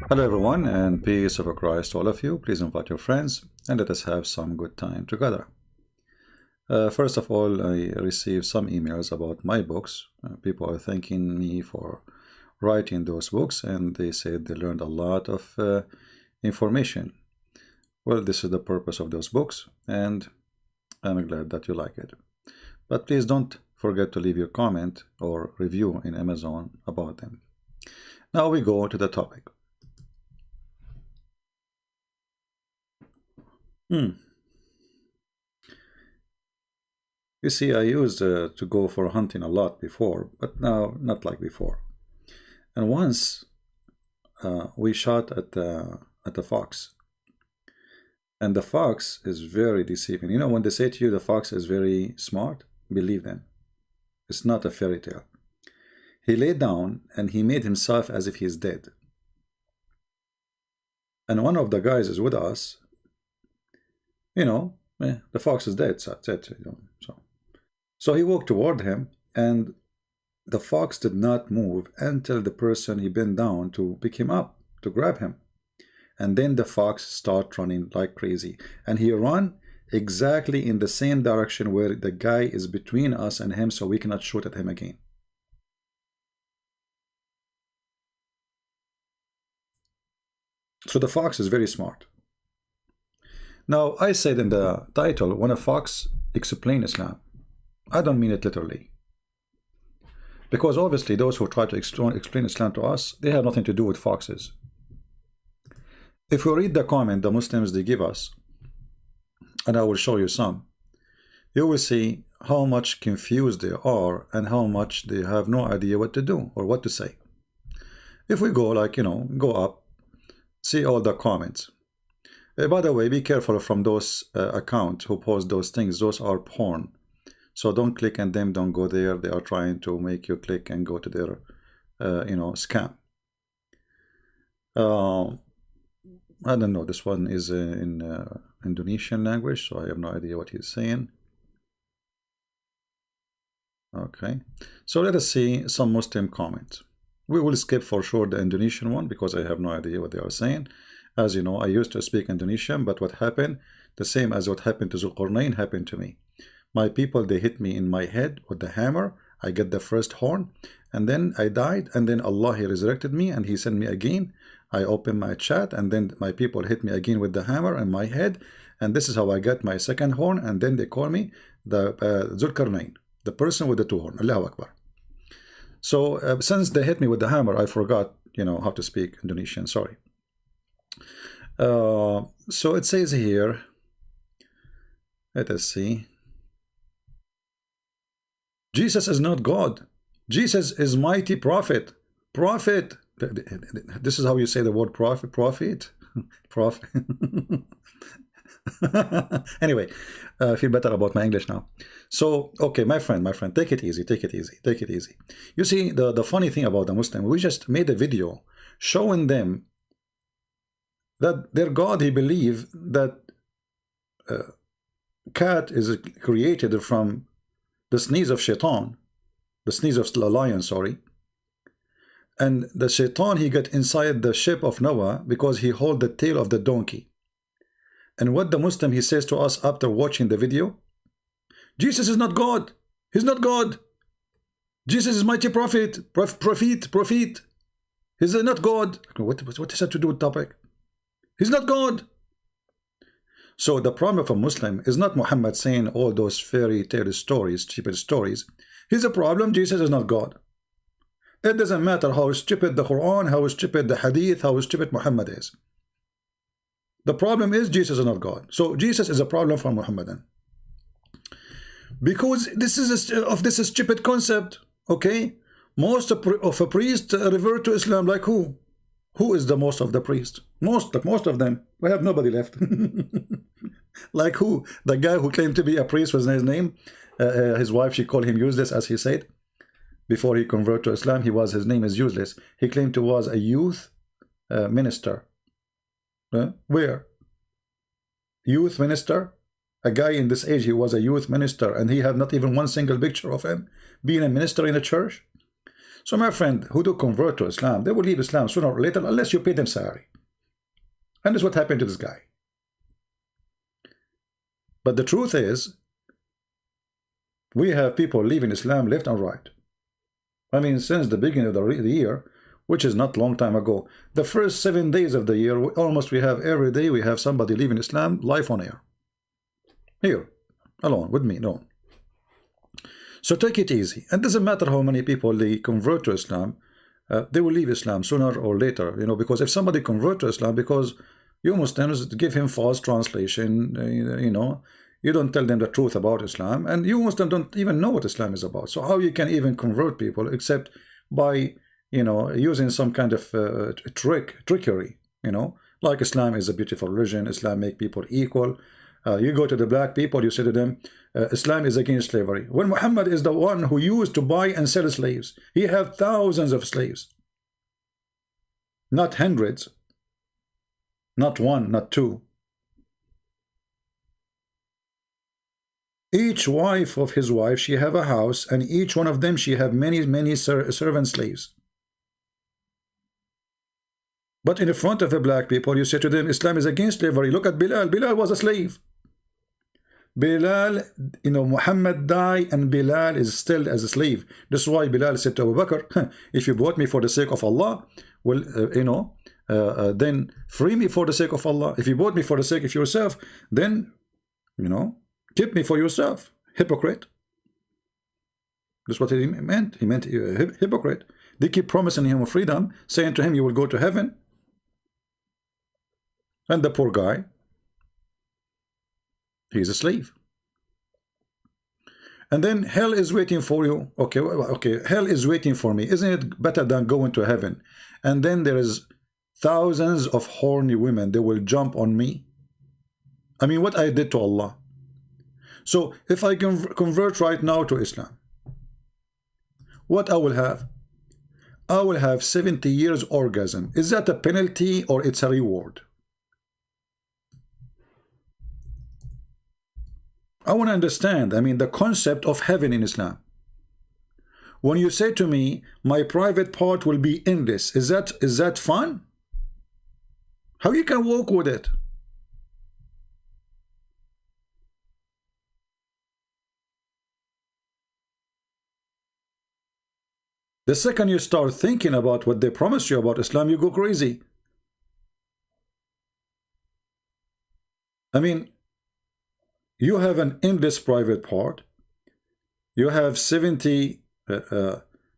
Hello everyone, and peace of Christ to all of you. Please invite your friends and let us have some good time together. First of all, I received some emails about my books. People are thanking me for writing those books, and they said they learned a lot of information. Well, this is the purpose of those books, and I'm glad that you like it. But please don't forget to leave your comment or review in Amazon about them. Now we go to the topic. You see, I used to go for hunting a lot before, but now not like before. And once we shot at the fox, and the fox is very deceiving. You know, when they say to you the fox is very smart, believe them. It's not a fairy tale. He lay down and he made himself as if he's dead. And one of the guys is with us. You know, the fox is dead, so that's it. So he walked toward him, and the fox did not move until the person he bent down to pick him up, to grab him. And then the fox started running like crazy. And he ran exactly in the same direction where the guy is between us and him, so we cannot shoot at him again. So the fox is very smart. Now, I said in the title, when a fox explains Islam, I don't mean it literally. Because obviously those who try to explain Islam to us, they have nothing to do with foxes. If we read the comment the Muslims they give us, and I will show you some, you will see how much confused they are and how much they have no idea what to do or what to say. If we go like, go up, see all the comments. By the way, be careful from those accounts who post those things. Those are porn. So don't click on them, don't go there. They are trying to make you click and go to their, scam. I don't know, this one is in Indonesian language, so I have no idea what he's saying. Okay, so let us see some Muslim comments. We will skip for sure the Indonesian one because I have no idea what they are saying. As you know, I used to speak Indonesian, but what happened, the same as what happened to Zulqarnain happened to me. My people, they hit me in my head with the hammer. I get the first horn, and then I died, and then Allah, He resurrected me, and He sent me again. I opened my chat, and then my people hit me again with the hammer in my head, and this is how I got my second horn, and then they call me the Zulqarnain, the person with the two horns. Allahu Akbar. So since they hit me with the hammer, I forgot, how to speak Indonesian. Sorry. So it says here, let us see, Jesus is not God. Jesus is mighty prophet. Prophet. This is how you say the word prophet. Prophet. Anyway, I feel better about my English now. So, okay, my friend, take it easy, take it easy. You see, the funny thing about the Muslim, we just made a video showing them that their God, he believed that cat is created from the sneeze of shaitan, the sneeze of the lion, sorry. And the shaitan, he got inside the ship of Noah because he held the tail of the donkey. And what the Muslim, he says to us after watching the video, Jesus is not God. He's not God. Jesus is mighty prophet. Prophet. He's not God. What does that to do with topic? He's not God. So the problem of a Muslim is not Muhammad saying all those fairy tale stories, stupid stories. He's a problem. Jesus is not God. It doesn't matter how stupid the Quran, how stupid the Hadith, how stupid Muhammad is. The problem is Jesus is not God. So Jesus is a problem for Muhammadan. Because this is a stupid concept. Okay, most of a priest revert to Islam like who? Who is the most of the priests? Most of them. We have nobody left. Like who? The guy who claimed to be a priest was his name. His wife, she called him useless, as he said. Before he converted to Islam, his name is useless. He claimed to was a youth minister. Where? Youth minister? A guy in this age, he was a youth minister, and he had not even one single picture of him being a minister in a church. So my friend, who do convert to Islam, they will leave Islam sooner or later unless you pay them salary. And that's what happened to this guy. But the truth is, we have people leaving Islam left and right. I mean, since the beginning of the year, which is not long time ago, the first 7 days of the year, almost we have every day, we have somebody leaving Islam live on air. Here, alone, with me, no. So take it easy. It doesn't matter how many people they convert to Islam, they will leave Islam sooner or later, you know, because if somebody convert to Islam, because you Muslims give him false translation, you know, you don't tell them the truth about Islam, and you Muslims don't even know what Islam is about. So how you can even convert people except by, you know, using some kind of trickery, you know, like Islam is a beautiful religion, Islam make people equal. You go to the black people, you say to them, Islam is against slavery. When Muhammad is the one who used to buy and sell slaves, he had thousands of slaves, not hundreds, not one, not two. Each wife of his wife, she have a house, and each one of them, she have many servant slaves. But in the front of the black people, you say to them, Islam is against slavery. Look at Bilal. Bilal was a slave. Bilal, you know, Muhammad died, and Bilal is still as a slave. That's why Bilal said to Abu Bakr, if you bought me for the sake of Allah, well, you know, then free me for the sake of Allah. If you bought me for the sake of yourself, then, you know, keep me for yourself. Hypocrite. That's what he meant. He meant hypocrite. They keep promising him freedom, saying to him, you will go to heaven. And the poor guy, he's a slave. And then hell is waiting for you. Okay, okay, hell is waiting for me. Isn't it better than going to heaven? And then there is thousands of horny women. They will jump on me. I mean, what I did to Allah. So if I can convert right now to Islam, what I will have? I will have 70 years orgasm. Is that a penalty or it's a reward? I want to understand, I mean, the concept of heaven in Islam. When you say to me, my private part will be endless, is that fun? How you can walk with it? The second you start thinking about what they promised you about Islam, you go crazy. I mean, you have an endless private part. You have 70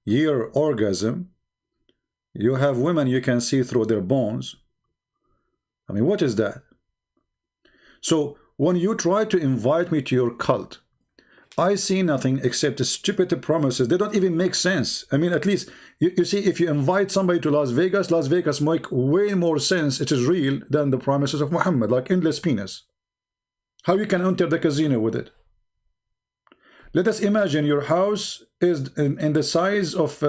year orgasm. You have women you can see through their bones. I mean, what is that? So when you try to invite me to your cult, I see nothing except stupid promises. They don't even make sense. I mean, at least, you see, if you invite somebody to Las Vegas make way more sense, it is real, than the promises of Muhammad, like endless penis. How you can enter the casino with it? Let us imagine your house is in the size of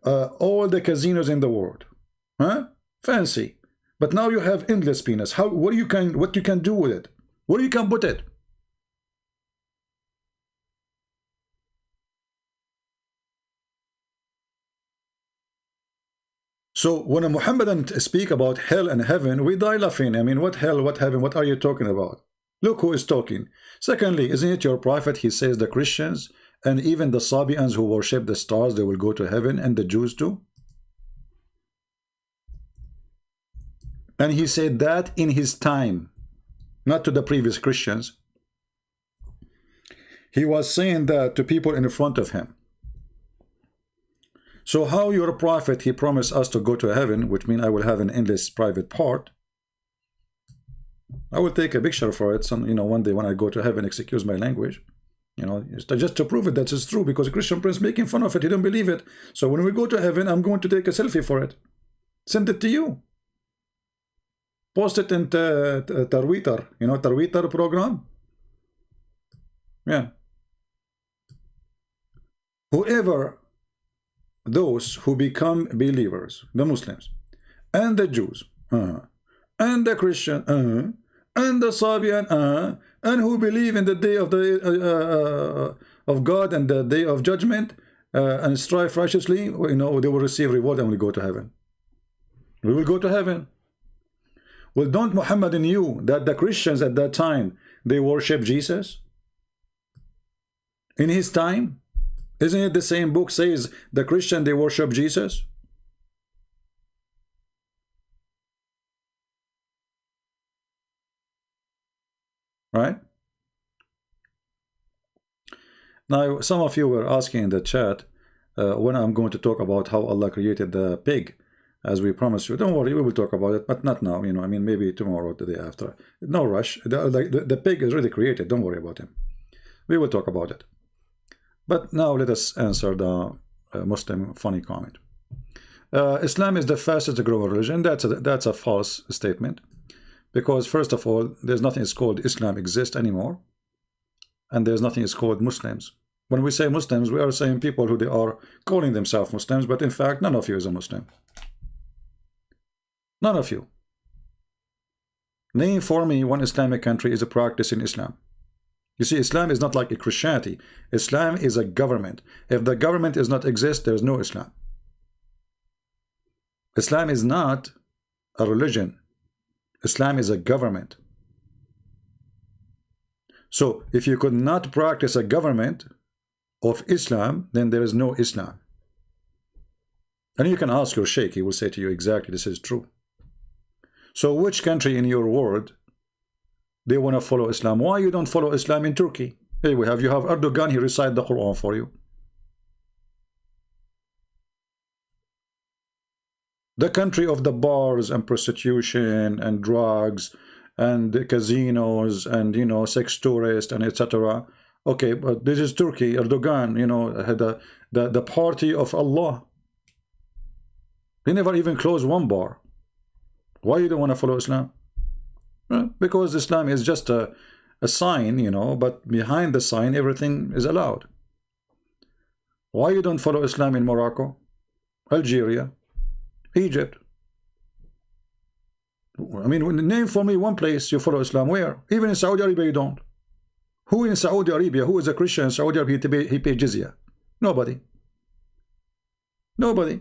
all the casinos in the world. Huh? Fancy. But now you have endless penis. What you can do with it? Where you can put it? So when a Muhammadan speak about hell and heaven, we die laughing. I mean, what hell, what heaven, what are you talking about? Look who is talking. Secondly, isn't it your prophet? He says the Christians and even the Sabians who worship the stars, they will go to heaven, and the Jews too. And he said that in his time, not to the previous Christians. He was saying that to people in front of him. So how your prophet, he promised us to go to heaven, which means I will have an endless private part. I will take a picture for it, you know, one day when I go to heaven, excuse my language, you know, just to prove it that it's true, because Christian Prince making fun of it, he don't believe it. So when we go to heaven, I'm going to take a selfie for it. Send it to you. Post it in Twitter, you know, Twitter program. Yeah. Whoever, those who become believers, the Muslims, and the Jews, and the Christian, and the Sabian, and who believe in the day of of God and the day of judgment, and strive righteously, you know, they will receive reward and will go to heaven. We will go to heaven. Well, don't Muhammad knew that the Christians at that time, they worship Jesus? In his time? Isn't it the same book says the Christian, they worship Jesus? Right? Now, some of you were asking in the chat when I'm going to talk about how Allah created the pig, as we promised you. Don't worry, we will talk about it, but not now. You know, I mean, maybe tomorrow or the day after. No rush. The pig is really created. Don't worry about him. We will talk about it. But now let us answer the Muslim funny comment. Islam is the fastest growing religion. That's a false statement, because first of all, there's nothing is called Islam exists anymore, and there's nothing is called Muslims. When we say Muslims, we are saying people who they are calling themselves Muslims, but in fact, none of you is a Muslim. None of you. Name for me one Islamic country is a practice in Islam. You see, Islam is not like a Christianity. Islam is a government. If the government does not exist, there is no Islam. Islam is not a religion. Islam is a government. So, if you could not practice a government of Islam, then there is no Islam. And you can ask your sheikh, he will say to you exactly this is true. So which country in your world they want to follow Islam? Why you don't follow Islam in Turkey? Here you have Erdogan, he recite the Quran for you. The country of the bars and prostitution and drugs and the casinos and, you know, sex tourists and etc. Okay, but this is Turkey. Erdogan, you know, had the party of Allah. He never even closed one bar. Why you don't want to follow Islam? Because Islam is just a sign, you know, but behind the sign everything is allowed. Why you don't follow Islam in Morocco, Algeria, Egypt? I mean, name for me one place you follow Islam. Where? Even in Saudi Arabia you don't. Who in Saudi Arabia, who is a Christian in Saudi Arabia, he pay jizya? Nobody. Nobody.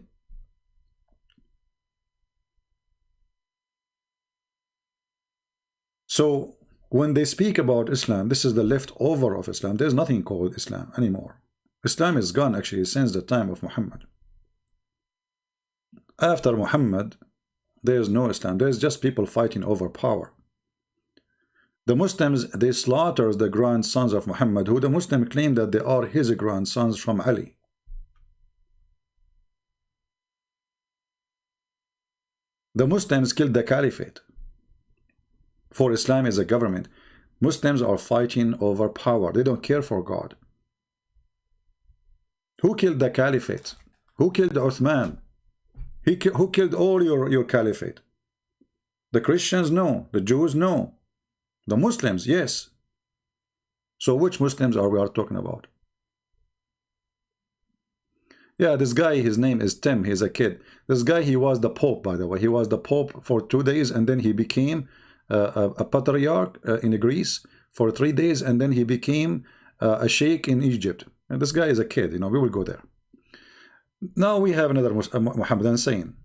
So when they speak about Islam, this is the leftover of Islam. There's nothing called Islam anymore. Islam is gone actually since the time of Muhammad. After Muhammad, there's no Islam. There's just people fighting over power. The Muslims, they slaughter the grandsons of Muhammad, who the Muslim claim that they are his grandsons from Ali. The Muslims killed the caliphate. For Islam is a government. Muslims are fighting over power. They don't care for God. Who killed the caliphate? Who killed Uthman? Who killed all your caliphate? The Christians? No. The Jews? No. The Muslims? Yes. So which Muslims are we talking about? Yeah, this guy, his name is Tim. He's a kid. This guy, he was the Pope, by the way. He was the Pope for 2 days, and then he became a patriarch in Greece for 3 days, and then he became a sheikh in Egypt. And this guy is a kid, you know, we will go there. Now we have another Muhammadan saying,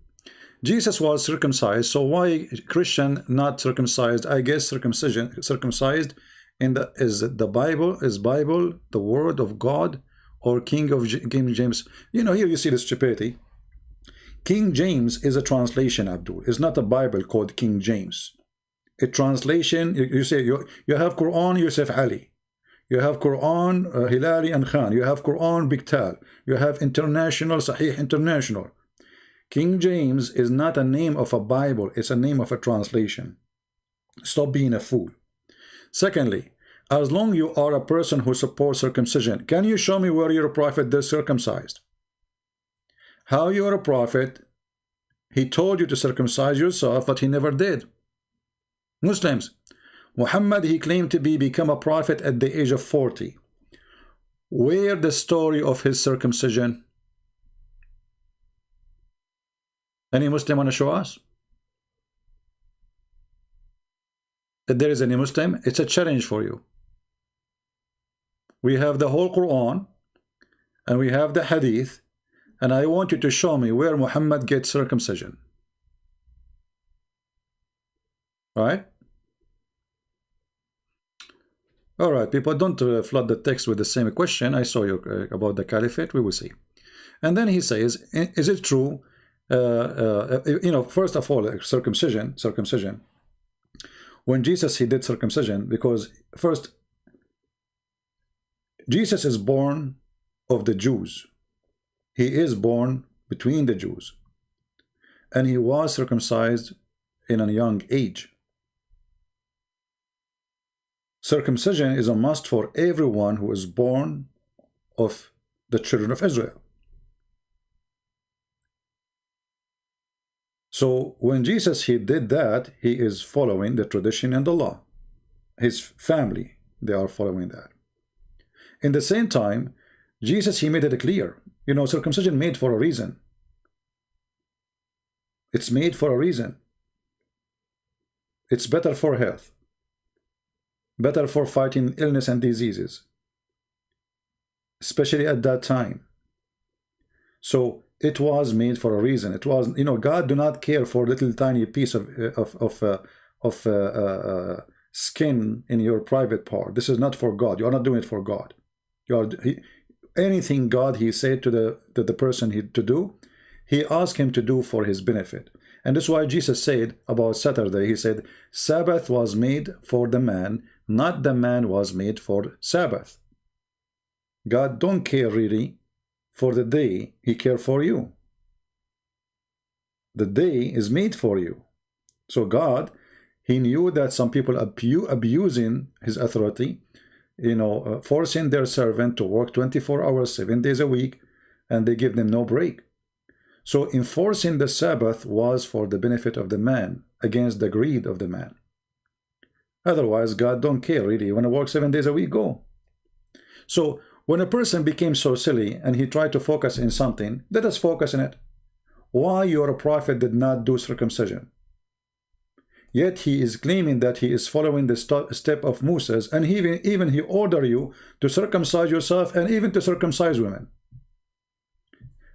Jesus was circumcised, so why Christian not circumcised? I guess circumcised in the is Bible the word of God or King James? You know, here you see the stupidity. King James is a translation, Abdul. It's not a Bible called King James. A translation, you say you have Quran Yusuf Ali, you have Quran Hilali and Khan, you have Quran Biktal, you have International Sahih International. King James is not a name of a Bible, it's a name of a translation. Stop being a fool. Secondly, as long you are a person who supports circumcision, can you show me where your prophet is circumcised? How you are a prophet? He told you to circumcise yourself, but he never did. Muslims, Muhammad, he claimed to become a prophet at the age of 40. Where the story of his circumcision? Any Muslim want to show us? If there is any Muslim, it's a challenge for you. We have the whole Quran, and we have the hadith, and I want you to show me where Muhammad gets circumcision. Right? All right, people, don't flood the text with the same question. I saw you about the caliphate. We will see. And then he says, is it true? You know, first of all, circumcision. When Jesus, he did circumcision, because first, Jesus is born of the Jews. He is born between the Jews. And he was circumcised in a young age. Circumcision is a must for everyone who is born of the children of Israel. So when Jesus, he did that, he is following the tradition and the law. His family, they are following that. In the same time, Jesus, he made it clear, you know, circumcision made for a reason. It's made for a reason. It's better for health, better for fighting illness and diseases, especially at that time. So it was made for a reason. It was, you know, God do not care for a little tiny piece of skin in your private part. This is not for God. You are not doing it for God. You are anything God, he said to the person to do, he asked him to do for his benefit. And that's why Jesus said about Saturday, he said, Sabbath was made for the man, not the man was made for Sabbath. God don't care really for the day, he cares for you. The day is made for you. So God, he knew that some people abusing his authority, you know, forcing their servant to work 24 hours, 7 days a week, and they give them no break. So enforcing the Sabbath was for the benefit of the man, against the greed of the man. Otherwise, God don't care really. You want to work 7 days a week, go. So when a person became so silly and he tried to focus in something, let us focus in it. Why your prophet did not do circumcision? Yet he is claiming that he is following the step of Moses, and even he ordered you to circumcise yourself and even to circumcise women.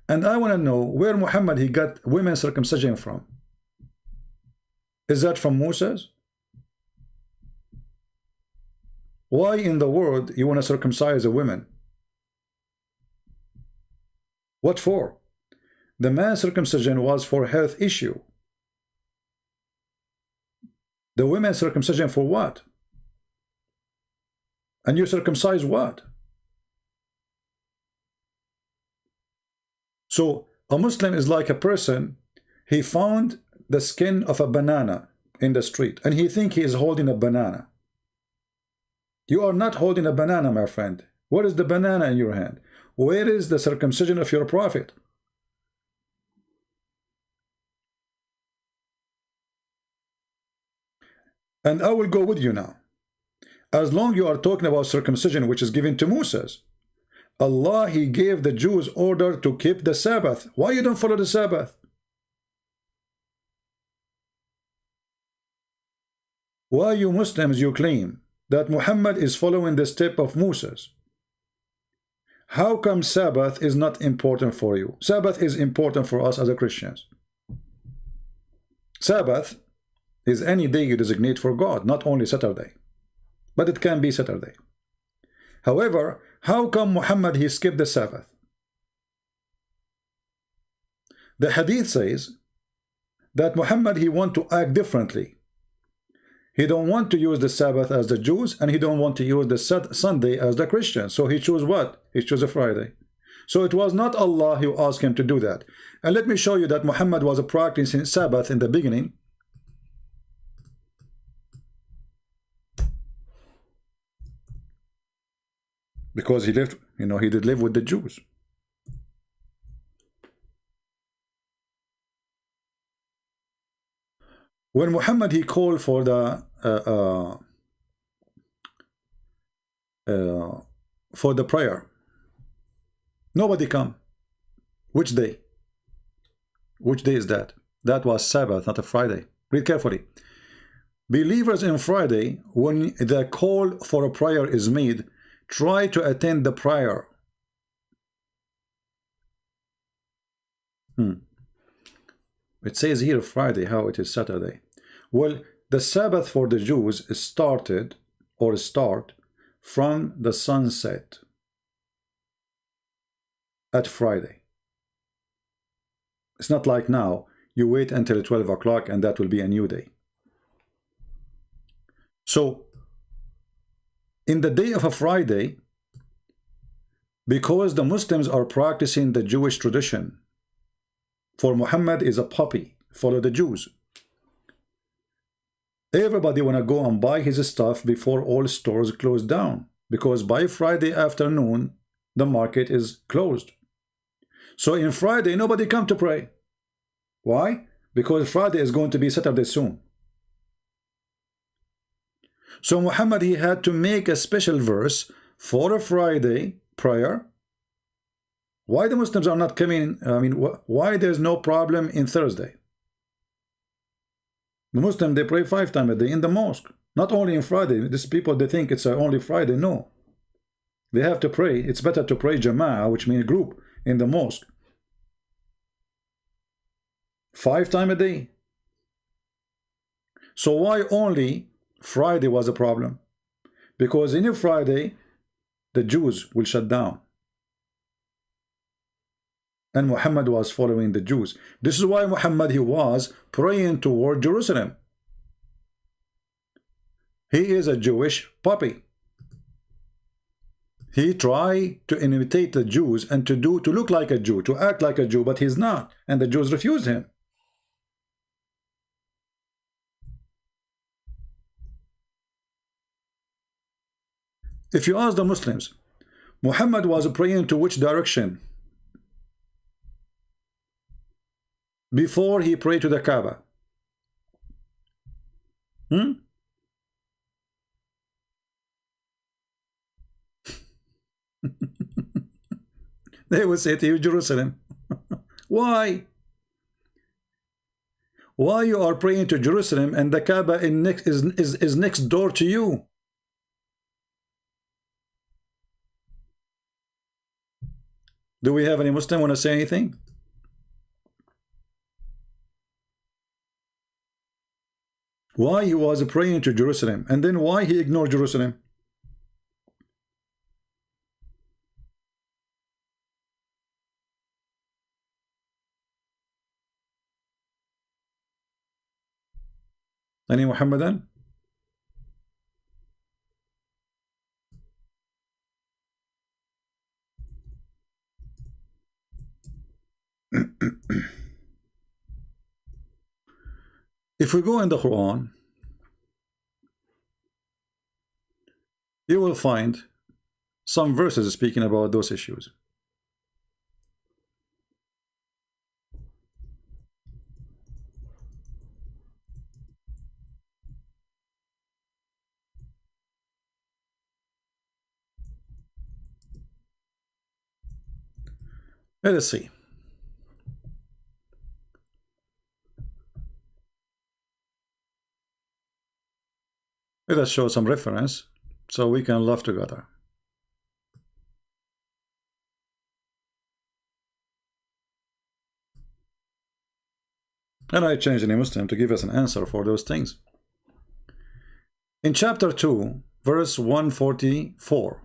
And I want to know where Muhammad he got women circumcision from. Is that from Moses? Why in the world you want to circumcise a woman? What for? The man's circumcision was for health issue. The women's circumcision for what? And you circumcise what? So a Muslim is like a person, he found the skin of a banana in the street and he thinks he is holding a banana. You are not holding a banana, my friend. What is the banana in your hand? Where is the circumcision of your prophet? And I will go with you now. As long you are talking about circumcision which is given to Moses, Allah, he gave the Jews order to keep the Sabbath. Why you don't follow the Sabbath? Why you Muslims, you claim that Muhammad is following the step of Moses? How come Sabbath is not important for you? Sabbath is important for us as Christians. Sabbath is any day you designate for God, not only Saturday. But it can be Saturday. However, how come Muhammad he skipped the Sabbath? The hadith says that Muhammad he want to act differently. He don't want to use the Sabbath as the Jews, and he don't want to use the Sunday as the Christians. So he chose what? He chose a Friday. So it was not Allah who asked him to do that. And let me show you that Muhammad was practicing Sabbath in the beginning. Because he lived, you know, he did live with the Jews. When Muhammad he called for the prayer, nobody come. Which day? Which day is that? That was Sabbath, not a Friday. Read carefully. Believers in Friday, when the call for a prayer is made, try to attend the prayer. It says here Friday, how it is Saturday. Well, the Sabbath for the Jews started or start from the sunset at Friday. It's not like now, you wait until 12 o'clock and that will be a new day. So, in the day of a Friday, because the Muslims are practicing the Jewish tradition, for Muhammad is a puppy, follow the Jews. Everybody want to go and buy his stuff before all stores close down, because by Friday afternoon, the market is closed. So in Friday, nobody come to pray. Why? Because Friday is going to be Saturday soon. So Muhammad, he had to make a special verse for a Friday prayer. Why the Muslims are not coming? I mean, why there's no problem in Thursday? The Muslims, they pray 5 times a day in the mosque. Not only in Friday. These people, they think it's only Friday. No. They have to pray. It's better to pray Jama'ah, which means group, in the mosque. 5 times a day. So why only Friday was a problem? Because in a Friday, the Jews will shut down. And Muhammad was following the Jews. This is why Muhammad, he was praying toward Jerusalem. He is a Jewish puppy. He tried to imitate the Jews and to look like a Jew, to act like a Jew, but he's not. And the Jews refused him. If you ask the Muslims, Muhammad was praying to which direction before he prayed to the Kaaba? They will say to you, Jerusalem. Why? Why you are praying to Jerusalem and the Kaaba is next door to you? Do we have any Muslim want to say anything? Why he was praying to Jerusalem, and then why he ignored Jerusalem? Any Muhammadan? If we go in the Quran, you will find some verses speaking about those issues. Let us see. Let us show some reference so we can love together. And I changed any Muslim to give us an answer for those things. In chapter 2, verse 144.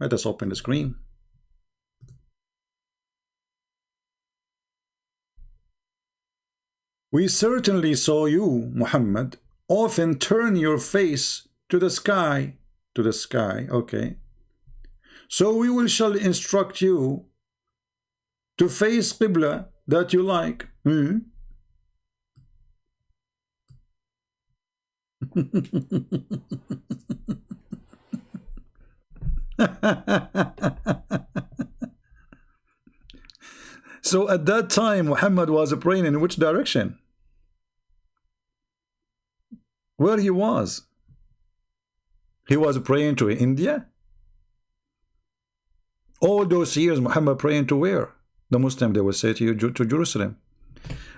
Let us open the screen. We certainly saw you, Muhammad, often turn your face to the sky, okay. So we shall instruct you to face Qibla that you like. So at that time, Muhammad was praying in which direction? Where he was? He was praying to India? All those years, Muhammad praying to where? The Muslim, they will say to you, to Jerusalem.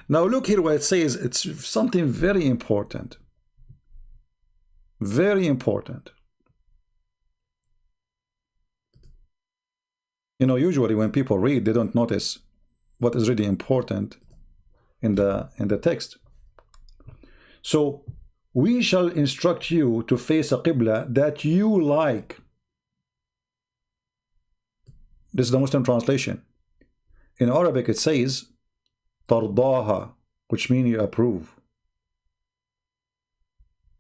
Now look here what it says. It's something very important. Very important. You know, usually when people read, they don't notice what is really important in the text. So we shall instruct you to face a qibla that you like. This is the Muslim translation. In Arabic it says tardaha, which means you approve.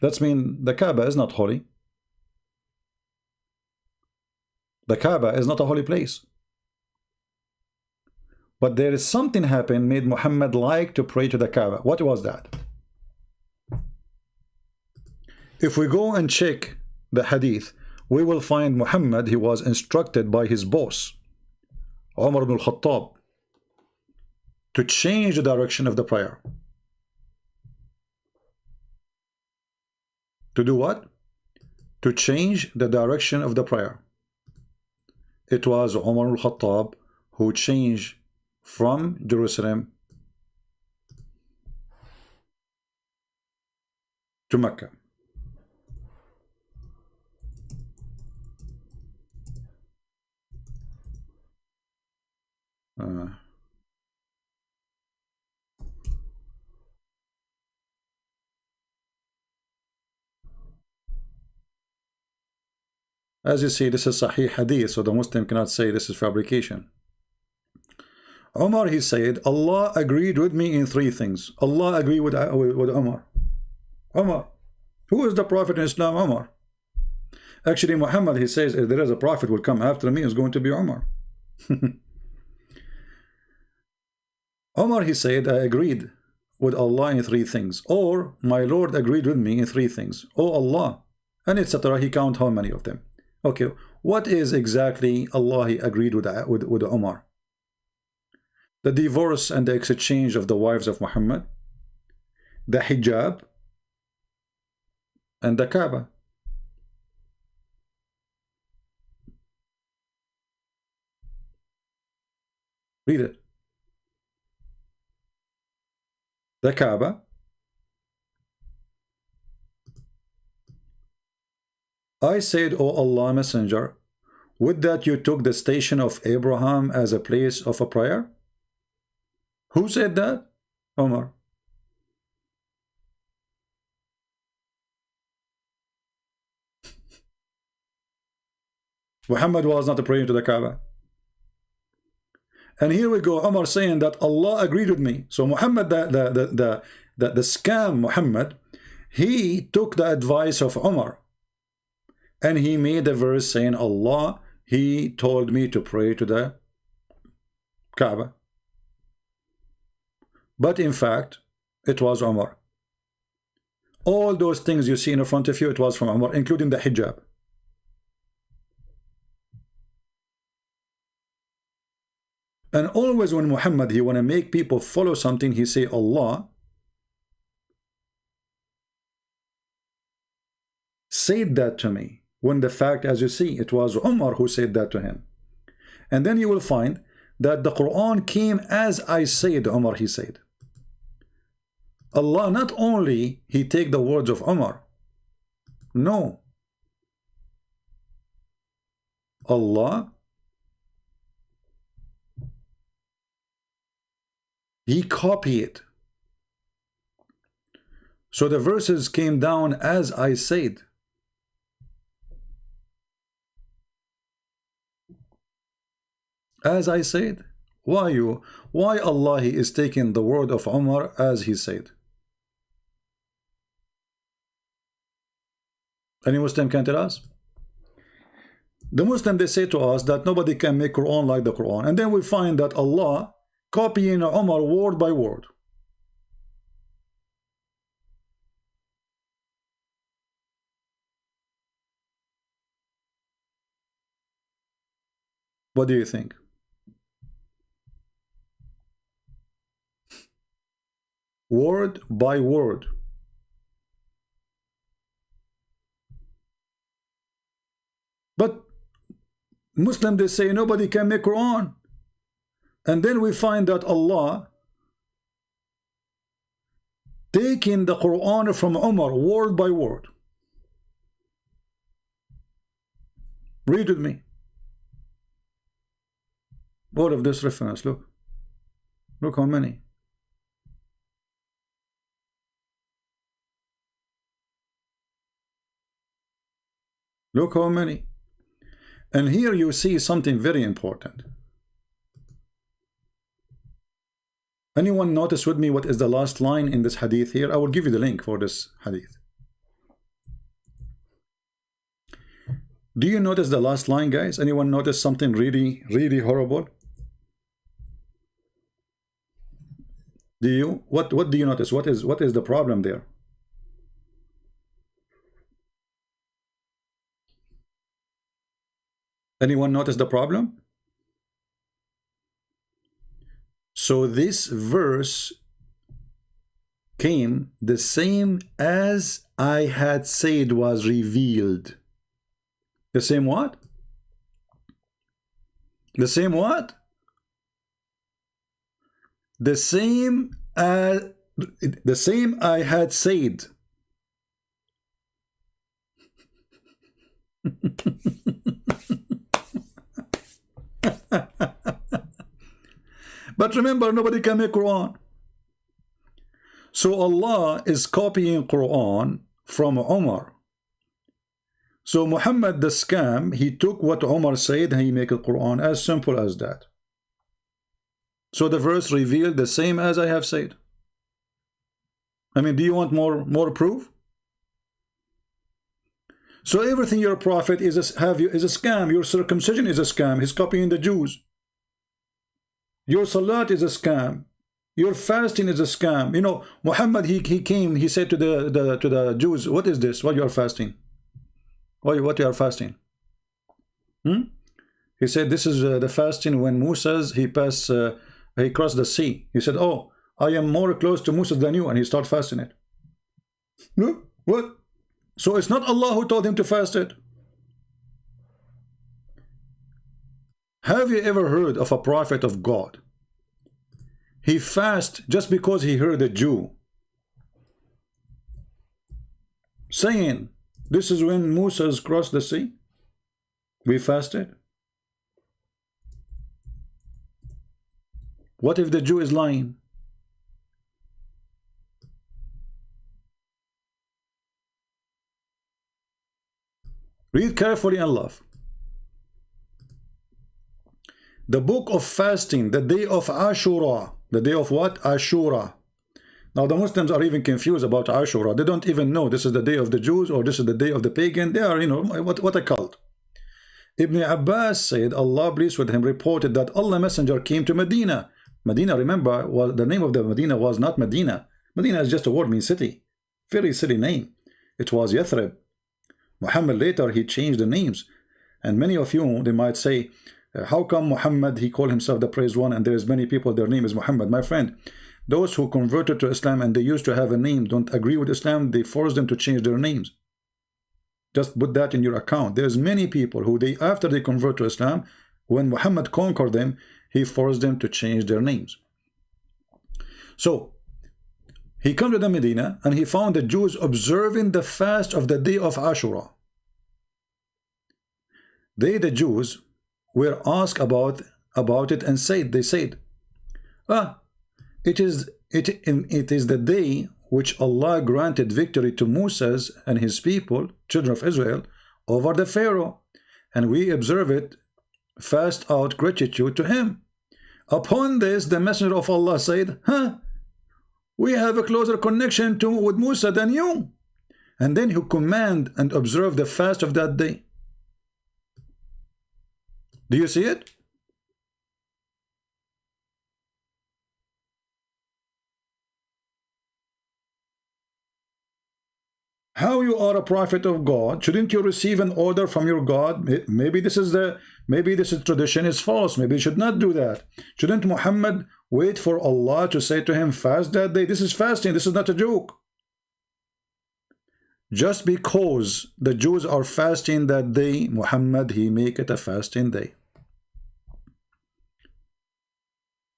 That's mean the Kaaba is not holy. The Kaaba is not a holy place. But there is something happened made Muhammad like to pray to the Kaaba. What was that? If we go and check the hadith, we will find Muhammad, he was instructed by his boss, Umar ibn al-Khattab, to change the direction of the prayer. To do what? To change the direction of the prayer. It was Umar al-Khattab who changed from Jerusalem to Mecca. As you see, this is Sahih Hadith, so the Muslim cannot say this is fabrication. Umar, he said, Allah agreed with me in 3 things. Allah agreed with Umar. Umar. Who is the Prophet in Islam? Umar. Actually, Muhammad, he says, if there is a Prophet will come after me, it's going to be Umar. Umar, he said, I agreed with Allah in 3 things. Or, my Lord agreed with me in 3 things. Oh Allah. And etc. He count how many of them. Okay, what is exactly Allah he agreed with Umar? The divorce and the exchange of the wives of Muhammad, the hijab, and the Kaaba. Read it. The Kaaba, I said, O Allah Messenger, would that you took the station of Abraham as a place of a prayer? Who said that? Umar. Muhammad was not praying to the Kaaba. And here we go, Umar saying that Allah agreed with me. So Muhammad, the scam Muhammad, he took the advice of Umar. And he made a verse saying, Allah, he told me to pray to the Kaaba. But in fact, it was Umar. All those things you see in front of you, it was from Umar, including the hijab. And always when Muhammad, he want to make people follow something, he say, Allah said that to me. When the fact, as you see, it was Umar who said that to him. And then you will find that the Quran came as I said, Umar, he said. Allah not only he take the words of Umar. No. Allah, he copied it. So the verses came down as I said. As I said. Why Allah he is taking the word of Umar as he said? Any Muslim can tell us? The Muslim, they say to us that nobody can make Quran like the Quran. And then we find that Allah copying Umar word by word. What do you think? Word by word. But Muslim, they say nobody can make Quran. And then we find that Allah taking the Quran from Umar word by word. Read with me. All of this reference, look. Look how many. Look how many. And here you see something very important. Anyone notice with me what is the last line in this hadith here? I will give you the link for this hadith. Do you notice the last line, guys? Anyone notice something really, really horrible? Do you? What do you notice? What is the problem there? Anyone notice the problem? So this verse came the same as I had said was revealed. The same what? The same what? The same I had said. But remember, nobody can make Quran. So Allah is copying Quran from Umar. So Muhammad the scam, he took what Umar said and he made a Quran, as simple as that. So the verse revealed the same as I have said. I mean, do you want more proof? So everything your prophet is a scam. Your circumcision is a scam. He's copying the Jews. Your salat is a scam. Your fasting is a scam. You know, Muhammad, he came, he said to the Jews, what is this? What you are fasting? What you are fasting? He said, this is the fasting when Moses, he crossed the sea. He said, oh, I am more close to Moses than you, and he started fasting it. No, what? So it's not Allah who told him to fast it. Have you ever heard of a prophet of God? He fasted just because he heard a Jew saying, this is when Moses crossed the sea. We fasted. What if the Jew is lying? Read carefully and love. The book of fasting, the day of Ashura. The day of what? Ashura. Now the Muslims are even confused about Ashura. They don't even know this is the day of the Jews or this is the day of the pagan. They are, you know, what a cult. Ibn Abbas said, Allah pleased with him, reported that Allah Messenger came to Medina. Medina, remember, the name of the Medina was not Medina. Medina is just a word, means city. Very silly name. It was Yathrib. Muhammad later, he changed the names. And many of you, they might say, how come Muhammad, he called himself the praised one, and there's many people, their name is Muhammad? My friend, those who converted to Islam and they used to have a name, don't agree with Islam, they force them to change their names. Just put that in your account. There's many people who after they convert to Islam, when Muhammad conquered them, he forced them to change their names. So he came to the Medina and he found the Jews observing the fast of the day of Ashura. The Jews were asked about it and they said, it is the day which Allah granted victory to Moses and his people, children of Israel, over the Pharaoh, and we observe it, fast out gratitude to him. Upon this, the Messenger of Allah said, we have a closer connection with Musa than you. And then he command and observe the fast of that day. Do you see it? How you are a prophet of God? Shouldn't you receive an order from your God? Maybe this tradition is false. Maybe you should not do that. Shouldn't Muhammad wait for Allah to say to him, fast that day? This is fasting. This is not a joke. Just because the Jews are fasting that day, Muhammad, he make it a fasting day.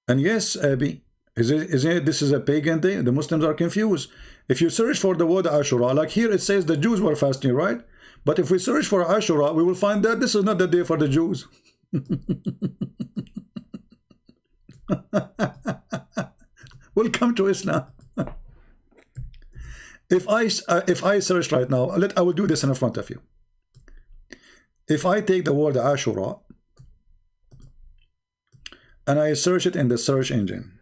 And yes, Abi, this is a pagan day? The Muslims are confused. If you search for the word Ashura, like here it says the Jews were fasting, right? But if we search for Ashura, we will find that this is not the day for the Jews. will come to Islam. If I search right now, I will do this in front of you. If I take the word Ashura and I search it in the search engine,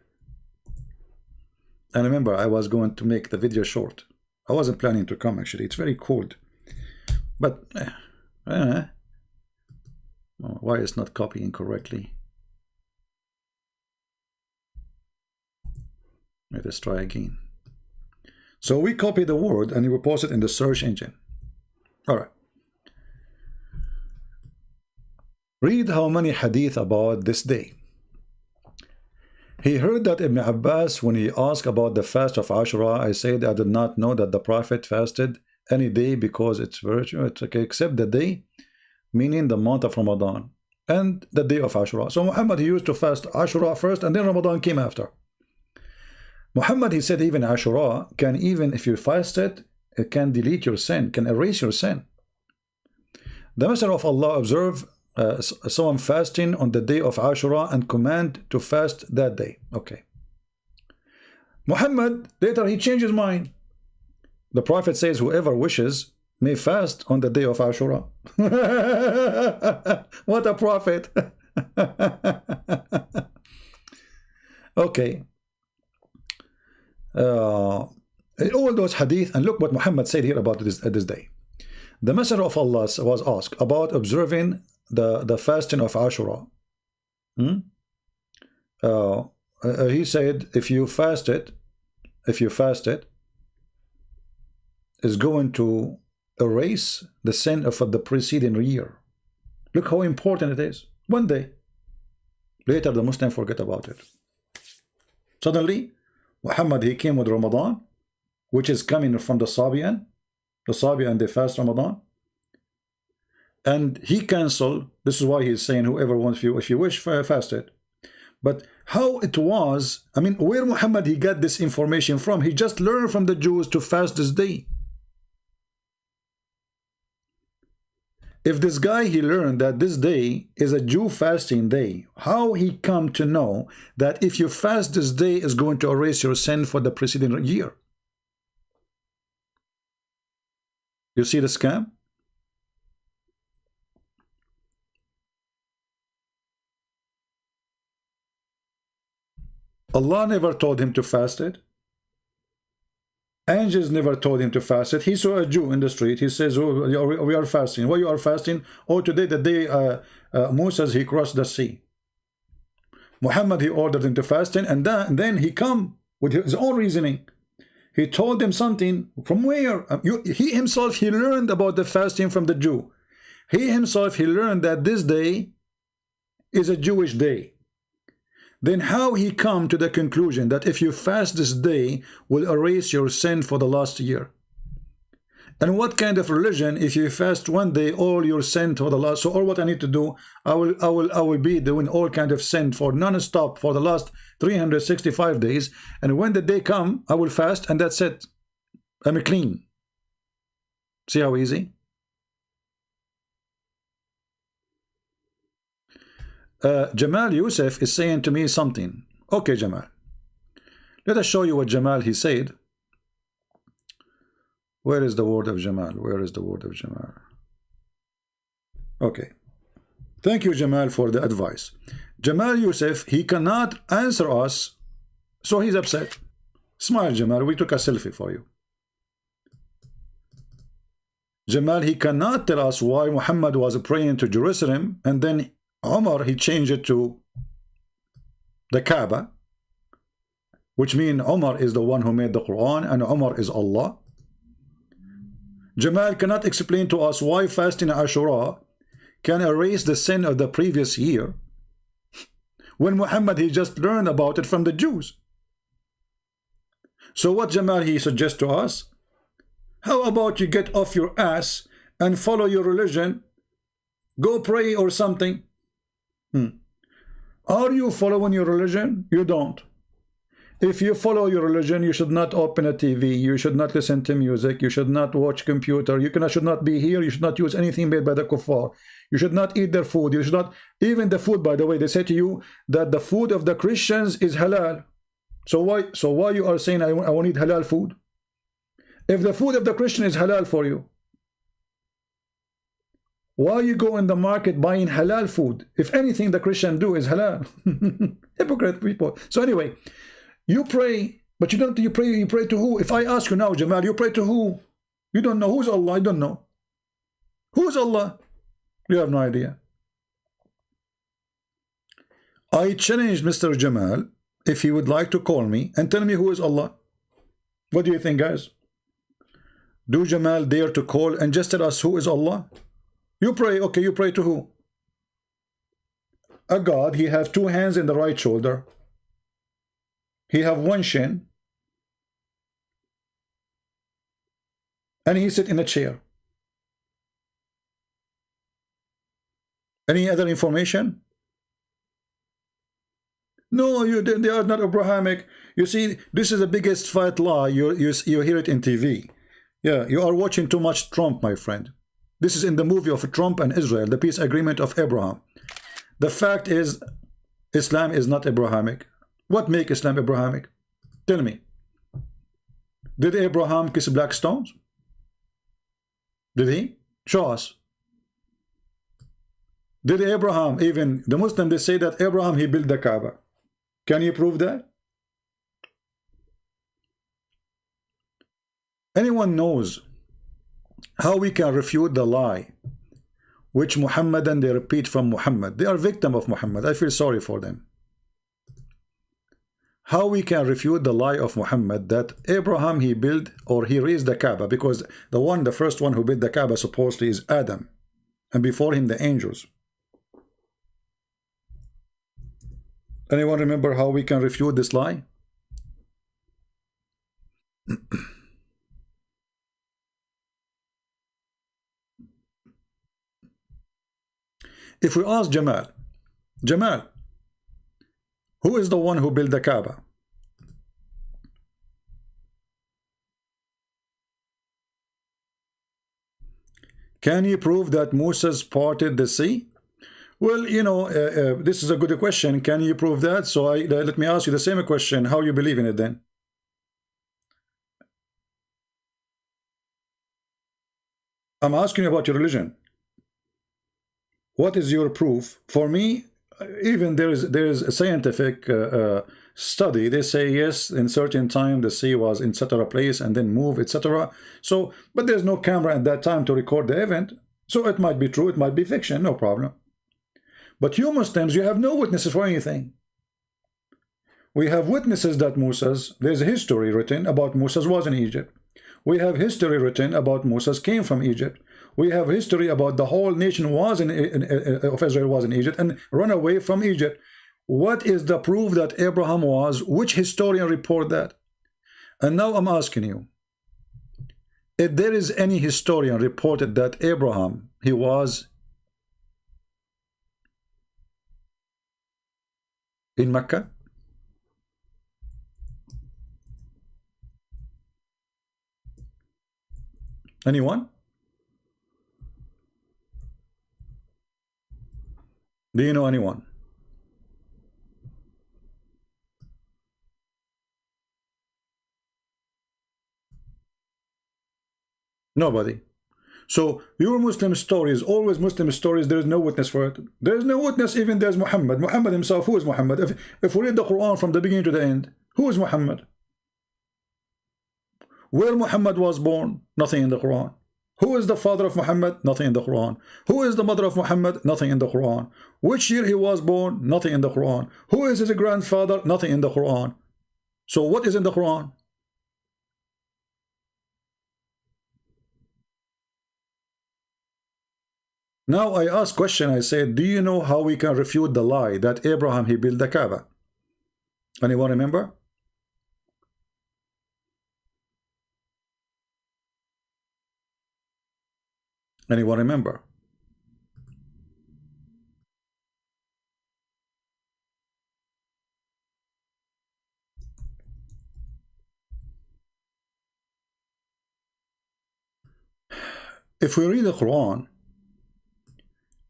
and remember, I was going to make the video short. I wasn't planning to come, actually. It's very cold. But why is not copying correctly? Let us try again. So we copy the word and we post it in the search engine. All right. Read how many hadith about this day. He heard that Ibn Abbas, when he asked about the fast of Ashura, I said, I did not know that the Prophet fasted any day because it's virtue, it's okay, except the day, meaning the month of Ramadan, and the day of Ashura. So Muhammad, he used to fast Ashura first, and then Ramadan came after. Muhammad, he said, even Ashura can, even if you fast it, it can delete your sin, can erase your sin. The Messenger of Allah observed someone fasting on the day of Ashura and command to fast that day. Okay. Muhammad, later he changed his mind. The Prophet says, whoever wishes may fast on the day of Ashura. What a prophet. Okay. All those hadith, and look what Muhammad said here about this day. The Messenger of Allah was asked about observing the fasting of Ashura. He said, if you fast it, is going to erase the sin of the preceding year. Look how important it is. One day. Later the Muslims forget about it. Suddenly, Muhammad, he came with Ramadan, which is coming from the Sabian. The Sabian, they fast Ramadan. And he canceled. This is why he's saying, whoever wants, if you wish, fast it. But how it was, I mean, where Muhammad, he got this information from? He just learned from the Jews to fast this day. If this guy, he learned that this day is a Jew fasting day, how he come to know that if you fast this day is going to erase your sin for the preceding year? You see the scam? Allah never told him to fast it. Angels never told him to fast it. He saw a Jew in the street. He says, oh, we are fasting. Why you are fasting? Oh, today, the day Moses, he crossed the sea. Muhammad, he ordered him to fasting, and then he come with his own reasoning. He told them something. From where? He himself, he learned about the fasting from the Jew. He himself, he learned that this day is a Jewish day. Then how he come to the conclusion that if you fast this day will erase your sin for the last year? And what kind of religion, if you fast one day all your sin for the last, so all what I need to do, I will be doing all kind of sin for non-stop for the last 365 days, and when the day come I will fast, and that's it, I'm clean. See how easy? Jamal Youssef is saying to me something. Okay, Jamal, let us show you what Jamal, he said. Where is the word of Jamal? Where is the word of Jamal? Okay, thank you, Jamal, for the advice. Jamal Youssef, he cannot answer us, so he's upset. Smile, Jamal, we took a selfie for you. Jamal, he cannot tell us why Muhammad was praying to Jerusalem and then Umar, he changed it to the Kaaba, which means Umar is the one who made the Quran and Umar is Allah. Jamal cannot explain to us why fasting Ashura can erase the sin of the previous year when Muhammad, he just learned about it from the Jews. So what Jamal, he suggests to us? How about you get off your ass and follow your religion, go pray or something? Are you following your religion? You don't. If you follow your religion, you should not open a TV, you should not listen to music, you should not watch computer, you should not be here, you should not use anything made by the kuffar, you should not eat their food, you should not, even the food, by the way, they say to you that the food of the Christians is halal. So why you are saying I will need halal food? If the food of the Christian is halal for you, why you go in the market buying halal food? If anything the Christian do is halal. Hypocrite people. So anyway, you pray, but you don't. You pray to who? If I ask you now, Jamal, you pray to who? You don't know. Who's Allah? I don't know. Who's Allah? You have no idea. I challenged Mr. Jamal if he would like to call me and tell me who is Allah. What do you think, guys? Do Jamal dare to call and just tell us who is Allah? You pray, okay, you pray to who? A God, he have two hands in the right shoulder. He have one shin. And he sit in a chair. Any other information? No, they are not Abrahamic. You see, this is the biggest fat lie. You hear it in TV. Yeah, you are watching too much Trump, my friend. This is in the movie of Trump and Israel, the peace agreement of Abraham. The fact is, Islam is not Abrahamic. What make Islam Abrahamic? Tell me. Did Abraham kiss black stones? Did he? Show us. Did Abraham, even the Muslims, they say that Abraham, he built the Kaaba. Can you prove that? Anyone knows how we can refute the lie which Muhammadan they repeat from Muhammad? They are victim of Muhammad. I feel sorry for them. How we can refute the lie of Muhammad that Abraham he built or he raised the Kaaba, because the first one who built the Kaaba supposedly is Adam, and before him the angels. Anyone remember how we can refute this lie? If we ask Jamal, who is the one who built the Kaaba? Can you prove that Moses parted the sea? Well, you know, this is a good question. Can you prove that? So let me ask you the same question. How you believe in it then? I'm asking you about your religion. What is your proof? For me, even there is a scientific study. They say yes, in certain time the sea was in etc. place and then move, etc. So, but there's no camera at that time to record the event. So it might be true, it might be fiction, no problem. But you Muslims, you have no witnesses for anything. We have witnesses that Moses, there's a history written about Moses was in Egypt. We have history written about Moses came from Egypt. We have history about the whole nation was of Israel was in Egypt and run away from Egypt. What is the proof that Abraham was? Which historian report that? And now I'm asking you, if there is any historian reported that Abraham, he was in Mecca? Anyone? Do you know anyone? Nobody. So your Muslim stories, always Muslim stories, there is no witness for it. There is no witness, even there's Muhammad. Muhammad himself, who is Muhammad? If we read the Quran from the beginning to the end, who is Muhammad? Where Muhammad was born? Nothing in the Quran. Who is the father of Muhammad? Nothing in the Quran. Who is the mother of Muhammad? Nothing in the Quran. Which year he was born? Nothing in the Quran. Who is his grandfather? Nothing in the Quran. So what is in the Quran? Now I ask question, I said, do you know how we can refute the lie that Abraham, he built the Kaaba? Anyone remember? Anyone remember? If we read the Quran,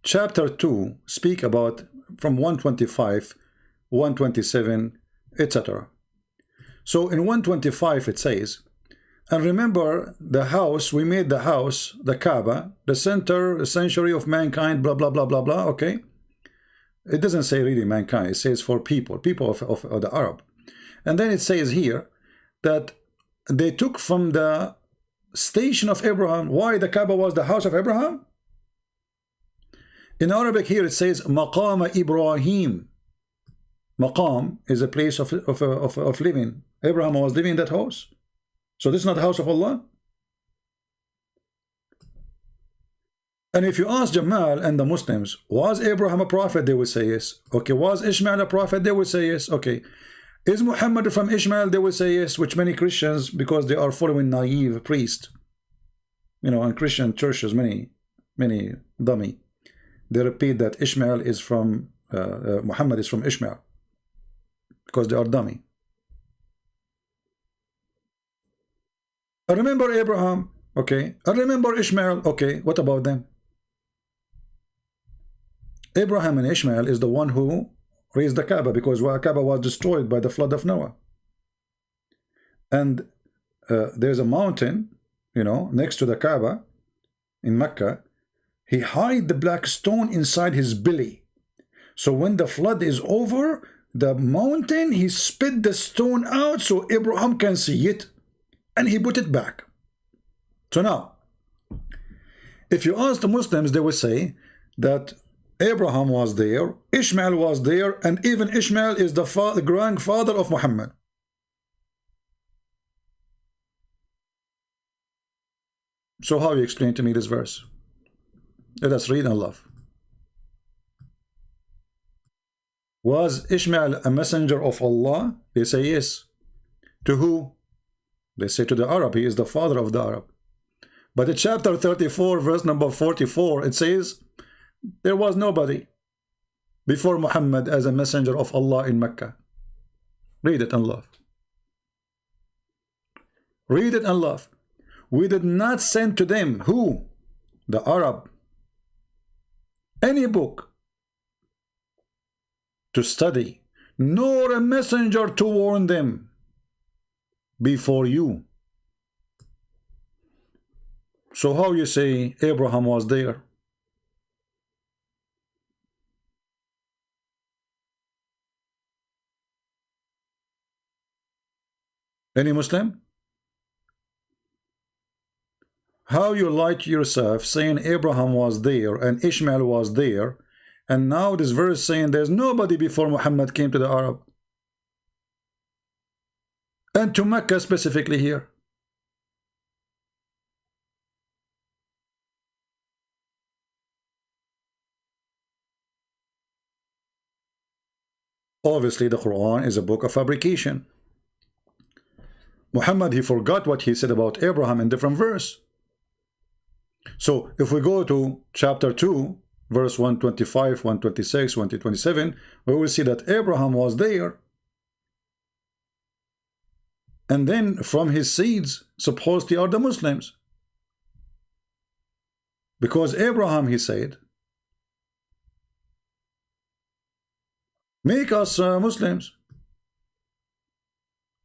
chapter 2 speak about from 125, 127, etc. So in 125 it says, and remember the house, we made the house, the Kaaba, the center, sanctuary of mankind, blah, blah, blah, blah, blah, okay? It doesn't say really mankind, it says for people of the Arab. And then it says here that they took from the station of Abraham. Why the Kaaba was the house of Abraham? In Arabic here it says Maqam Ibrahim. Maqam is a place of living. Abraham was living in that house. So this is not the house of Allah. And if you ask Jamal and the Muslims, was Abraham a prophet? They would say yes. Okay, was Ishmael a prophet? They would say yes. Okay, is Muhammad from Ishmael? They would say yes, which many Christians, because they are following naive priest, you know, and Christian churches, many dummy, they repeat that Ishmael is from Muhammad is from Ishmael, because they are dummy. I remember Abraham, okay, I remember Ishmael, okay, what about them? Abraham and Ishmael is the one who raised the Kaaba, because Kaaba was destroyed by the flood of Noah. And there's a mountain, you know, next to the Kaaba in Mecca. He hid the black stone inside his belly. So when the flood is over, the mountain, he spit the stone out so Abraham can see it, and he put it back. So now, if you ask the Muslims, they will say that Abraham was there, Ishmael was there, and even Ishmael is the grandfather of Muhammad. So how you explain to me this verse? Let us read and love. Was Ishmael a messenger of Allah? They say yes. To who? They say to the Arab. He is the father of the Arab. But in chapter 34, verse number 44, it says, there was nobody before Muhammad as a messenger of Allah in Mecca. Read it and love. Read it and love. We did not send to them, who? The Arab, any book to study, nor a messenger to warn them before you. So how you say Abraham was there? Any Muslim? How you lie to yourself saying Abraham was there and Ishmael was there, and now this verse saying there's nobody before Muhammad came to the Arab and to Mecca specifically here. Obviously the Quran is a book of fabrication. Muhammad, he forgot what he said about Abraham in different verse. So if we go to chapter 2, verse 125, 126, 127, we will see that Abraham was there. And then from his seeds, supposedly are the Muslims. Because Abraham, he said, make us Muslims.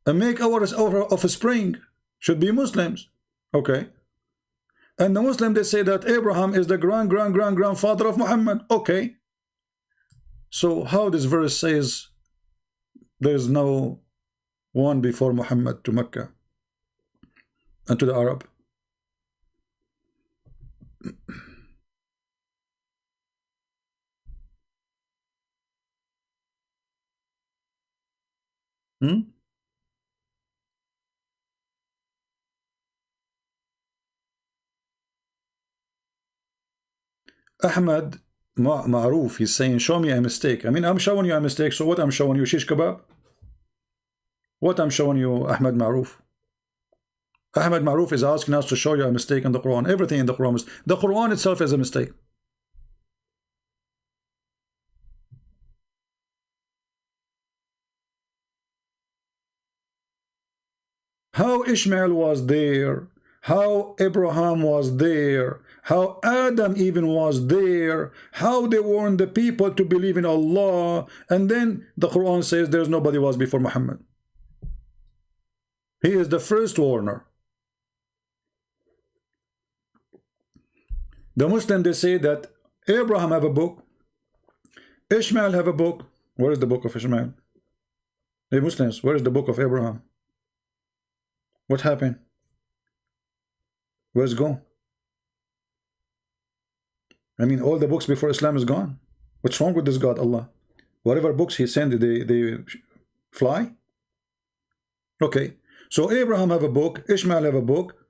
And make our offspring should be Muslims. Okay. And the Muslim, they say that Abraham is the grandfather of Muhammad. Okay. So how this verse says there's no one before Muhammad to Mecca and to the Arab? Ahmad Ma'ruf, he's saying, show me a mistake. I mean, I'm showing you a mistake, so what I'm showing you, shish kebab? What I'm showing you, Ahmad Ma'ruf? Ahmad Ma'ruf is asking us to show you a mistake in the Quran. Everything in the Quran is, the Quran itself is a mistake. How Ishmael was there, how Abraham was there, how Adam even was there, how they warned the people to believe in Allah, and then the Quran says there's nobody was before Muhammad. He is the first warner. The Muslim, they say that Abraham have a book, Ishmael have a book. Where is the book of Ishmael? Hey Muslims, where is the book of Abraham? What happened? Where's it gone? I mean, all the books before Islam is gone. What's wrong with this God, Allah? Whatever books he sent, they fly? Okay, so Abraham have a book, Ishmael have a book,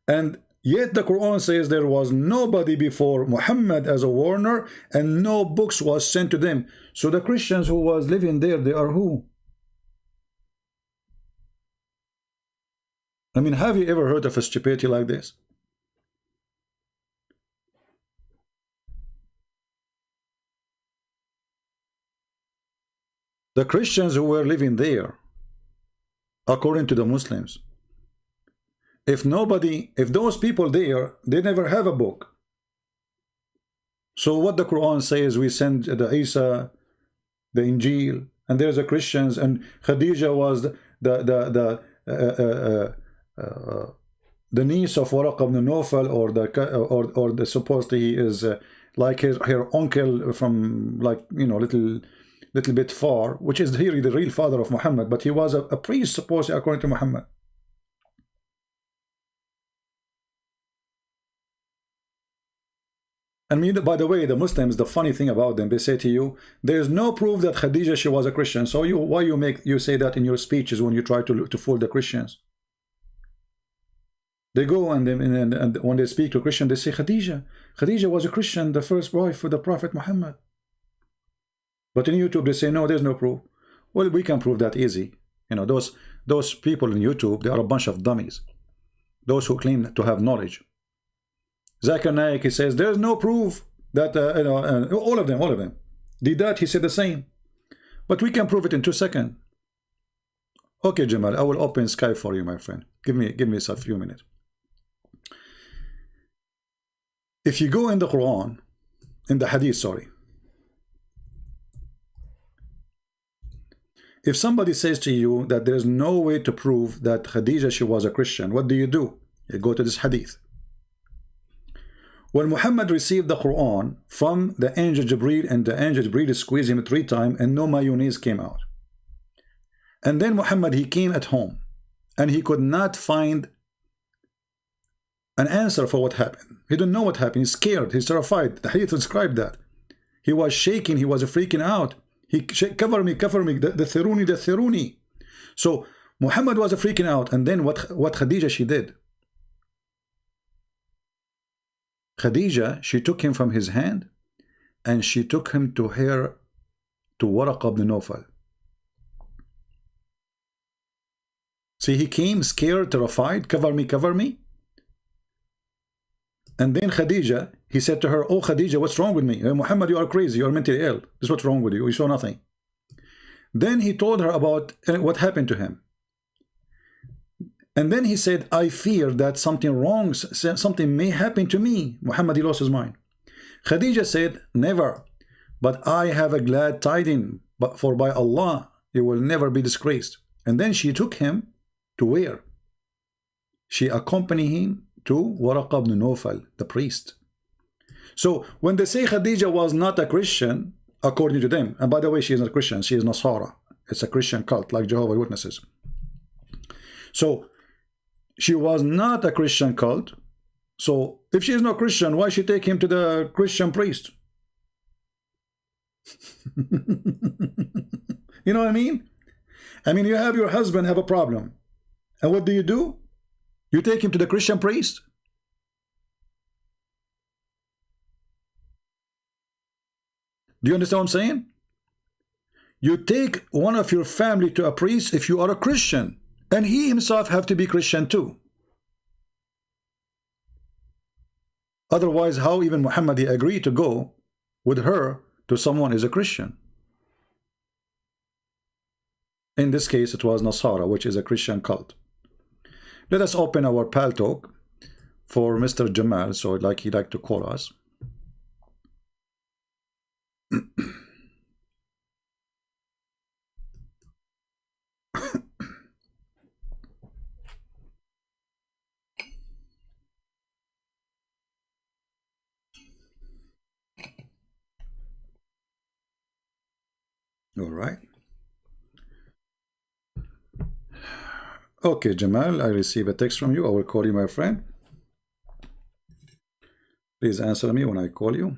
and yet the Quran says there was nobody before Muhammad as a warner, and no books was sent to them. So the Christians who was living there, they are who? I mean, have you ever heard of a stupidity like this? The Christians who were living there, according to the Muslims, if those people there, they never have a book. So what the Quran says, we send the Isa, the Injil, and there's a Christians, and Khadija was the niece of Waraq ibn Nawfal, or the supposedly he is like her uncle from, like, you know, little bit far, which is here the real father of Muhammad, but he was a priest supposedly according to Muhammad. And by the way, the Muslims, the funny thing about them, they say to you, there's no proof that Khadija, she was a Christian. So why you say that in your speeches when you try to fool the Christians? They go and when they speak to Christian, they say Khadija was a Christian, the first wife for the Prophet Muhammad. But in YouTube, they say, no, there's no proof. Well, we can prove that easy. You know, those people in YouTube, they are a bunch of dummies. Those who claim to have knowledge. Zakir Naik, he says, there's no proof that, you know, all of them. Didat, he said the same. But we can prove it in 2 seconds. Okay, Jamal, I will open Skype for you, my friend. Give me a few minutes. If you go in the Quran, in the Hadith, sorry. If somebody says to you that there's no way to prove that Khadija, she was a Christian, what do? You go to this Hadith. When Muhammad received the Quran from the angel Jibreel, and the angel Jibreel squeezed him 3 times and no mayonnaise came out. And then Muhammad, he came at home and he could not find an answer for what happened. He didn't know what happened. He's scared. He's terrified. The Hadith described that. He was shaking. He was freaking out. He cover me, the thiruni. So Muhammad was freaking out. And then what Khadija, she did? Khadija, she took him from his hand and she took him to Waraq ibn Nawfal. See, he came scared, terrified, cover me. And then Khadija, he said to her, oh Khadija, what's wrong with me? Muhammad, you are crazy, you are mentally ill. This is what's wrong with you, you saw nothing. Then he told her about what happened to him. And then he said, I fear that something may happen to me. Muhammad, he lost his mind. Khadija said, never, but I have a glad tidings, for by Allah, you will never be disgraced. And then she took him to where? She accompanied him to Waraq ibn Nawfal, the priest. So when they say Khadija was not a Christian, according to them, and by the way, she is not a Christian, she is Nasara. It's a Christian cult, like Jehovah's Witnesses. So she was not a Christian cult. So if she is not Christian, why she take him to the Christian priest? You know what I mean? I mean, you have your husband have a problem. And what do? You take him to the Christian priest? Do you understand what I'm saying? You take one of your family to a priest if you are a Christian. And he himself have to be Christian too. Otherwise, how even Muhammad, he agreed to go with her to someone who is a Christian? In this case, it was Nasara, which is a Christian cult. Let us open our Pal Talk for Mr. Jamal, so like he like to call us. All right. Okay, Jamal, I receive a text from you. I will call you, my friend. Please answer me when I call you.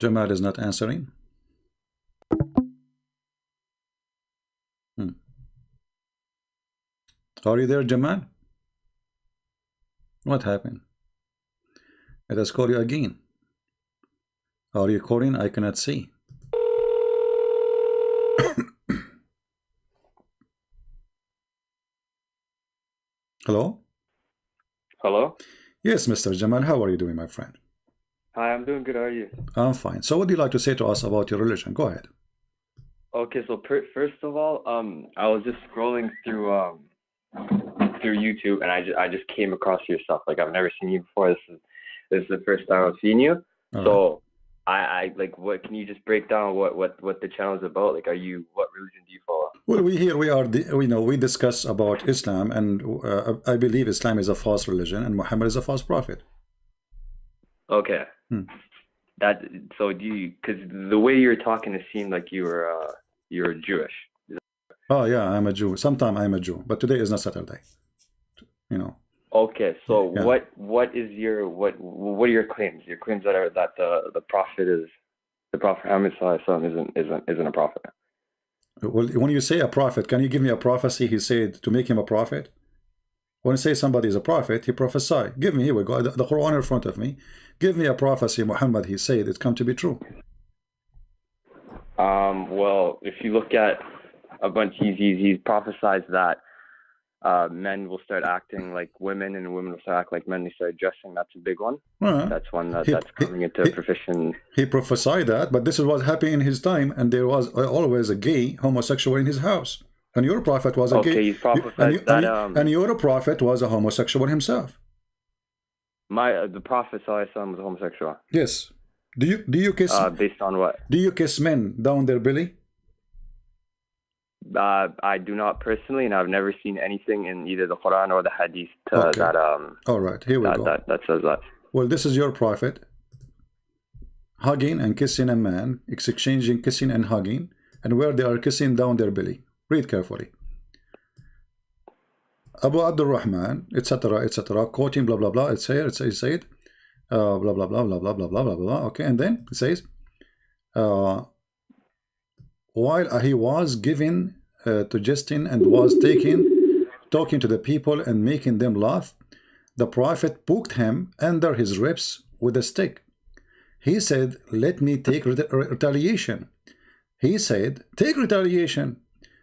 Jamal is not answering. Are you there, Jamal? What happened? Let us call you again. Are you calling? I cannot see. Hello? Hello? Yes, Mr. Jamal, how are you doing, my friend? Hi, I'm doing good. How are you? I'm fine. So what do you like to say to us about your religion? Go ahead. Okay, so first of all, I was just scrolling through YouTube, and I just came across your stuff. Like I've never seen you before. This is the first time I've seen you. All right. So I like, what can you just break down what the channel is about? Like, what religion do you follow? Well, we discuss about Islam, and I believe Islam is a false religion and Muhammad is a false prophet. Okay. So do you? Because the way you're talking, it seemed like you're Jewish. Oh yeah, I'm a Jew. Sometimes I'm a Jew, but today is not Saturday. You know. Okay, so Yeah. what are your claims? Your claims that the prophet Muhammad Sallallahu Alaihi Wasallam isn't a prophet. Well, when you say a prophet, can you give me a prophecy he said to make him a prophet? When you say somebody is a prophet, he prophesied. Give me, here we go, the Quran in front of me. Give me a prophecy Muhammad he said it's come to be true. Well, if you look at a bunch, he's prophesied that men will start acting like women and women will start acting like men. They start dressing. That's a big one. That's one that's coming into fruition. He prophesied that, but this is what happened in his time, and there was always a gay homosexual in his house. And your prophet was a gay. He's prophesied and your prophet was a homosexual himself. The prophet Sallallahu Alaihi Wasallam was a homosexual. Yes. Do you kiss? Based on what? Do you kiss men down their belly? I do not personally, and I've never seen anything in either the Quran or the Hadith that All right, here we go. That says that. Well, this is your prophet hugging and kissing a man, exchanging kissing and hugging, and where they are kissing down their belly. Read carefully. Abu Abdul Rahman, etc., quoting blah blah blah. It's here. It said blah blah blah blah blah blah blah blah blah. Okay, and then it says while he was giving to Justin and was talking to the people and making them laugh, the prophet poked him under his ribs with a stick. He said, "Let me take retaliation." He said, "Take retaliation."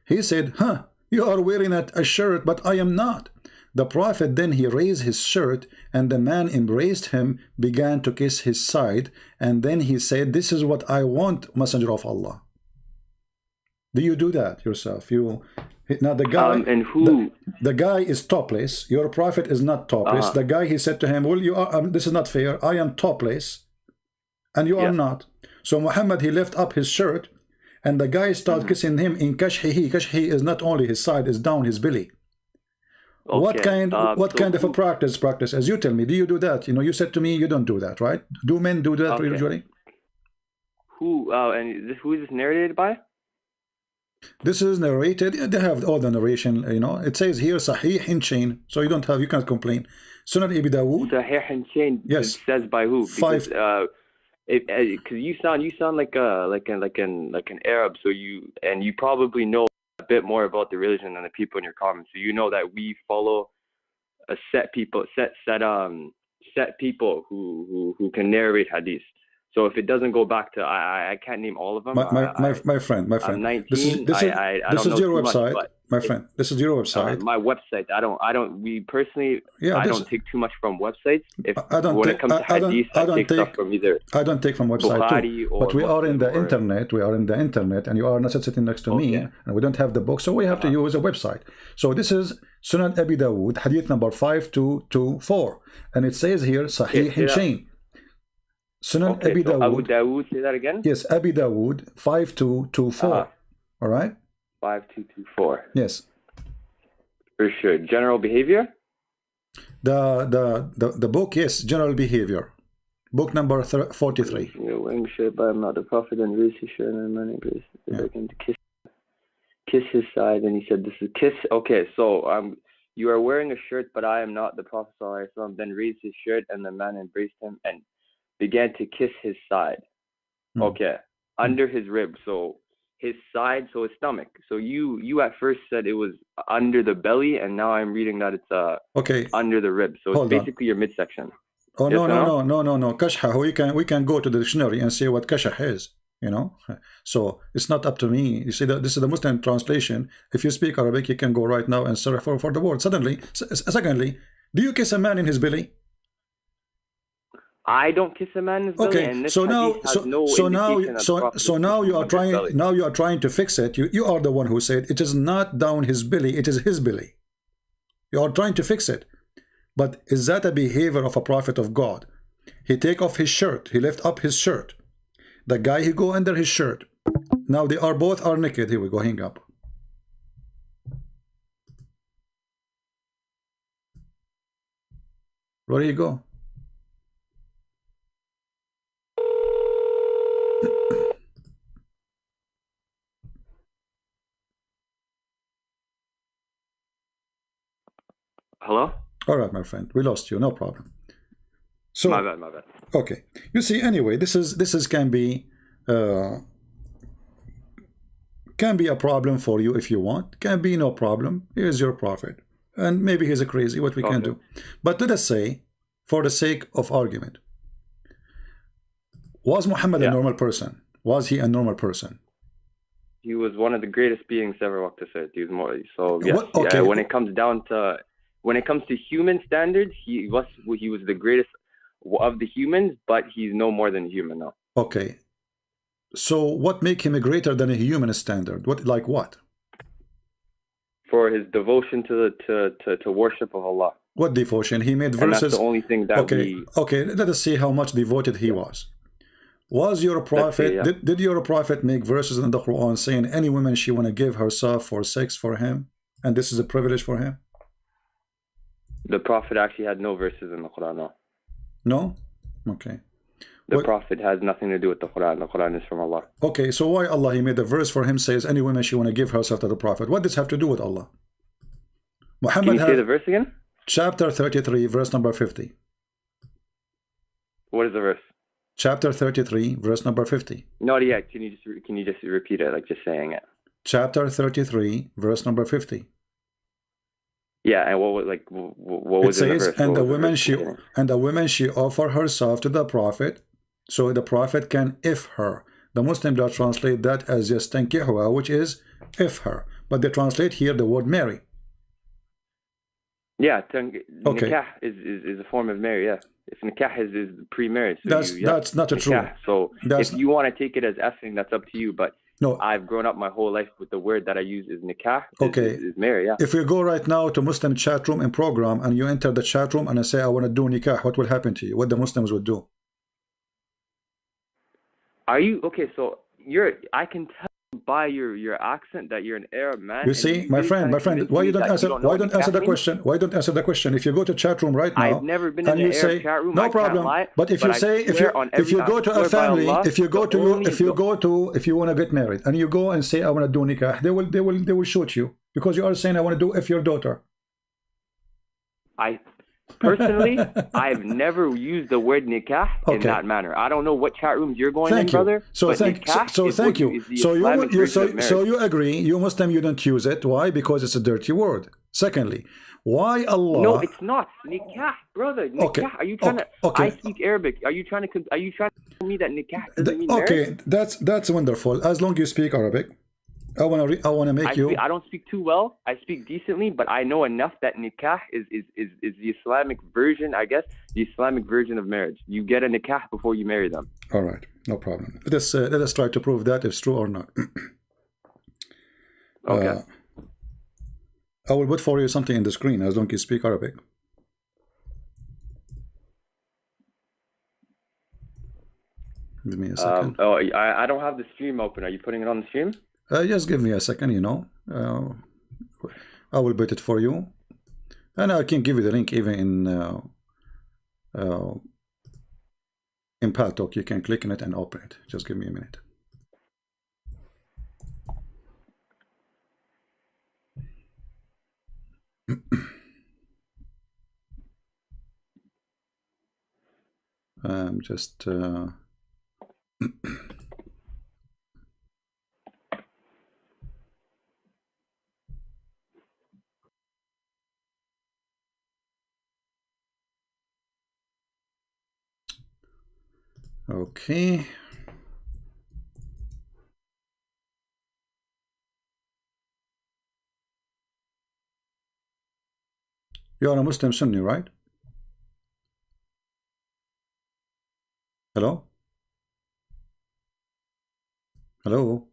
He said, "Huh, you are wearing a shirt, but I am not." The prophet then he raised his shirt, and the man embraced him, began to kiss his side, and then he said, "This is what I want, Messenger of Allah." Do you do that yourself? Now the guy and who the guy is topless. Your prophet is not topless. The guy, he said to him, "Well, you are. This is not fair. I am topless, and you are not." So Muhammad he left up his shirt, and the guy started kissing him in kashhihi. Kashhi is not only his side; is down his belly. Okay. What kind of a practice? As you tell me, do you do that? You said to me you don't do that, right? Do men do that usually? And who is this narrated by? This is narrated. They have all the narration. It says here Sahih in chain, so you can't complain. Sunan Abi Dawud. Sahih in chain. Yes. It says by who? Because you sound like an Arab. So you probably know a bit more about the religion than the people in your comments. So you know that we follow a set people who can narrate hadith. So if it doesn't go back to, I can't name all of them. My friend. I'm 19. This is your website, my friend. This is your website. My website. We personally, I don't take too much from websites. When it comes to hadith, I take stuff from either. I don't take from website too. But we are in the internet. We are in the internet, and you are not sitting next to me, and we don't have the book, so we have to use a website. So this is Sunan Abi Dawood, hadith number 5224, and it says here Sahih Hushain. Sunan Abi Dawood. Abu Dawood, say that again? Yes, Abi Dawood 5224. All right? 5224. Yes. For sure. General behavior? The book, yes, general behavior. Book number 43. Wearing shirt, but I'm not the prophet, and raise his shirt and money grace. To kiss his side, and he said, "This is kiss." Okay, so you are wearing a shirt, but I am not the prophet. Then raised his shirt, and the man embraced him and began to kiss his side. Okay, under his rib. So his side, so his stomach. So you at first said it was under the belly, and now I'm reading that it's under the rib. So it's basically your midsection. Oh, yes, no. Kashha, we can go to the dictionary and see what kashah is, you know. So it's not up to me. You see, that this is the Muslim translation. If you speak Arabic, you can go right now and search for the word. Secondly, do you kiss a man in his belly? I don't kiss a man in his belly, and this now you are trying to fix it. You are the one who said it is not down his belly, it is his belly. You are trying to fix it. But is that a behavior of a prophet of God? He take off his shirt, he lift up his shirt. The guy, he go under his shirt. Now they are both are naked. Here we go, hang up. Where do you go? Hello? All right, my friend, we lost you, no problem. So my bad. Okay, you see, anyway, this is can be a problem for you if you want. Can be no problem. Here's your prophet, and maybe he's a crazy. What we can do, but let us say, for the sake of argument, was Muhammad a normal person? Was he a normal person? He was one of the greatest beings ever walked this earth. He was more so. Yes. When it comes down to human standards, he was the greatest of the humans, but he's no more than a human now. Okay. So what make him a greater than a human standard? What? For his devotion to worship of Allah. What devotion? He made verses. And that's the only thing that Okay, let us see how much devoted he was. Was your prophet, did your prophet make verses in the Quran saying any woman she want to give herself for sex for him, and this is a privilege for him? The prophet actually had no verses in the Quran, no. No? Okay. The prophet has nothing to do with the Quran. The Quran is from Allah. Okay, so why Allah, he made a verse for him, says any woman she want to give herself to the prophet? What does this have to do with Allah? Muhammad, can you say the verse again? Chapter 33, verse number 50. What is the verse? Chapter 33, verse number 50. No, yeah, can you just repeat it, like just saying it? Chapter 33, verse number 50. Yeah, and what was it says, in the verse? And the woman she offer herself to the prophet, so the prophet can if her. The Muslim does translate that as just tankihuha, which is if her, but they translate here the word marry. Yeah, nikah is a form of marry. Yeah, if nikah is pre-marriage, so that's not true. So if you want to take it as effing, that's up to you. But no, I've grown up my whole life with the word that I use is nikah. Okay, is marry. Yeah. If you go right now to Muslim chat room and program, and you enter the chat room and I say I want to do nikah, what will happen to you? What the Muslims would do? Are you okay? So I can tell by your accent that you're an Arab man. You see, my friend, why you don't answer the question? Why don't answer the question? If you go to chat room right now, I've never been in an Arab chat room. No problem. But if you say if you go to a family, if you want to get married and you go and say I want to do nikah, they will shoot you because you are saying I want to do if your daughter. Personally, I've never used the word nikah in that manner. I don't know what chat rooms you're going in, brother. So thank you. So you agree, you Muslim, you don't use it. Why? Because it's a dirty word. Secondly, why Allah? No, it's not nikah, brother. Nikah. Okay. Are you trying to? Okay. I speak Arabic. Are you trying to tell me that nikah doesn't mean marriage? Okay, that's wonderful. As long as you speak Arabic, I wanna make you. I don't speak too well. I speak decently, but I know enough that nikah is the Islamic version, I guess, the Islamic version of marriage. You get a nikah before you marry them. All right, no problem. Let us try to prove that if it's true or not. Okay. I will put for you something in the screen as long as you speak Arabic. Give me a second. I don't have the stream open. Are you putting it on the stream? Just give me a second, you know. I will put it for you. And I can give you the link even in Paltalk. You can click on it and open it. Just give me a minute. Just okay. You are a Muslim Sunni, right? Hello? Hello?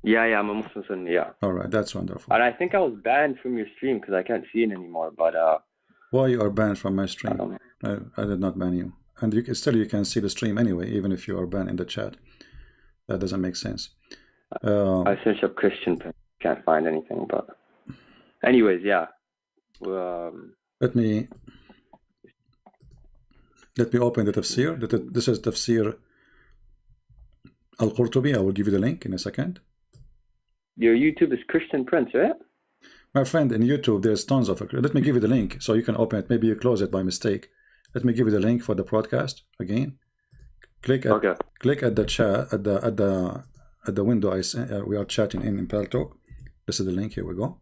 Yeah, I'm a Muslim Sunni, yeah. All right, that's wonderful. And I think I was banned from your stream because I can't see it anymore, but why you are banned from my stream? I don't know. I did not ban you. And you can see the stream anyway, even if you are banned in the chat. That doesn't make sense. I searched up Christian, can't find anything, but anyways, yeah. Let me open the tafsir. This is tafsir Al-Qurtubi. I will give you the link in a second. Your YouTube is Christian Prince, right? My friend, in YouTube, there's tons of it. Let me give you the link so you can open it. Maybe you close it by mistake. Let me give you the link for the broadcast again. Click at the chat at the window we are chatting in Paltalk. This is the link. Here we go.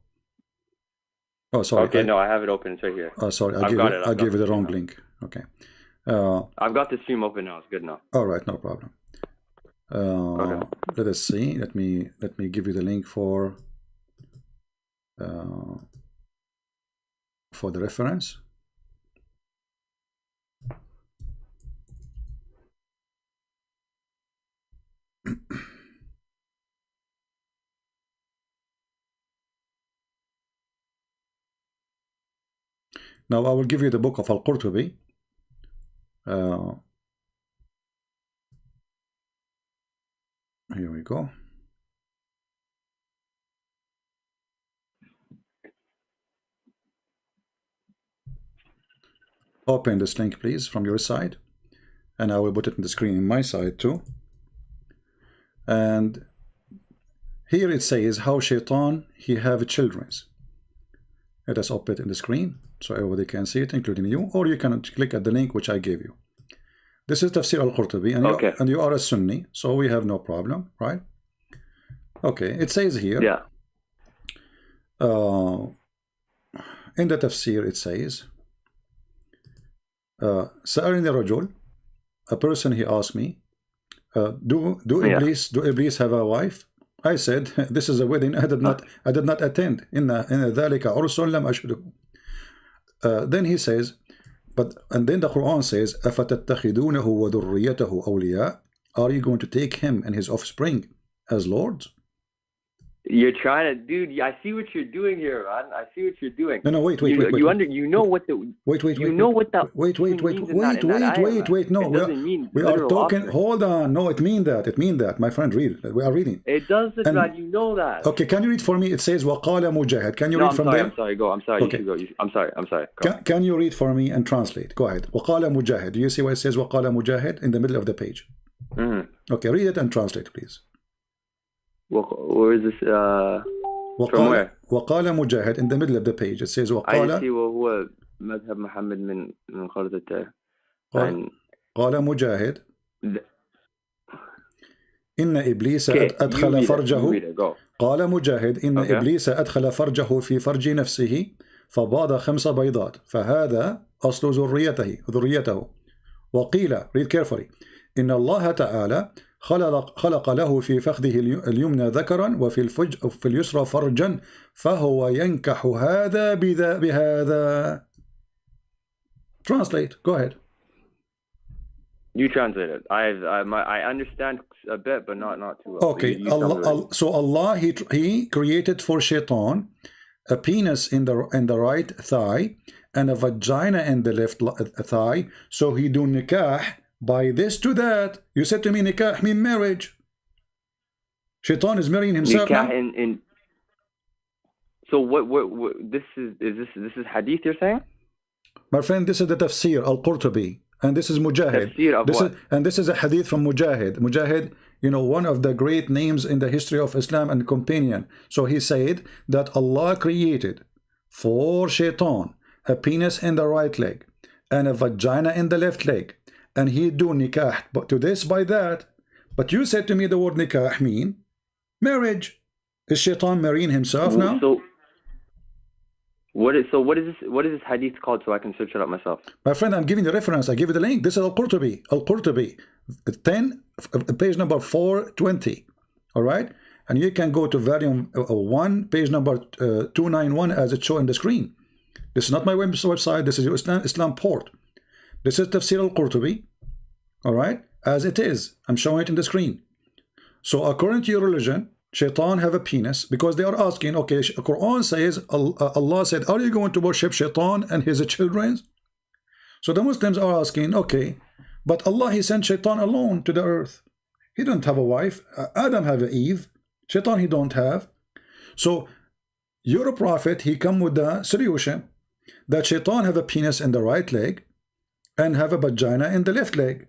Oh, sorry. Okay, no, I have it open. It's right here. Oh, sorry. I gave you the wrong link. Okay. I've got the stream open now. It's good now. All right, no problem. Let us see. Let me give you the link for the reference. Now I will give you the book of Al-Qurtubi. Here we go. Open this link, please, from your side. And I will put it in the screen on my side too. And here it says how Shaitan he have children. Let us open it in the screen so everybody can see it, including you, or you can click at the link which I gave you. This is Tafsir Al-Qurtubi, and you are a Sunni, so we have no problem, right? Okay, it says here. Yeah. In the Tafsir, it says, سألني رجل, a person he asked me, do Iblis have a wife? I said, this is a wedding I did not attend. إن ذلك عرس لم أشهده. Then he says, and then the Quran says, أفتتخذونه وذريته أولياء? Are you going to take him and his offspring as lords? You're trying to, dude. I see what you're doing here, man. I see what you're doing. No, wait. Wait. No, we are talking. Hold on. No, it means that. It means that. My friend, read. We are reading. It doesn't, man. You know that. Okay, can you read for me? It says وقال مجاهد. Can you read from there? I'm sorry. Go. I'm sorry. Okay. You should go. I'm sorry. Can you read for me and translate? Go ahead. وقال مجاهد. Do you see where it says وقال مجاهد in the middle of the page? Okay, read it and translate, please. Where is this? From where? وقال مجاهد in the middle of the page. It says وقال. I see وهو مذهب محمد من خرطته. قال مجاهد. إن إبليس Okay, أدخل you read فرجه it. Go. قال مجاهد إن Okay. إبليس أدخل فرجه في فرج نفسه فباض 5 بيضات فهذا أصل ذريته وقيل read carefully إن الله تعالى خلق له في فخذه اليمنى ذكرا في اليسرى فرجا فهو ينكح هذا بهذا. Translate. Go ahead. You translate it. I understand a bit, but not too well. Okay. So Allah he created for Shaitan a penis in the right thigh and a vagina in the left thigh. So he do nikah by this to that. You said to me nikah mean marriage. Shaitan is marrying himself nikah now? So what this is hadith you're saying? My friend, this is the tafsir al-Qurtubi. And this is Mujahid. This is a hadith from Mujahid. Mujahid, you know, one of the great names in the history of Islam and companion. So he said that Allah created for Shaitan a penis in the right leg and a vagina in the left leg. And he do nikah but to this by that. But you said to me the word nikah mean marriage. Is Shaitan marrying himself now? What is this hadith called so I can search it up myself? My friend, I'm giving the reference. I give you the link. This is Al-Qurtubi. Al-Qurtubi 10 page number 420. All right, and you can go to volume 1 page number 291 as it's shown on the screen. This is not my website. This is your Islam port. This is Tafsir Al-Qurtubi. All right, as it is. I'm showing it in the screen. So according to your religion, Shaitan have a penis because they are asking, okay, Quran says, Allah said, are you going to worship Shaitan and his children? So the Muslims are asking, okay, but Allah, he sent Shaitan alone to the earth. He don't have a wife. Adam have a Eve. Shaitan he don't have. So your prophet, he come with the solution that Shaitan have a penis in the right leg and have a vagina in the left leg.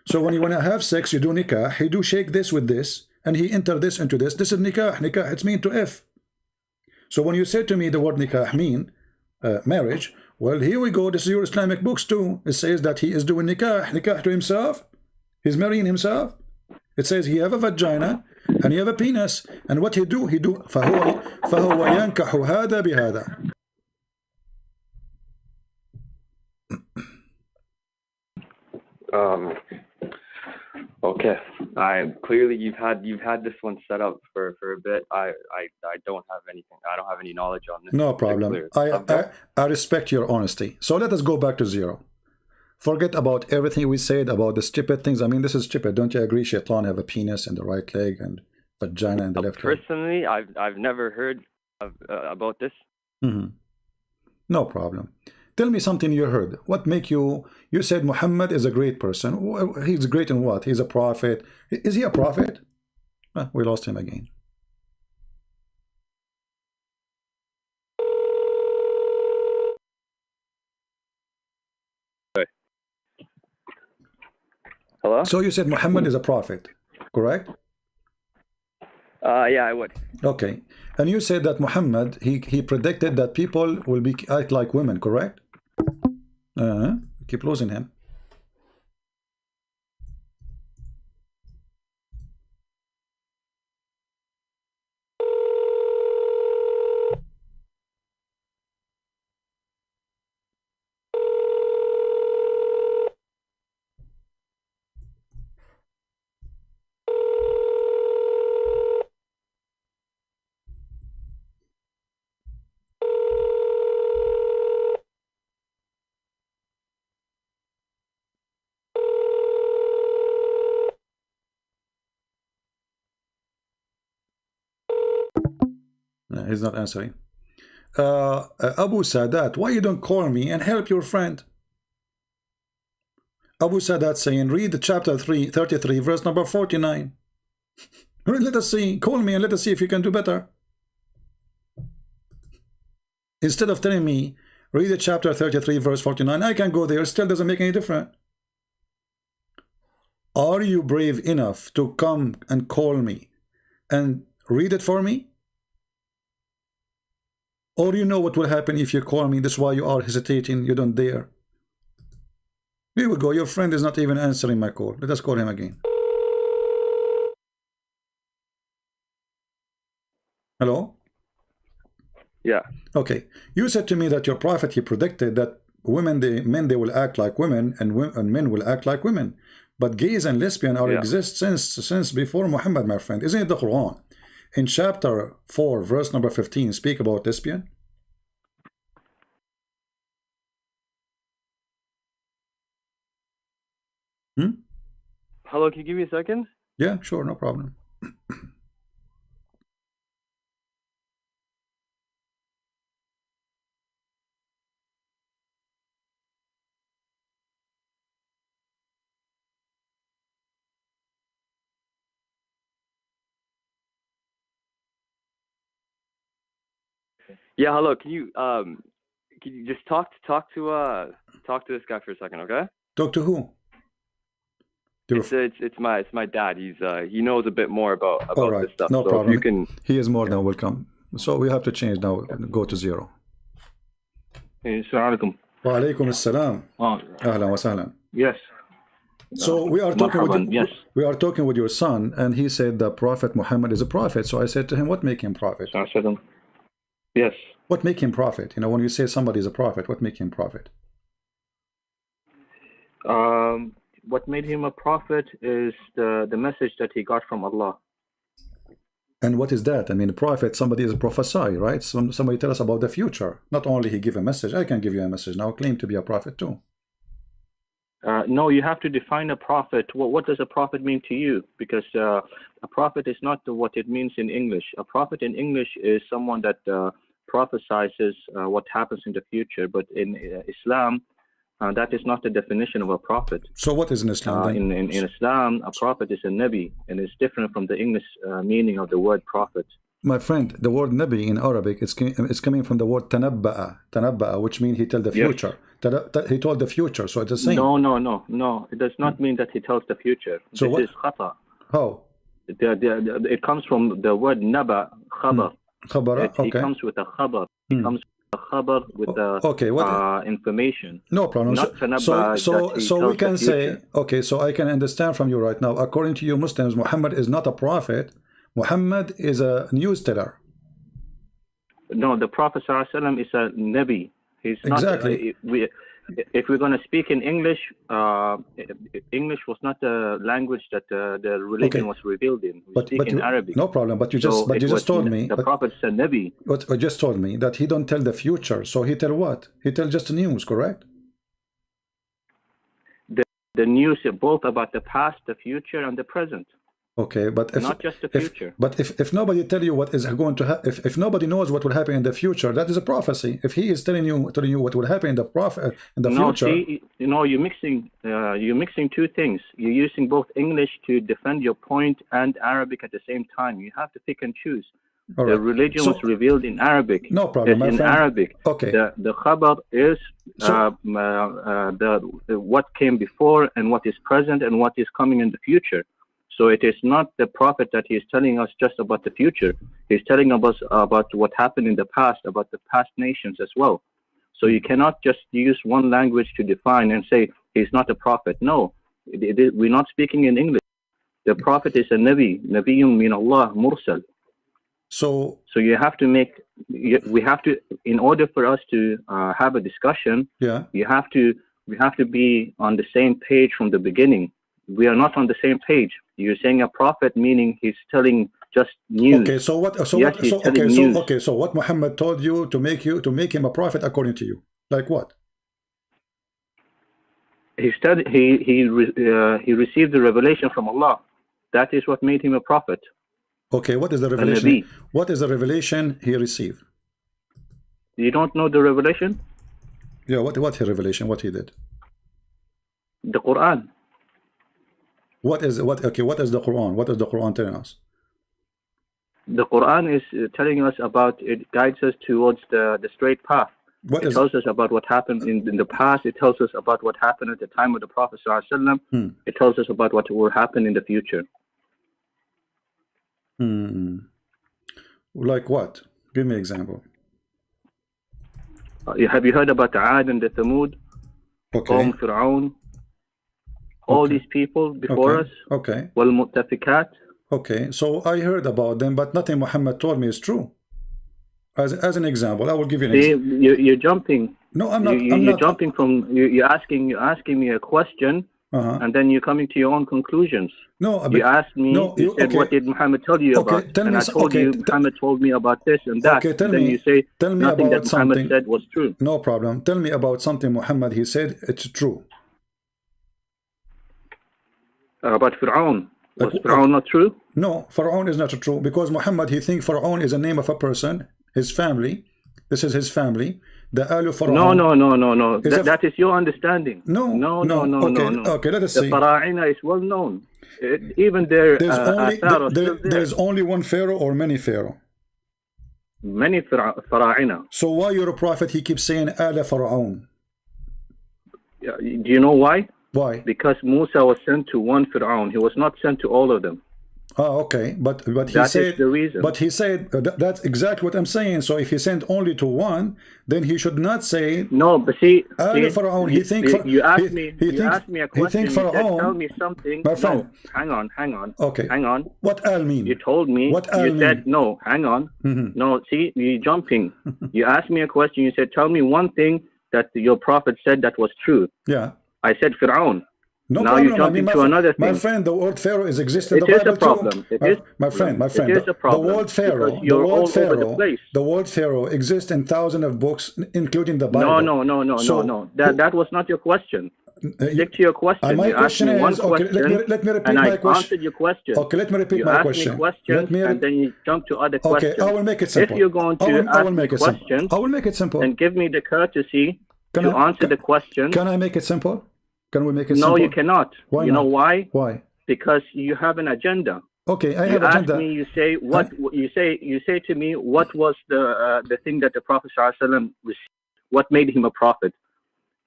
So when you want to have sex, you do nikah, he do shake this with this, and he enter this into this. This is nikah. Nikah, it's mean to F. So when you say to me the word nikah mean marriage, well, here we go. This is your Islamic books too. It says that he is doing nikah to himself. He's marrying himself. It says he have a vagina and he have a penis. And what he do فهو ينكح هذا بهذا. Okay. Clearly you've had this one set up for a bit. I don't have anything. I don't have any knowledge on this. No problem. I respect your honesty. So let us go back to zero. Forget about everything we said about the stupid things. I mean, this is stupid. Don't you agree? Shaitan have a penis in the right leg and vagina in the left leg. Personally, I've never heard about this. No problem. Tell me something you heard. What make you said Muhammad is a great person. He's great in what? He's a prophet. Is he a prophet? We lost him again. Hello? So you said Muhammad is a prophet, correct? Yeah, I would. Okay. And you said that Muhammad, he predicted that people will act like women, correct? Keep losing him. No, he's not answering. Abu Sadat, why you don't call me and help your friend? Abu Sadat saying, read the chapter 33, verse number 49. Let us see. Call me and let us see if you can do better. Instead of telling me, read the chapter 33, verse 49, I can go there. It still doesn't make any difference. Are you brave enough to come and call me and read it for me? Or you know what will happen if you call me? That's why you are hesitating. You don't dare. Here we go. Your friend is not even answering my call. Let us call him again. Hello? Yeah. Okay. You said to me that your prophet, he predicted that men they will act like women, and men will act like women. But gays and lesbian exist since before Muhammad, my friend. Isn't it the Quran? In chapter 4, verse number 15, speak about lesbian. Hello, can you give me a second? Yeah, sure, no problem. Yeah, hello. Can you just talk to this guy for a second, okay? Talk to who? It's my dad. He knows a bit more about right. this stuff. No so problem. If you can... He is more than welcome. So we have to change now. Go to 0. Assalamu alaikum. Wa alaikum assalam. Ahlan wa sahlan. Yes. So we are talking with your son, and he said that Prophet Muhammad is a prophet. So I said to him, what make him prophet? Yes. What make him prophet? You know, when you say somebody is a prophet, what make him prophet? What made him a prophet is the message that he got from Allah. And what is that? I mean, a prophet, somebody is a prophesy, right? Somebody tell us about the future. Not only he give a message, I can give you a message now, claim to be a prophet too. No, you have to define a prophet. What does a prophet mean to you? Because a prophet is not what it means in English. A prophet in English is someone that prophesizes what happens in the future. But in Islam, that is not the definition of a prophet. So what is in Islam? In Islam, a prophet is a Nabi, and it's different from the English meaning of the word prophet. My friend, the word Nabi in Arabic, it's coming from the word tanabba'a, which means he tells the future. Yes. He told the future, so it's the same. No. It does not mean that he tells the future. So this what? Is khata. How? It comes from the word naba, khabar. Okay. It comes with a khabar. It comes with a khabar with the information. No problem. So we can say, okay, so I can understand from you right now, according to you Muslims, Muhammad is not a prophet. Muhammad is a news teller. No, the Prophet ﷺ is a Nabi. He's exactly. Not, if we're going to speak in English, English was not the language that the religion was revealed in. We speak in Arabic. No problem. But you just told me the Prophet is a Nabi. But you just told me that he don't tell the future. So he tell what? He tell just the news, correct? The news both about the past, the future, and the present. Okay, but not just the future. But if nobody tell you what is going to happen, if nobody knows what will happen in the future, that is a prophecy. If he is telling you what will happen in the future. See, you're mixing two things. You're using both English to defend your point and Arabic at the same time. You have to pick and choose. All the right. religion was revealed in Arabic. No problem, my friend. Arabic. Okay. The khabar is what came before and what is present and what is coming in the future. So it is not the prophet that he is telling us just about the future. He's telling us about what happened in the past, about the past nations as well. So you cannot just use one language to define and say he's not a prophet. No, we're not speaking in English. The prophet is a Nabi, Nabiyyun min Allah, Mursal. So you have to we have to, in order for us to have a discussion, we have to be on the same page from the beginning. We are not on the same page. You're saying a prophet, meaning he's telling just news. Okay, so what? So what Muhammad told you to make him a prophet according to you? Like what? He received the revelation from Allah. That is what made him a prophet. Okay, what is the revelation? What is the revelation he received? You don't know the revelation? Yeah, what revelation? What he did? The Quran. What is the Quran? What is the Quran telling us? The Quran is telling us it guides us towards the straight path. It tells us about what happened in the past. It tells us about what happened at the time of the Prophet ﷺ. It tells us about what will happen in the future. Like what? Give me an example. Have you heard about the Ad and the Thamud? Okay. Fir'aun. All these people before us. Okay. Wal Mu'tafikat. Okay, so I heard about them, but nothing Muhammad told me is true. As an example, I will give you an example. You're jumping. No, I'm not. You're jumping from. You're asking me a question, and then you're coming to your own conclusions. No, you asked me. No, you said, "What did Muhammad tell you about?" Tell and me, I told you Muhammad told me about this and that. Okay, then you say tell me nothing about that Muhammad said was true. No problem. Tell me about something Muhammad he said it's true. About Fir'aun. Was Fir'aun not true? No, Fir'aun is not true because Muhammad he thinks Fir'aun is a name of a person, his family. This is his family. The Alu Fir'aun. No. That is your understanding. No. Okay, let us see. The Fara'ina is well known. Even there's only one pharaoh or many pharaoh? Many Fara'ina. So why your prophet he keeps saying Ala Fir'aun? Do you know why? Why? Because Musa was sent to one Fir'aun. He was not sent to all of them. Oh, okay, but he that said is the reason. But he said that's exactly what I'm saying. So if he sent only to one, then he should not say no. But see, Fir'aun. You asked me a question. He think Fir'aun. Tell me something. My friend. No, hang on. Okay. Hang on. What Al mean? You told me. What Al you mean? said no. Hang on. No. See, you're jumping. You asked me a question. You said, tell me one thing that your prophet said that was true. Yeah. I said Fir'aun. No now problem. you're jumping to another thing. My friend, the word Pharaoh is existing in the Bible too. My friend, it is a problem. The word Pharaoh, the word Pharaoh exists in thousands of books, including the Bible. No. That was not your question. Stick to your question. My you question asked me one is, okay, question, let me repeat and my I question. answered your question. Okay, let me repeat my question. You asked me questions, and then you jump to other questions. Okay, I will make it simple. If you're going to ask me questions, I will make it simple. And give me the courtesy to answer the question. Can I make it simple? Can we make it simple? No, you cannot. Why you not? know why? Why? Because you have an agenda. Okay, I have an agenda. Me, you say what you say to me. What was the thing that the Prophet ﷺ received? What made him a prophet?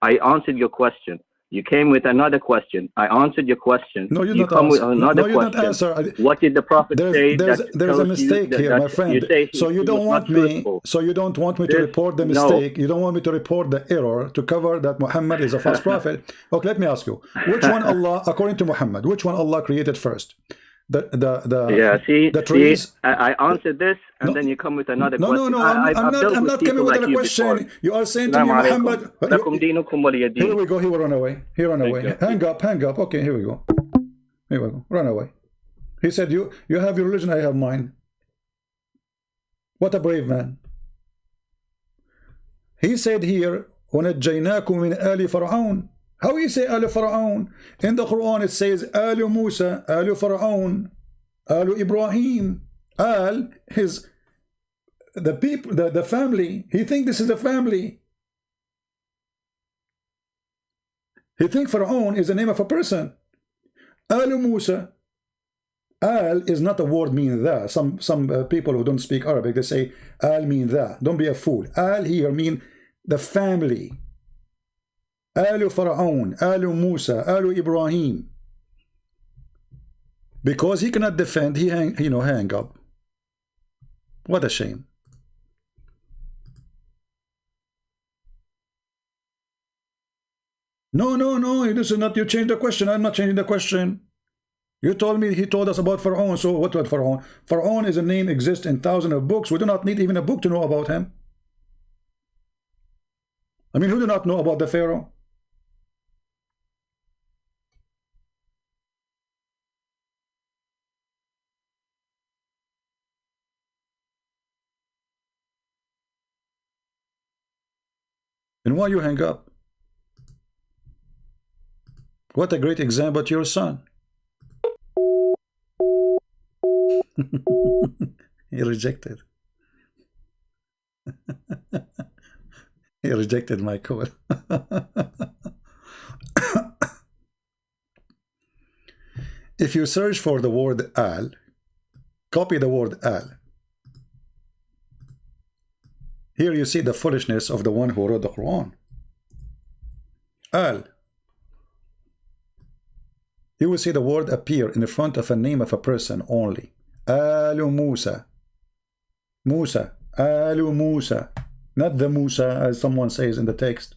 I answered your question. You came with another question. I answered your question. No, you come with another question. What did the Prophet say? There's a mistake here, my friend. So you don't want me. So you don't want me to report the mistake. You don't want me to report the error to cover that Muhammad is a false prophet. Okay, let me ask you. Which one Allah, according to Muhammad, which one Allah created first? The trees. I answered this, and then you come with another question. No. I'm not coming with a question. You are saying to me, Muhammad. Here we go. He will run away. He ran away. Hang up. Okay, here we go. Run away. He said, "You have your religion. I have mine." What a brave man. He said here, "وَنَجَّيْنَاكُمْ مِنْ آلِ فَرْعَوْنَ." How you say Al Fir'aun? In the Quran it says Al Musa, Al Fir'aun, Al Ibrahim. Al is the people, the family. He thinks this is a family. He thinks Fir'aun is the name of a person. Al Musa. Al is not a word mean that. Some people who don't speak Arabic, they say Al mean that. Don't be a fool. Al here mean the family. Alu Fir'aun, Alu Musa, Alu Ibrahim. Because he cannot defend, he hang up. What a shame. No, this is not, you change the question. I'm not changing the question. You told me, he told us about Fir'aun. So what about Fir'aun? Fir'aun is a name, exists in thousands of books. We do not need even a book to know about him. I mean, who do not know about the Pharaoh? And why you hang up? What a great example to your son. He rejected. He rejected my call. If you search for the word Al, copy the word Al. Here you see the foolishness of the one who wrote the Quran. Al. You will see the word appear in front of a name of a person only. Alu Musa. Musa. Alu Musa. Not the Musa as someone says in the text.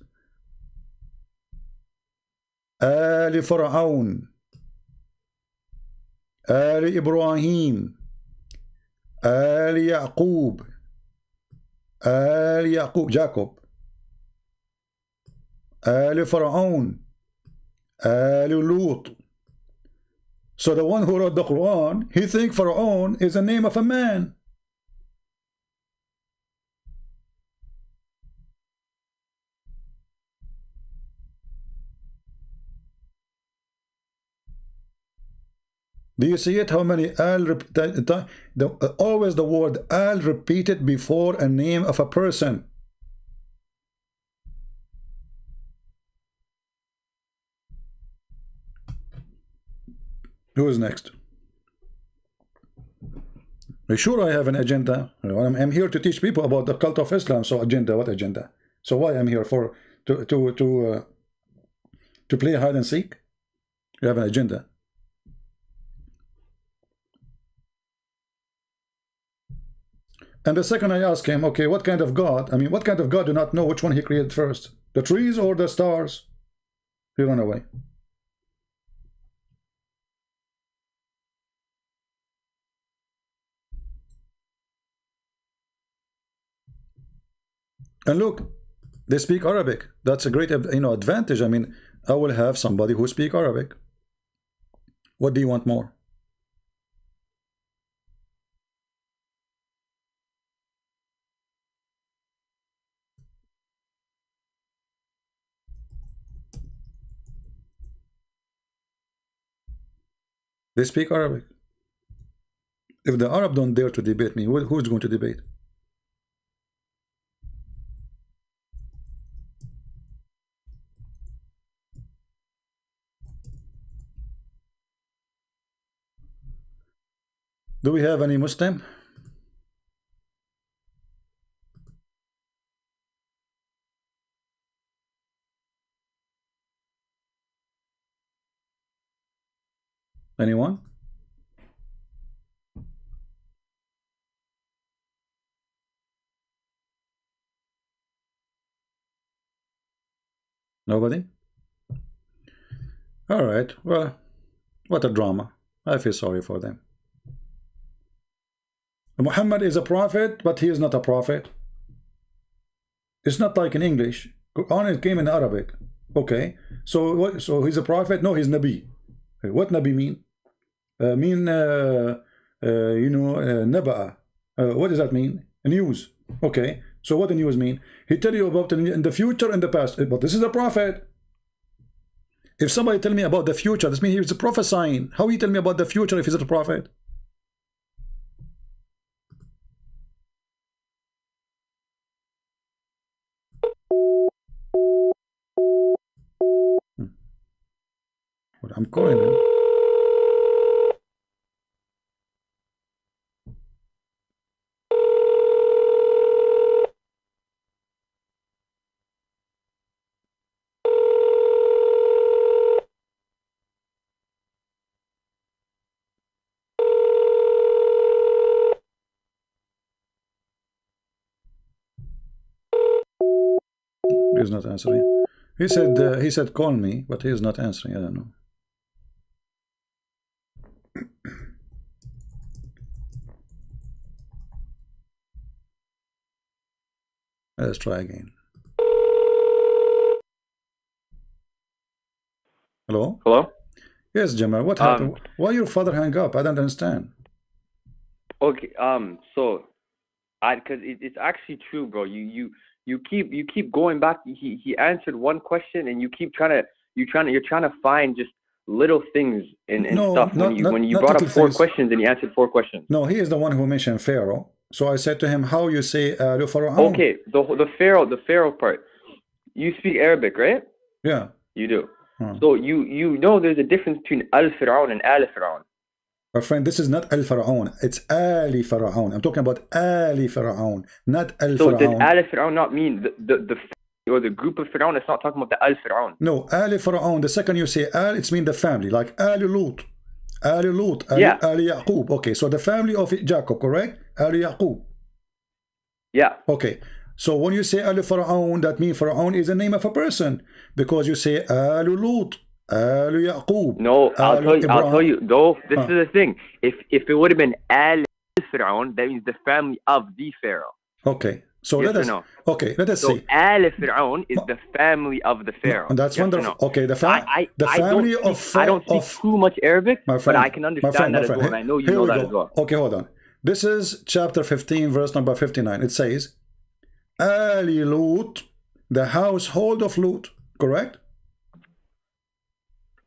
Ali Fir'aun. آل إبراهيم آل يعقوب آل يعقوب Jacob آل فرعون آل لوط. So the one who wrote the Quran, he thinks Pharaoh is the name of a man. Do you see it? How many al always the word al repeated before a name of a person. Who is next? Are you sure I have an agenda? I'm here to teach people about the cult of Islam. So agenda, what agenda? So why I'm here for to play hide and seek? You have an agenda. And the second I ask him, okay, what kind of God? I mean, what kind of God do not know which one he created first? The trees or the stars? He run away. And look, they speak Arabic. That's a great, advantage. I mean, I will have somebody who speak Arabic. What do you want more? They speak Arabic. If the Arab don't dare to debate me, who's going to debate? Do we have any Muslim? Anyone? Nobody? All right. Well, what a drama. I feel sorry for them. Muhammad is a prophet, but he is not a prophet. It's not like in English. Quran came in Arabic. Okay. So what? So he's a prophet? No, he's Nabi. What Nabi mean? Naba'a. What does that mean? News. Okay. So what the news mean? He tell you about in the future and the past. But this is a prophet. If somebody tell me about the future, this means he's prophesying. How he tell me about the future if he's a prophet? I'm calling him. He's not answering. He said call me, but he is not answering. I don't know. Let's try again. Hello? Hello? Yes, Jamal. What happened? Why your father hang up? I don't understand. Okay, because it's actually true, bro. You keep going back. He answered one question, and you're trying to find just little things and stuff. When you brought up four questions and he answered four questions. No, he is the one who mentioned Pharaoh. So I said to him, how you say Pharaoh? Okay, the Pharaoh part. You speak Arabic, right? Yeah. You do. So you know there's a difference between Al-Fir'aun and Al-Fir'aun. My friend, this is not Al-Fir'aun. It's Ali Fir'aun. I'm talking about Ali Fir'aun, not Al-Fir'aun. So does Al-Fir'aun not mean the or the group of Fir'aun? It's not talking about the Al-Fir'aun. No, Ali Fir'aun. The second you say Al, it's mean the family, like Ali Lut. Ali Lut, Ali Yaqub. Okay, so the family of Jacob, correct? Ali Yaqub. Yeah. Okay. So when you say Ali Fir'aun, that means Fir'aun is the name of a person, because you say Ali Lut. آل يعقوب. No, I'll tell you. I'll tell you. Though this is the thing. If it would have been Al Fir'aun, that means the family of the Pharaoh. Okay. So yes let us. No? Okay. Let us see. Al Fir'aun is the family of the Pharaoh. And that's yes wonderful. No? Okay. The family I don't speak too much Arabic, my friend, but I can understand that as well. And I know you know that as well. Okay, hold on. This is chapter 15, verse number 59. It says, Ali Lut, the household of Lut. Correct?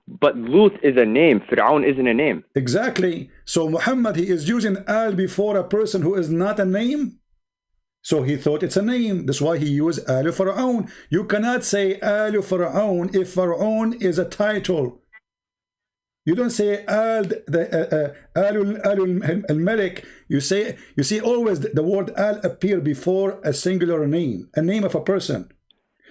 But Lut is a name. Fir'aun isn't a name. Exactly. So Muhammad, he is using Al before a person who is not a name. So he thought it's a name. That's why he used Al Fir'aun. You cannot say Al Fir'aun if Fir'aun is a title. You don't say Al al-Malik. You see always the word Al appear before a singular name, a name of a person.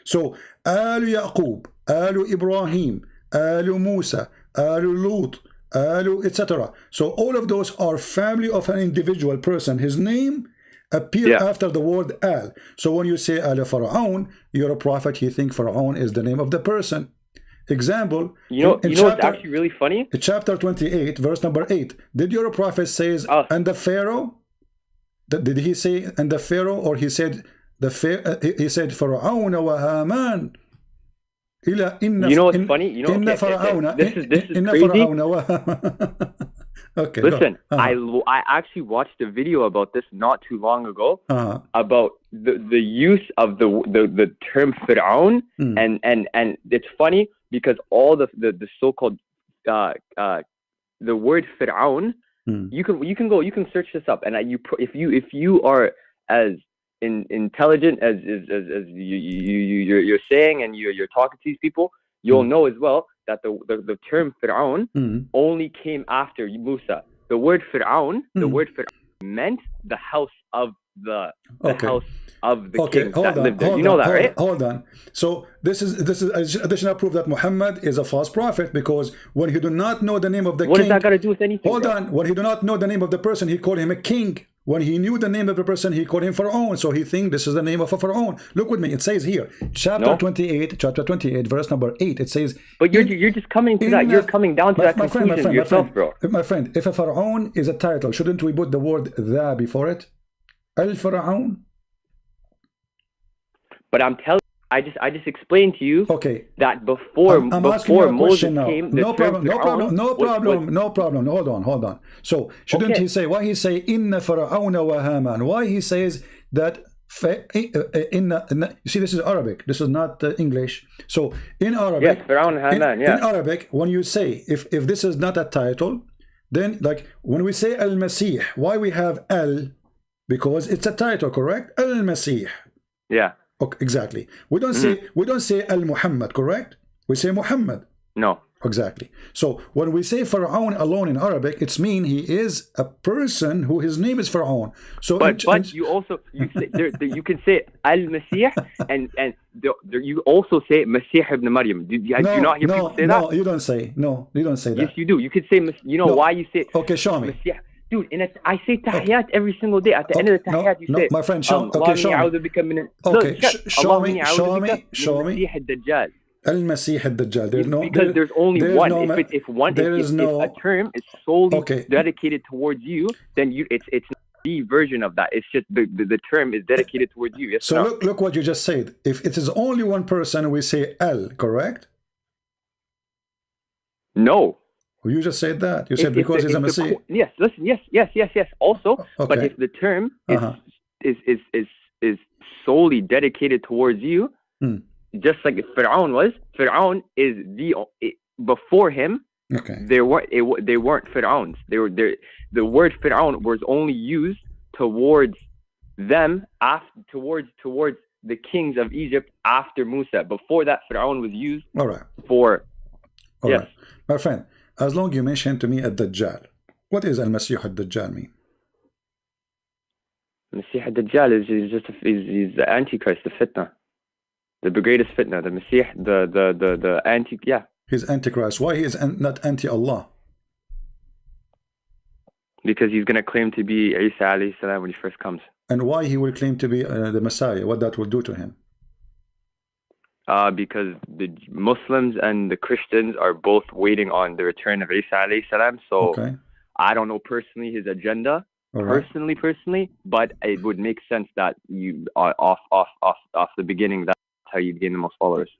So Al Yaqub, Al Ibrahim, Al Musa, Al Lut, Al etc. So all of those are family of an individual person. His name appear after the word Al. So when you say Al Fir'aun, you're a prophet. You think Fir'aun is the name of the person. Example, you know what's actually really funny? Chapter 28, verse number 8. Did your prophet says and the Pharaoh? Did he say and the Pharaoh, or he said he said Fir'aun wa Haman? You know what's funny? You know, this is crazy. Okay. Listen, I actually watched a video about this not too long ago about the use of the term Fir'aun, and it's funny because all the so-called the word Fir'aun, you can search this up, and if you are as intelligent as you're saying, and you're talking to these people, you'll know as well that the term Fir'aun only came after Musa. The word Fir'aun, meant the house of the house of the king that lived there. You know that, right? Hold on. So this is additional proof that Muhammad is a false prophet, because when he do not know the name of the king, what does that got to do with anything? Hold on. When he do not know the name of the person, he called him a king. When he knew the name of the person, he called him Pharaoh. So he think this is the name of a Pharaoh. Look with me. It says here, chapter 28, verse number 8. It says, but you're just coming to that. You're coming down to that conclusion yourself, bro. My friend, if a Pharaoh is a title, shouldn't we put the word the before it? Al Pharaoh. But I'm telling. I just explained to you that before Moses came, no problem. Hold on. So shouldn't he say, why he say inna Fir'aun wa Haman? Why he says that you see, this is Arabic, this is not English. So in Arabic, Fir'aun and Haman, in Arabic, when you say if this is not a title, then like when we say Al-Masih, why we have Al? Because it's a title, correct? Al-Masih. Yeah. Okay, exactly. We don't say Al Muhammad, correct? We say Muhammad. No. Exactly. So when we say Pharaoh alone in Arabic, it's mean he is a person who his name is Pharaoh. So but you also you can say Al Masih and you also say Masih ibn Maryam. Do you not hear people say that? No, you don't say. No, you don't say that. Yes, you do. You could say. You know why you say? Okay, show me. Masih. Dude, I say tahiyat every single day. At the end of the tahiyat, you say, my friend, show me. Show me. Al-Masih al-Dajjal. There's only one. If a term is solely dedicated towards you, then it's not the version of that. It's just the term is dedicated towards you. Yes, so look what you just said. If it is only one person, we say Al, correct? No. Well, you just said that. You said because he's a Messiah. Yes, listen, yes. Also, but if the term is solely dedicated towards you, just like Fir'aun was, Fir'aun is before him. They weren't Fir'auns. The word Fir'aun was only used towards them towards the kings of Egypt after Musa. Before that, Fir'aun was used for. Yes, right. My friend. As long you mention to me Ad-Dajjal, what is Al-Masih Ad-Dajjal mean? Masih Ad-Dajjal is the Antichrist, the fitna, the greatest fitna, the Masih, the anti, He's Antichrist. Why he is not anti-Allah? Because he's going to claim to be Isa alayhi salam when he first comes. And why he will claim to be the Messiah? What that will do to him? because the Muslims and the Christians are both waiting on the return of Isa alayhi salam. So Okay. I don't know personally his agenda, All right. personally, but it would make sense that you off the beginning, that's how you gain the most followers.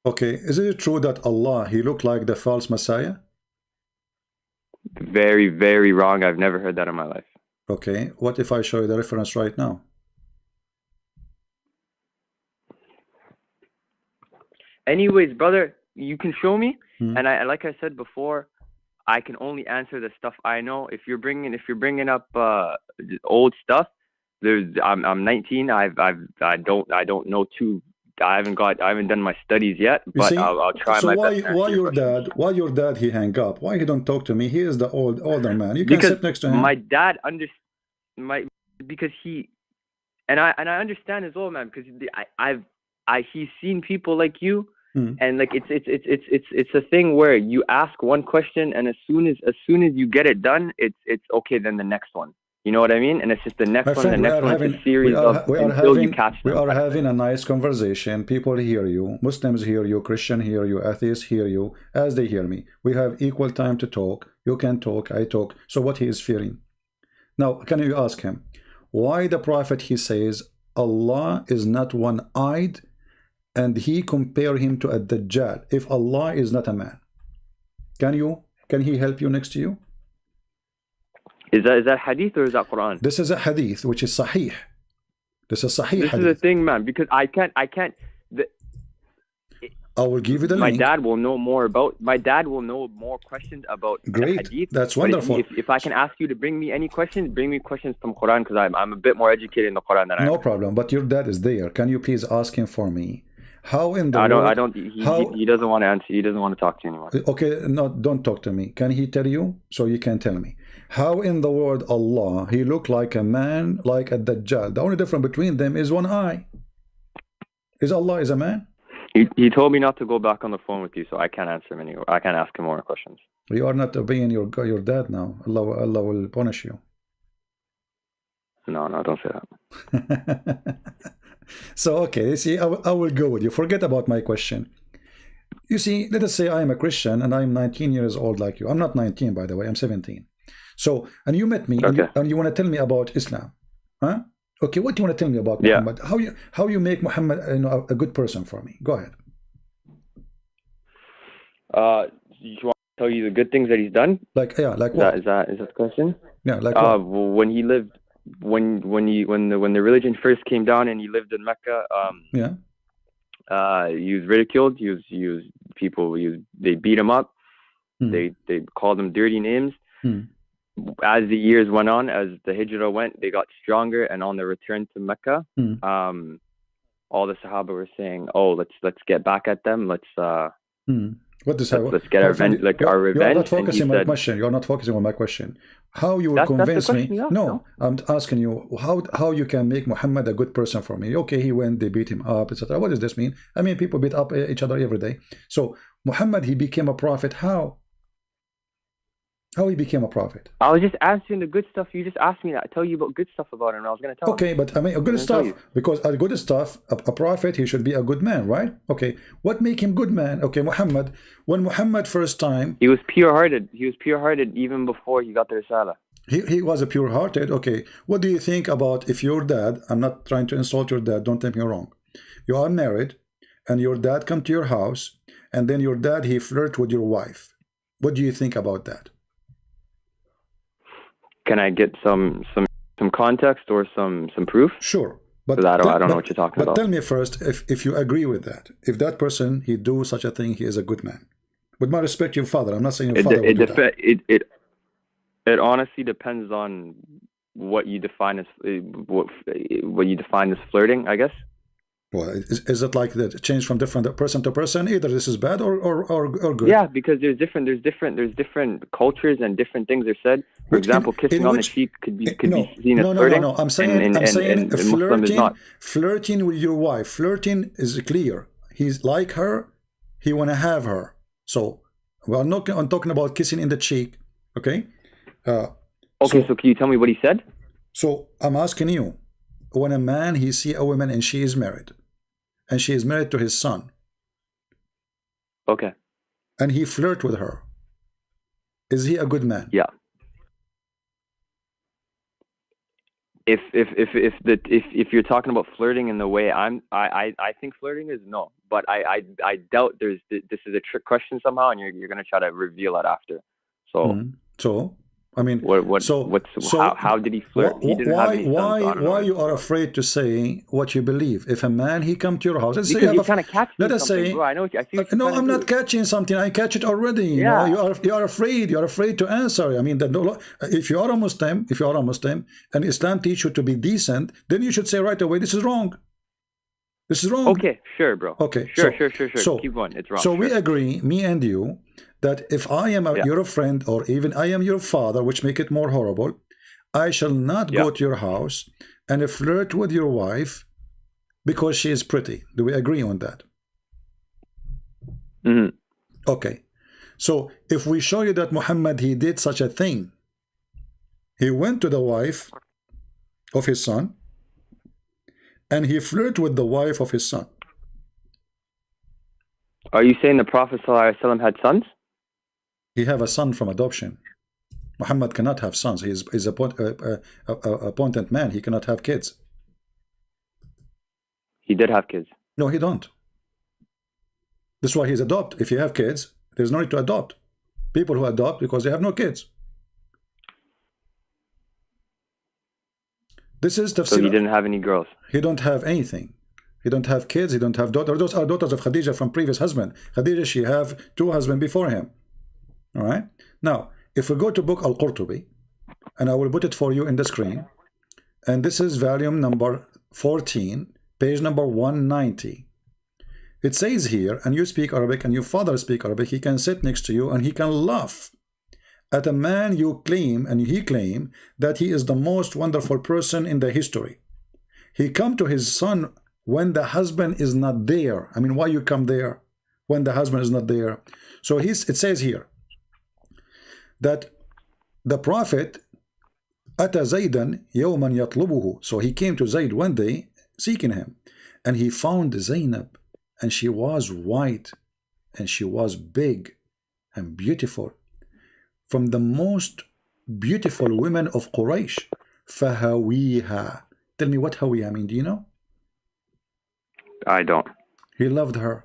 Okay. Is it true that Allah, he looked like the false Messiah? Very, very wrong. I've never heard that in my life. Okay. What if I show you the reference right now? Anyways, brother, you can show me, and I, like I said before, I can only answer the stuff I know. If you're bringing up old stuff, I'm 19. I don't know too. I haven't done my studies yet, but I'll try my best. So why your dad he hang up? Why he don't talk to me? He is the older man. You can sit next to him. My dad because he and I understand as well, man, because he's seen people like you. And like it's a thing where you ask one question, and as soon as you get it done, it's okay. Then the next one, you know what I mean? And it's just the next one, the next one. It's a series until you catch them. We are having a nice conversation. People hear you. Muslims hear you. Christian hear you. Atheists hear you as they hear me. We have equal time to talk. You can talk. I talk. So what he is fearing? Now, can you ask him why the Prophet he says Allah is not one-eyed? And he compare him to a Dajjal. If Allah is not a man, can he help you next to you? Is that hadith or is that Quran? This is a hadith which is sahih. This is sahih. This hadith. is the thing, man, because I can't. I will give you the link. My dad will know more more questions about Great. the hadith. That's wonderful. If I can ask you to bring me any questions, bring me questions from Quran, because I'm a bit more educated in the Quran than I am. No problem. But your dad is there. Can you please ask him for me? How in the world? He doesn't want to answer. He doesn't want to talk to you anymore. Okay, no, don't talk to me. Can he tell you? So you can tell me. How in the world Allah, he looked like a man, like a Dajjal. The only difference between them is one eye. Is Allah is a man? He told me not to go back on the phone with you, so I can't answer him anymore. I can't ask him more questions. You are not obeying your dad now. Allah will punish you. No, don't say that. So, okay, you see, I will go with you. Forget about my question. You see, let us say I am a Christian and I'm 19 years old like you. I'm not 19, by the way. I'm 17. So, and you met me, okay. and you want to tell me about Islam. Huh? Okay, what do you want to tell me about Muhammad? How you make Muhammad a good person for me? Go ahead. You want to tell you the good things that he's done? Like what? Is that the question? Yeah, like what? When he lived... When the religion first came down and he lived in Mecca, he was ridiculed. They beat him up. They called him dirty names. As the years went on, as the Hijrah went, they got stronger. And on the return to Mecca, all the Sahaba were saying, "Oh, let's get back at them. Let's get our revenge." You're not focusing on my question. You're not focusing on my question. How you will convince me? No, I'm asking you how you can make Muhammad a good person for me. Okay, he went, they beat him up, etc. What does this mean? I mean, people beat up each other every day. So Muhammad, he became a prophet. How? How he became a prophet? I was just answering the good stuff. You just asked me that. I tell you about good stuff about him. And I was going to tell. Okay, but I mean, good stuff, because a good stuff, a prophet, he should be a good man, right? Okay, what make him good man? Okay, Muhammad, when Muhammad first time, he was pure-hearted. He was pure-hearted even before he got the Risala. He was a pure-hearted. Okay, what do you think about if your dad? I'm not trying to insult your dad. Don't take me wrong. You are married, and your dad come to your house, and then your dad he flirt with your wife. What do you think about that? Can I get some context or some proof? Sure, but I don't know what you're talking about. But tell me first if you agree with that. If that person he do such a thing, he is a good man. With my respect, your father. I'm not saying your father would do that. It honestly depends on what you define as flirting, I guess. Well, is it like that change from different person to person? Either this is bad or good. Yeah, because there's different cultures and different things are said. For example, kissing on the cheek could be seen as flirting. No. I'm saying flirting with your wife. Flirting is clear. He's like her. He want to have her. So I'm talking about kissing in the cheek. Okay. So can you tell me what he said? So I'm asking you, when a man he see a woman and she is married to his son, Okay. and he flirt with her. Is he a good man? Yeah. If you're talking about flirting in the way I think flirting is no, but I doubt this is a trick question somehow, and you're gonna try to reveal that after. So So I mean, how did he flirt? He didn't have any sons, why you are afraid to say what you believe? If a man he come to your house, let's because say you you're trying to catch let us say, bro. I know. I see what no, you're I'm trying to not do. catching something. I catch it already. Yeah. You know, you are afraid. You are afraid to answer. I mean, if you are a Muslim, and Islam teach you to be decent, then you should say right away, this is wrong. This is wrong. Okay, sure, bro. Okay, sure. So keep going. It's wrong. So we agree, me and you, that if I am your friend, or even I am your father, which make it more horrible, I shall not go to your house and flirt with your wife because she is pretty. Do we agree on that? Okay. So if we show you that Muhammad, he did such a thing, he went to the wife of his son and he flirted with the wife of his son. Are you saying the Prophet ﷺ had sons? He have a son from adoption. Muhammad cannot have sons. He is a appointed man. He cannot have kids. He did have kids. No, he don't. This is why he's adopt. If you have kids, there's no need to adopt. People who adopt because they have no kids. This is tafsir. So he didn't have any girls. He don't have anything. He don't have kids. He don't have daughters. Those are daughters of Khadija from previous husband. Khadija, she have 2 husbands before him. All right. Now, if we go to book Al-Qurtubi, and I will put it for you in the screen, and this is volume number 14, page number 190. It says here, and you speak Arabic and your father speak Arabic, he can sit next to you and he can laugh at a man you claim, and he claim that he is the most wonderful person in the history. He come to his son when the husband is not there. I mean, why you come there when the husband is not there? So it says here that the Prophet Ata Zaydan yawman yatlubuhu. So he came to Zayd one day seeking him, and he found Zainab, and she was white, and she was big and beautiful, from the most beautiful women of Quraysh. Fahawiha. Tell me what hawiha mean. Do you know? I don't. He loved her.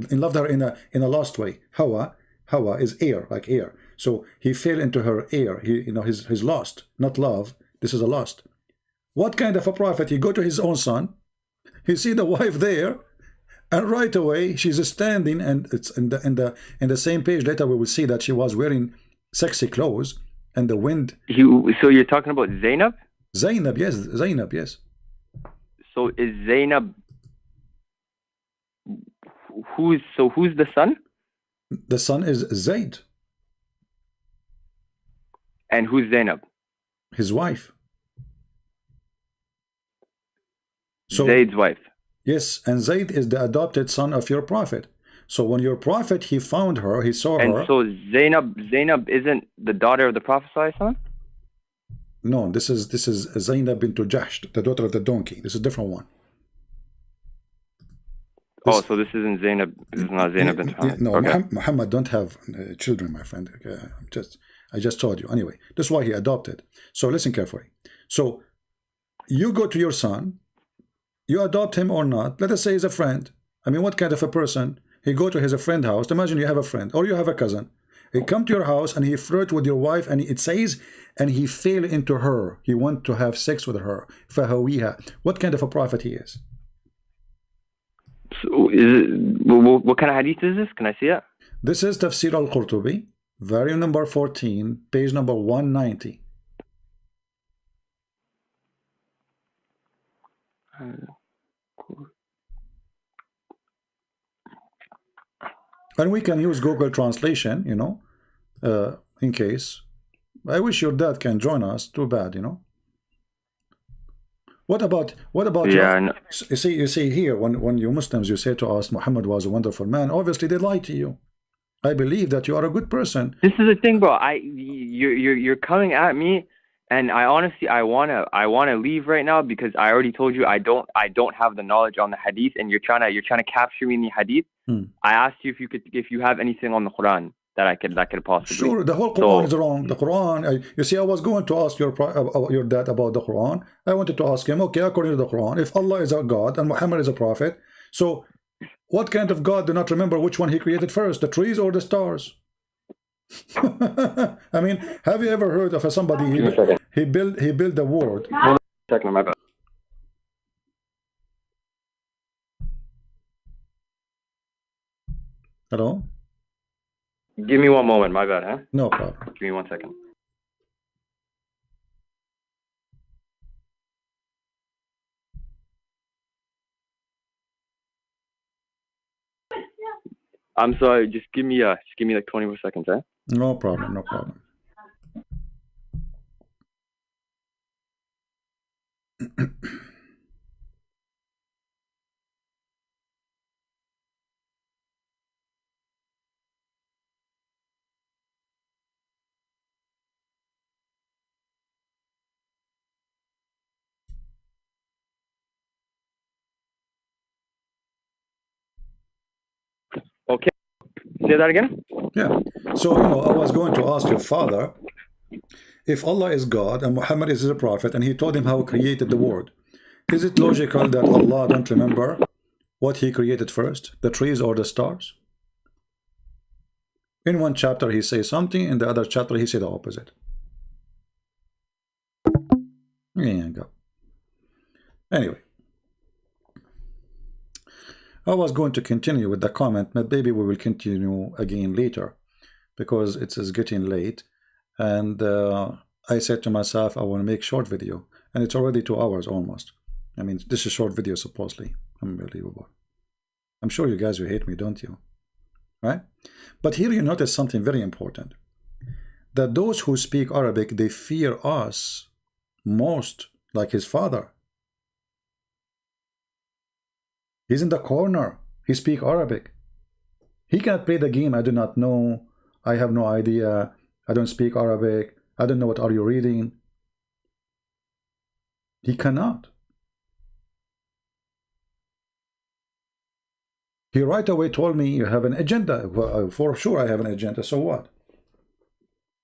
He loved her in a lost way. Hawa is air, like air. So he fell into her air. He's lost, not love. This is a lost. What kind of a prophet? He go to his own son. He see the wife there, and right away she's standing, and it's in the same page later we will see that she was wearing sexy clothes, and the wind. So you're talking about Zainab? Zainab, yes. Zainab, yes. So is Zainab? Who's the son? The son is Zayd. And who's Zainab? His wife. So, Zayd's wife. Yes, and Zayd is the adopted son of your prophet. So when your prophet, he found her, he saw her. And so Zainab isn't the daughter of the Prophet ﷺ? No, this is Zainab bint Jahsh, the daughter of the donkey. This is a different one. So this isn't Zainab. This is not Zainab bint Hamid. No, okay. Muhammad don't have children, my friend. I just told you. Anyway, this is why he adopted. So listen carefully. So you go to your son, you adopt him or not. Let us say he's a friend. I mean, what kind of a person? He go to his friend house. Imagine you have a friend or you have a cousin. He come to your house and he flirt with your wife, and it says, and he fell into her. He want to have sex with her. Fahawiha. What kind of a prophet he is? So what kind of hadith is this? Can I see it? This is Tafsir al-Qurtubi, volume number 14, page number 190. And we can use Google Translation, in case. I wish your dad can join us. Too bad, What about you see here, when you Muslims, you say to us Muhammad was a wonderful man, obviously they lie to you. I believe that you are a good person. This is the thing, bro. You're coming at me And I honestly, I wanna leave right now because I already told you I don't have the knowledge on the hadith, and you're trying to capture me in the hadith. I asked you if you have anything on the Quran that could possibly. Sure, the whole Quran is wrong. The Quran, you see, I was going to ask your dad about the Quran. I wanted to ask him, okay, according to the Quran, if Allah is a God and Muhammad is a prophet, so what kind of God do not remember which one he created first, the trees or the stars? I mean, have you ever heard of somebody he built the world? Hold on a second, my bad. Hello? Give me one moment, my bad, huh? No problem. Give me 1 second. I'm sorry, just give me like 20 more seconds, huh? No problem, no problem. Okay. Say that again? Yeah. So, I was going to ask your father, if Allah is God and Muhammad is a prophet, and he told him how he created the world, is it logical that Allah don't remember what he created first, the trees or the stars? In one chapter he says something, in the other chapter he said the opposite. Yeah, go. Anyway, I was going to continue with the comment, but maybe we will continue again later because it is getting late, and I said to myself I want to make short video, and it's already 2 hours almost. I mean, this is short video supposedly. Unbelievable. I'm sure you guys will hate me, don't you? Right? But here you notice something very important, that those who speak Arabic, they fear us most, like his father. He's in the corner. He speaks Arabic. He cannot play the game. I do not know. I have no idea. I don't speak Arabic. I don't know what are you reading. He cannot. He right away told me you have an agenda. Well, for sure I have an agenda. So what?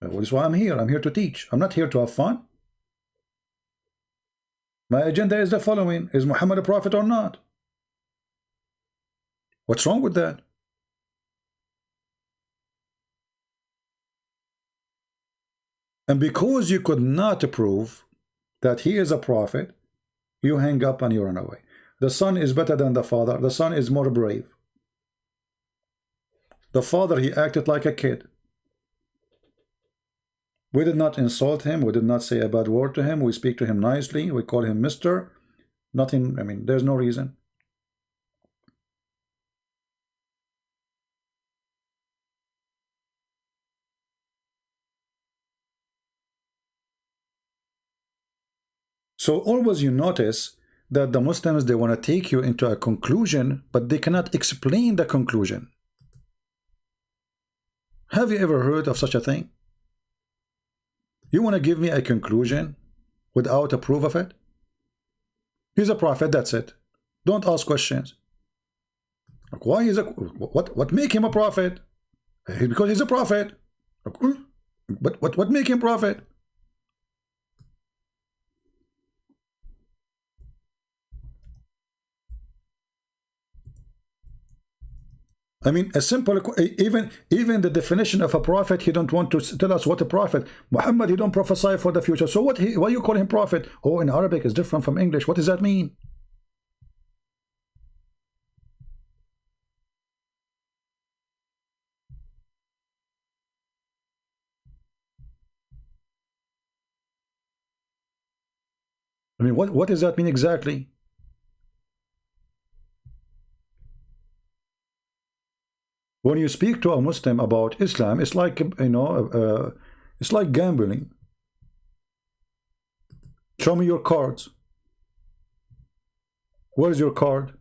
That is why I'm here. I'm here to teach. I'm not here to have fun. My agenda is the following. Is Muhammad a prophet or not? What's wrong with that? And because you could not prove that he is a prophet, you hang up and you run away. The son is better than the father. The son is more brave. The father, he acted like a kid. We did not insult him. We did not say a bad word to him. We speak to him nicely. We call him Mr. Nothing, I mean, there's no reason. So always you notice that the Muslims, they want to take you into a conclusion, but they cannot explain the conclusion. Have you ever heard of such a thing? You want to give me a conclusion without a proof of it? He's a prophet, that's it. Don't ask questions. Like, why is what make him a prophet? Because he's a prophet. But what make him prophet? I mean, a simple, even the definition of a prophet, he don't want to tell us what a prophet. Muhammad, he don't prophesy for the future. So why you call him prophet? Oh, in Arabic is different from English. What does that mean? I mean, what does that mean exactly? When you speak to a Muslim about Islam, it's like, it's like gambling. Show me your cards. Where's your card?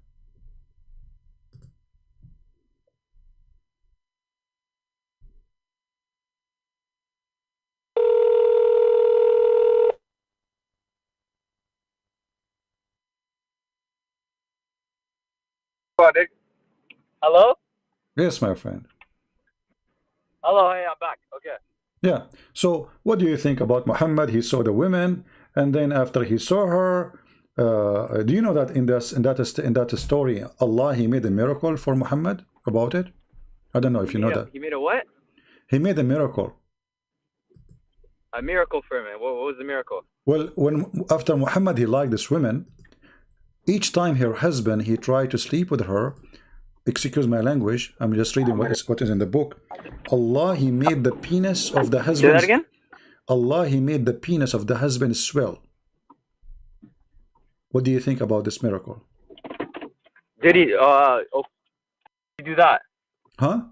Hello? Yes, my friend. Hello, hey, I'm back. Okay. Yeah. So what do you think about Muhammad? He saw the women, and then after he saw her, do you know that in that story, Allah, he made a miracle for Muhammad about it? I don't know if you know that. He made a what? He made a miracle. A miracle for him. What was the miracle? Well, after Muhammad, he liked this woman. Each time her husband, he tried to sleep with her. Excuse my language. I'm just reading what is in the book. Allah, he made the penis of the husband. Say that again? Allah, he made the penis of the husband swell. What do you think about this miracle? Did he? Do that? Huh?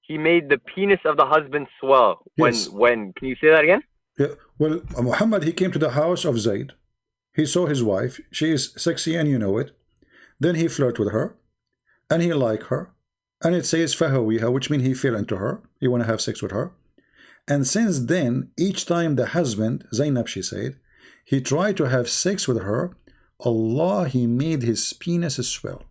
He made the penis of the husband swell. Yes. When? Can you say that again? Yeah. Well, Muhammad, he came to the house of Zayd. He saw his wife. She is sexy, and you know it. Then he flirted with her, and he liked her, and it says fahawiha, which means he fell into her. He want to have sex with her. And since then, each time the husband, Zainab, she said, he tried to have sex with her, Allah, he made his penis swell.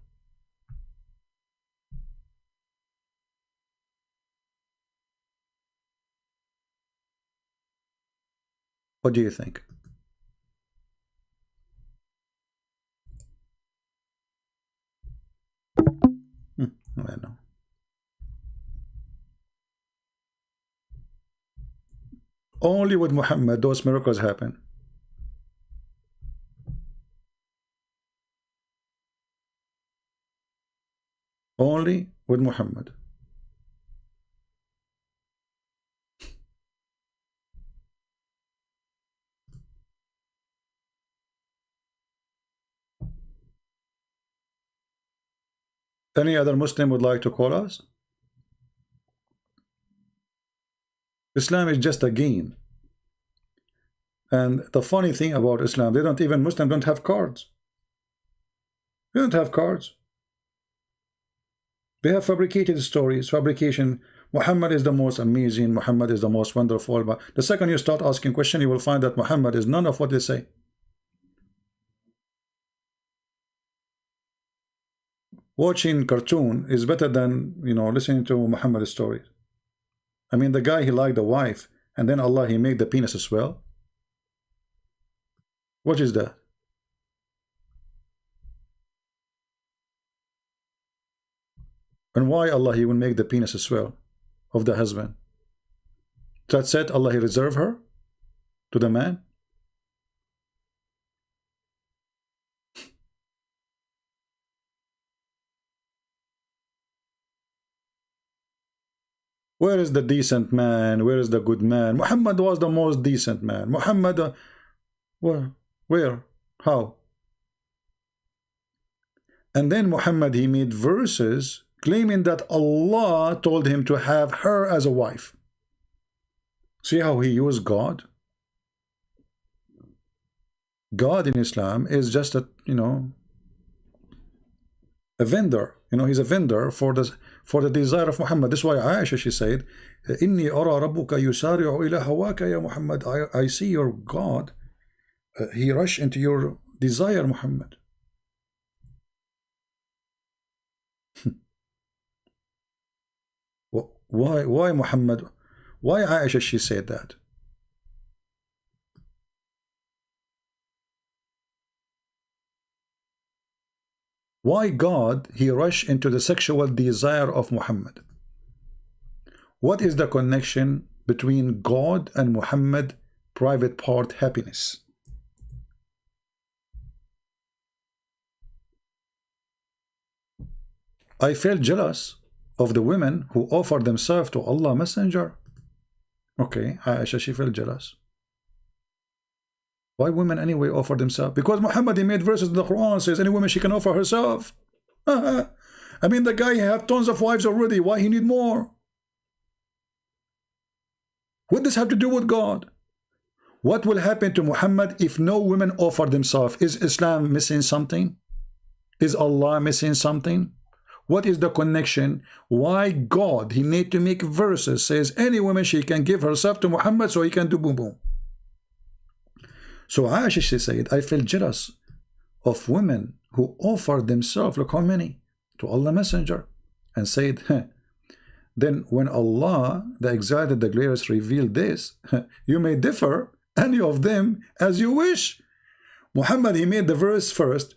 What do you think? I don't know. Only with Muhammad those miracles happen. Only with Muhammad. Any other Muslim would like to call us? Islam is just a game. And the funny thing about Islam, Muslims don't have cards. They don't have cards. They have fabricated stories, fabrication. Muhammad is the most amazing, Muhammad is the most wonderful. But the second you start asking questions, you will find that Muhammad is none of what they say. Watching cartoon is better than, listening to Muhammad's stories. I mean, the guy, he liked the wife, and then Allah, he made the penis as well. What is that? And why Allah, he will make the penis as well of the husband? That said, Allah, he reserve her to the man. Where is the decent man? Where is the good man? Muhammad was the most decent man. Muhammad, where? How? And then Muhammad, he made verses claiming that Allah told him to have her as a wife. See how he used God? God in Islam is just a vendor. He's a vendor for the desire of Muhammad. That's why Aisha, she said, Inni ara rabbuka yusari'u ila hawaka ya Muhammad. I see your God. He rushed into your desire, Muhammad. Why Muhammad? Why Aisha, she said that? Why God, he rushed into the sexual desire of Muhammad? What is the connection between God and Muhammad private part happiness? I felt jealous of the women who offered themselves to Allah Messenger. Okay, Aisha, she felt jealous. Why women anyway offer themselves? Because Muhammad, he made verses in the Quran, says any woman she can offer herself. I mean, the guy have tons of wives already. Why he need more? What does have to do with God? What will happen to Muhammad if no women offer themselves? Is Islam missing something? Is Allah missing something? What is the connection? Why God, he need to make verses, says any woman she can give herself to Muhammad so he can do boom boom. So Aisha, she said, I felt jealous of women who offered themselves, look how many, to Allah Messenger, and said, then when Allah, the Exalted, the Glorious, revealed this, you may differ any of them as you wish. Muhammad, he made the verse first,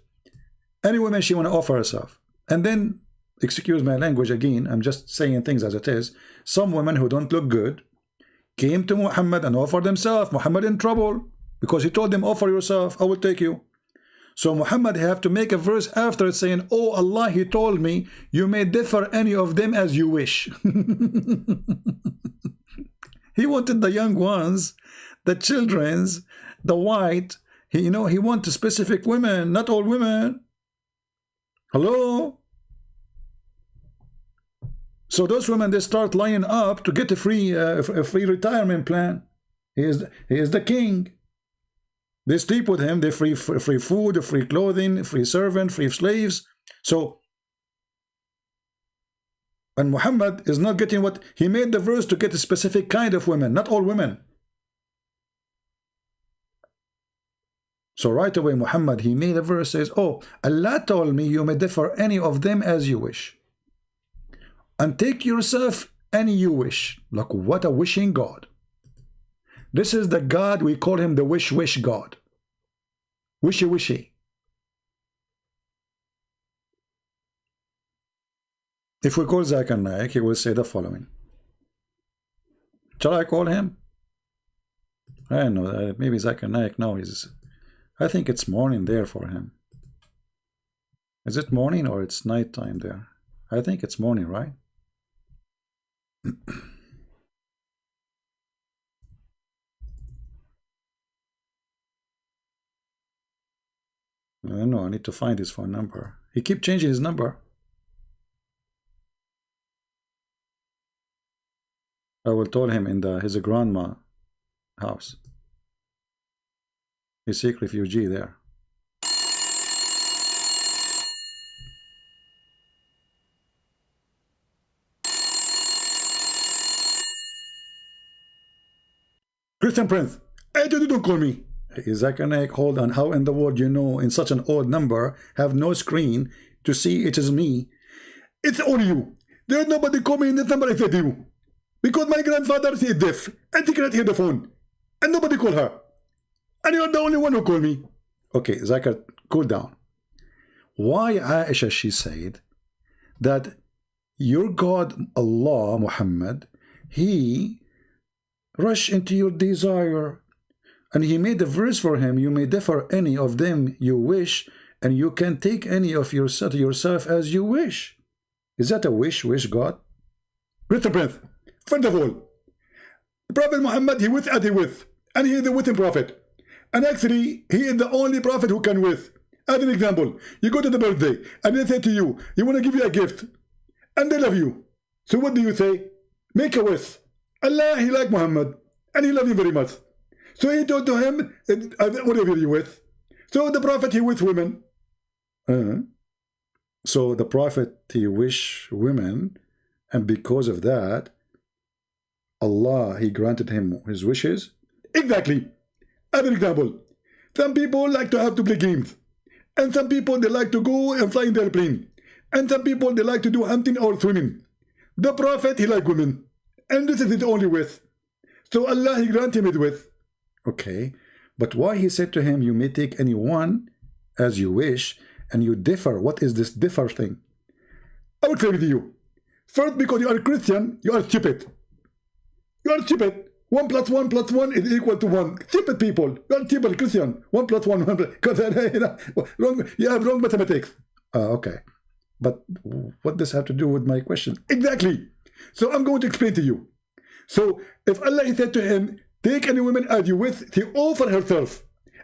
any woman she want to offer herself, and then, excuse my language again, I'm just saying things as it is, some women who don't look good came to Muhammad and offered themselves. Muhammad in trouble because he told them, offer yourself, I will take you. So Muhammad have to make a verse after it saying, oh Allah, he told me you may differ any of them as you wish. He wanted the young ones, the children's, the white, he wanted specific women, not all women. Hello? So those women, they start lining up to get a free retirement plan. He is the king. They sleep with him. They free food, free clothing, free servant, free slaves. So, and Muhammad is not getting what he made the verse to get a specific kind of women, not all women. So right away, Muhammad, he made a verse says, oh, Allah told me you may differ any of them as you wish, and take yourself any you wish. Like, what a wishing God. This is the God, we call him the wish God. Wishy. If we call Zakir Naik, he will say the following. Shall I call him? I don't know, maybe Zakir Naik, no, I think it's morning there for him. Is it morning or it's night time there? I think it's morning, right? No, I need to find his phone number. He keeps changing his number. I will tell him in his grandma house. He's a Sikh refugee there. Christian Prince, hey, don't call me. Zakir Naik, hold on. How in the world in such an odd number have no screen to see it is me? It's only you. There's nobody call me in this number except you. Because my grandfather is deaf and he cannot hear the phone. And nobody call her. And you're the only one who called me. Okay, Zakir, cool down. Why Aisha, she said that your God, Allah, Muhammad, he rushed into your desire. And he made a verse for him, you may differ any of them you wish, and you can take any of yourself as you wish. Is that a wish God? Mr. Prince, first of all, the Prophet Muhammad, he with and he with, and he is the witting prophet. And actually, he is the only prophet who can with. As an example, you go to the birthday, and they say to you, you want to give you a gift, and they love you. So what do you say? Make a wish. Allah, he like Muhammad, and he loves you very much. So he told to him, whatever you with. So the prophet, he with women. So the prophet, he wish women, and because of that, Allah, he granted him his wishes. Exactly. As an example, some people like to have to play games. And some people, they like to go and fly in the airplane. And some people, they like to do hunting or swimming. The prophet, he like women. And this is his only wish. So Allah, he granted him his wish. Okay, but why he said to him, you may take any one as you wish, and you differ. What is this differ thing? I will say with you. First, because you are a Christian, you are stupid. You are stupid. 1 + 1 + 1 is equal to 1. Stupid people. You are stupid Christian. 1 + 1, 1 because you have wrong mathematics. Okay. But what does have to do with my question? Exactly. So I'm going to explain to you. So if Allah, he said to him, take any woman as you with, she offer herself.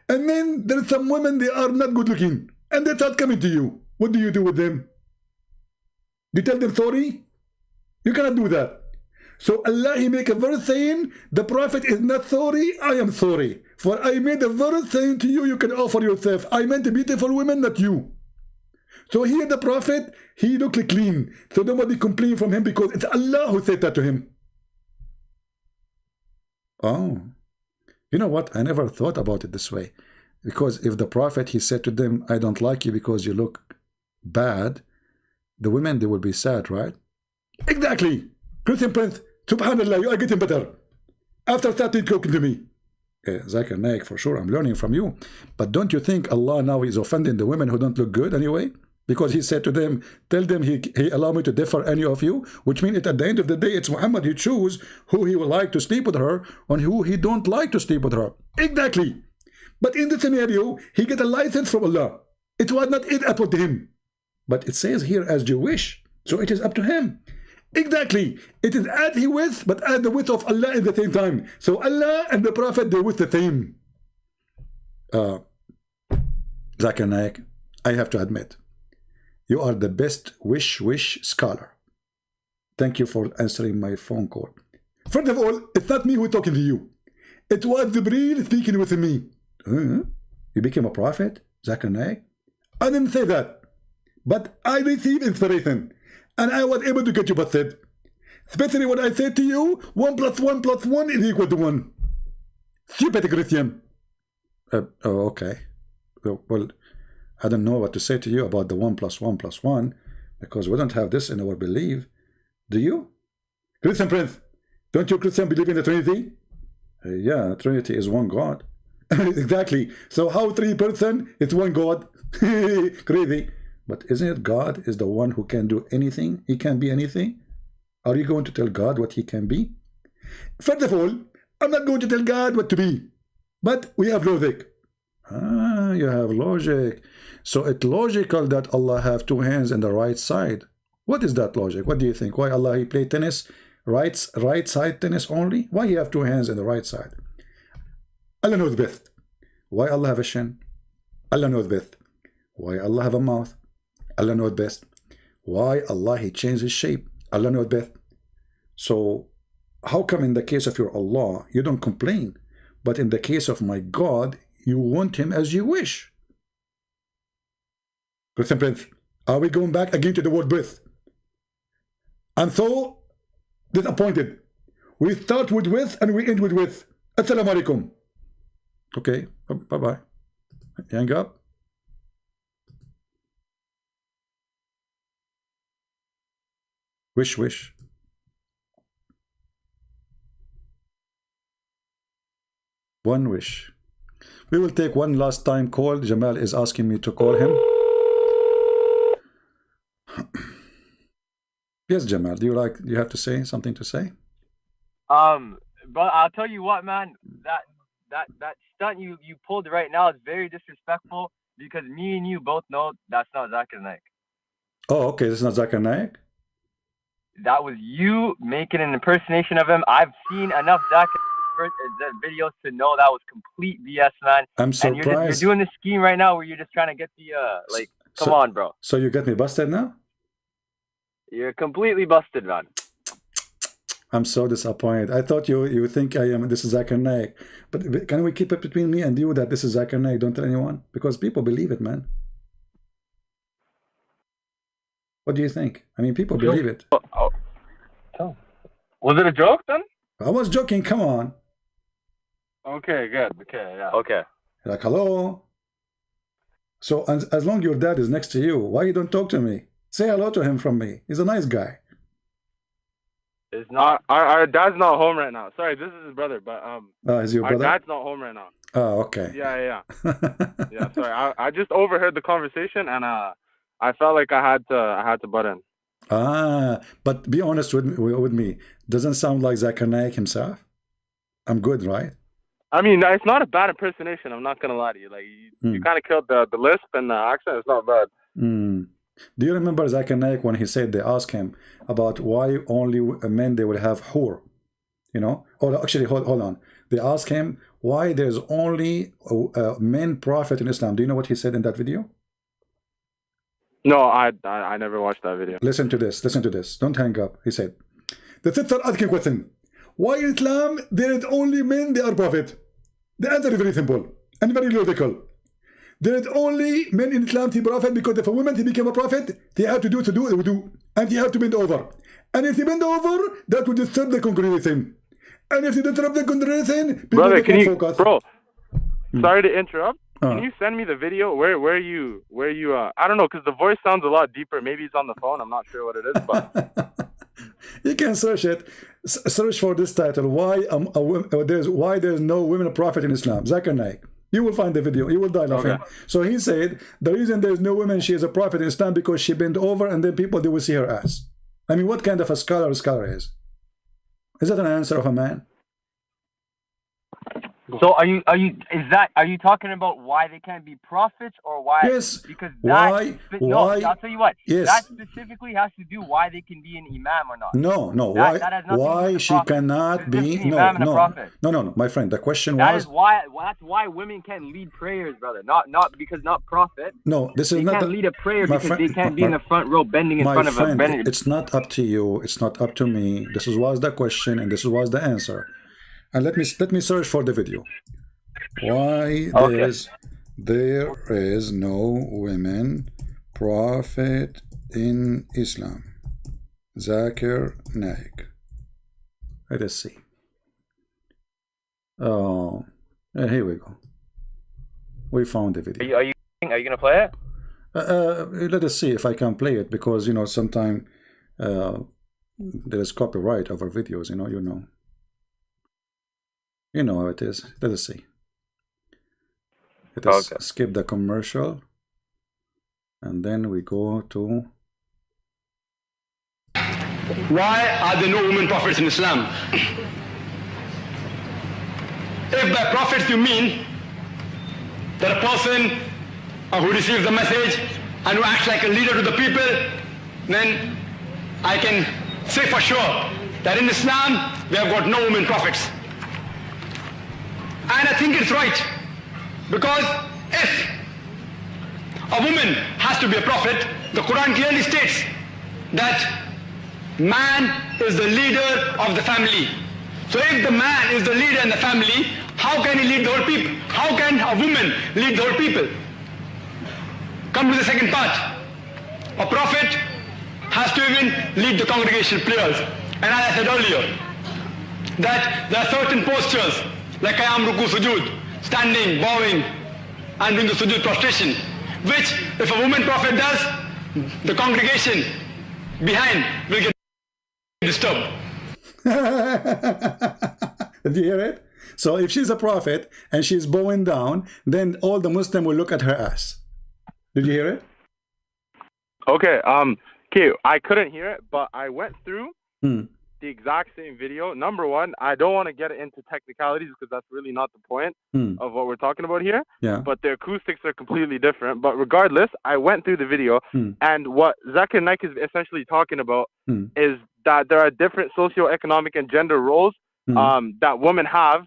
And then there are some women, they are not good looking. And they start coming to you. What do you do with them? You tell them sorry? You cannot do that. So Allah, he make a verse saying, the prophet is not sorry, I am sorry. For I made a verse saying to you, you can offer yourself. I meant a beautiful women, not you. So here the prophet, he looked clean. So nobody complain from him because it's Allah who said that to him. Oh, you know what? I never thought about it this way. Because if the prophet, he said to them, I don't like you because you look bad, the women, they will be sad, right? Exactly. Christian Prince, subhanallah, you are getting better. After starting talking to me. Zakir Naik, for sure, I'm learning from you. But don't you think Allah now is offending the women who don't look good anyway? Because he said to them, tell them he allow me to differ any of you, which means at the end of the day, it's Muhammad who choose who he would like to sleep with her and who he don't like to sleep with her. Exactly. But in the scenario, he get a license from Allah. It was not up to him. But it says here as you wish. So it is up to him. Exactly. It is at he with, but at the width of Allah at the same time. So Allah and the Prophet, they're with the same. Zakir Naik, I have to admit, you are the best wish scholar. Thank you for answering my phone call. First of all, it's not me who is talking to you. It was Jibreel speaking with me. You became a prophet, Zakir Naik? I didn't say that. But I received inspiration. And I was able to get you busted. Especially when I said to you, 1 + 1 + 1 is equal to 1. Stupid Christian. Oh, okay. Well, I don't know what to say to you about the 1 + 1 + 1, because we don't have this in our belief. Do you? Christian Prince, don't you Christian believe in the Trinity? Yeah, Trinity is one God. Exactly. So how 3 persons is one God? Crazy. But isn't it God is the one who can do anything? He can be anything. Are you going to tell God what he can be? First of all, I'm not going to tell God what to be. But we have logic. You have logic. So it's logical that Allah have 2 hands in the right side. What is that logic? What do you think? Why Allah he play tennis? Right side tennis only? Why he have 2 hands in the right side? Allah knows best. Why Allah have a shin? Allah knows best. Why Allah have a mouth? Allah knows best. Why Allah he changed his shape? Allah knows best. So how come in the case of your Allah you don't complain, but in the case of my God you want him as you wish? Christian Prince, are we going back again to the word birth? I'm so disappointed. We start with and we end with. Assalamu alaikum. Okay, bye-bye. Hang up. Wish. One wish. We will take one last time call. Jamal is asking me to call him. Yes, Jamal. Do you have to say something to say? But I'll tell you what, man. That stunt you pulled right now is very disrespectful, because me and you both know that's not Zakir Naik. Oh, okay. This is not Zakir Naik? That was you making an impersonation of him. I've seen enough Zakir videos to know that was complete BS, man. I'm surprised. And you're doing this scheme right now where you're just trying to get the come on, bro. So you get me busted now? You're completely busted, man. I'm so disappointed. I thought you think this is Zakir Naik. But can we keep it between me and you that this is Zakir Naik? Don't tell anyone, because people believe it, man. What do you think? I mean, people believe it. Was it a joke then? I was joking. Come on. Okay, good. Okay, yeah. Okay. Like, hello. So as long as your dad is next to you, why you don't talk to me? Say hello to him from me. He's a nice guy. It's not. Our dad's not home right now. Sorry, this is his brother, but is your brother? Our dad's not home right now. Oh, okay. Yeah. Yeah. Sorry, I just overheard the conversation, and I felt like I had to butt in. But be honest with me. Doesn't sound like Zakir Naik himself. I'm good, right? I mean, it's not a bad impersonation. I'm not gonna lie to you. Like you kind of killed the lisp and the accent. It's not bad. Do you remember Zakir Naik when he said they asked him about why only men they will have hur? You know? Or actually, hold on. They asked him why there's only men prophet in Islam. Do you know what he said in that video? No, I never watched that video. Listen to this. Don't hang up. He said, the sister asking question, why in Islam there is only men they are prophet? The answer is very simple and very logical. There is only men in Islam to prophet because if a woman to become a prophet, they have to do wudu, and they have to bend over. And if they bend over, that will disturb the congregation. And if they disturb the congregation, people brother, can't focus. Bro, sorry to interrupt, Can you send me the video where you I don't know, because the voice sounds a lot deeper. Maybe it's on the phone. I'm not sure what it is, but you can search it. Search for this title: Why there's no women prophet in Islam. Zakir Naik. You will find the video. You will die laughing. Okay. So he said the reason there's no women, she is a prophet in Islam because she bent over and then people they will see her ass. I mean, what kind of a scholar is? Is that an answer of a man? So are you talking about why they can't be prophets, or why? Yes. Because why? I'll tell you what. Yes. That specifically has to do why they can be an imam or not. No. That has nothing to do Why with she the prophet. cannot It's be? just an imam and a prophet. No. My friend, the question That was. is why. That's why women can't lead prayers, brother. Not because not prophet. No, this is They not. can't lead a prayer my because friend- they can't be in the front row bending in My front of a friend, bending. it's not up to you. It's not up to me. This was the question, and this was the answer. And let me search for the video. Why there is no women prophet in Islam? Zakir Naik. Let us see. Oh, here we go. We found the video. Are you gonna play it? Let us see if I can play it, because sometimes there is copyright over videos. You know how it is. Let us see. Let us skip the commercial, and then we go to. Why are there no women prophets in Islam? If by prophets you mean that a person who receives the message and who acts like a leader to the people, then I can say for sure that in Islam we have got no women prophets. And I think it's right, because if a woman has to be a prophet, the Quran clearly states that man is the leader of the family. So if the man is the leader in the family, how can he lead the whole people? How can a woman lead the whole people? Come to the second part. A prophet has to even lead the congregation prayers. And as I said earlier, that there are certain postures like Qiyam, Ruku, Sujood, standing, bowing, and doing the Sujood prostration, which if a woman prophet does, the congregation behind will get disturbed. Did you hear it? So if she's a prophet and she's bowing down, then all the Muslim will look at her ass. Did you hear it? okay. I couldn't hear it, but I went through the exact same video. Number one, I don't want to get into technicalities because that's really not the point of what we're talking about here. Yeah. But the acoustics are completely different. But regardless, I went through the video, and what Zakir Naik is essentially talking about is that there are different socioeconomic and gender roles that women have,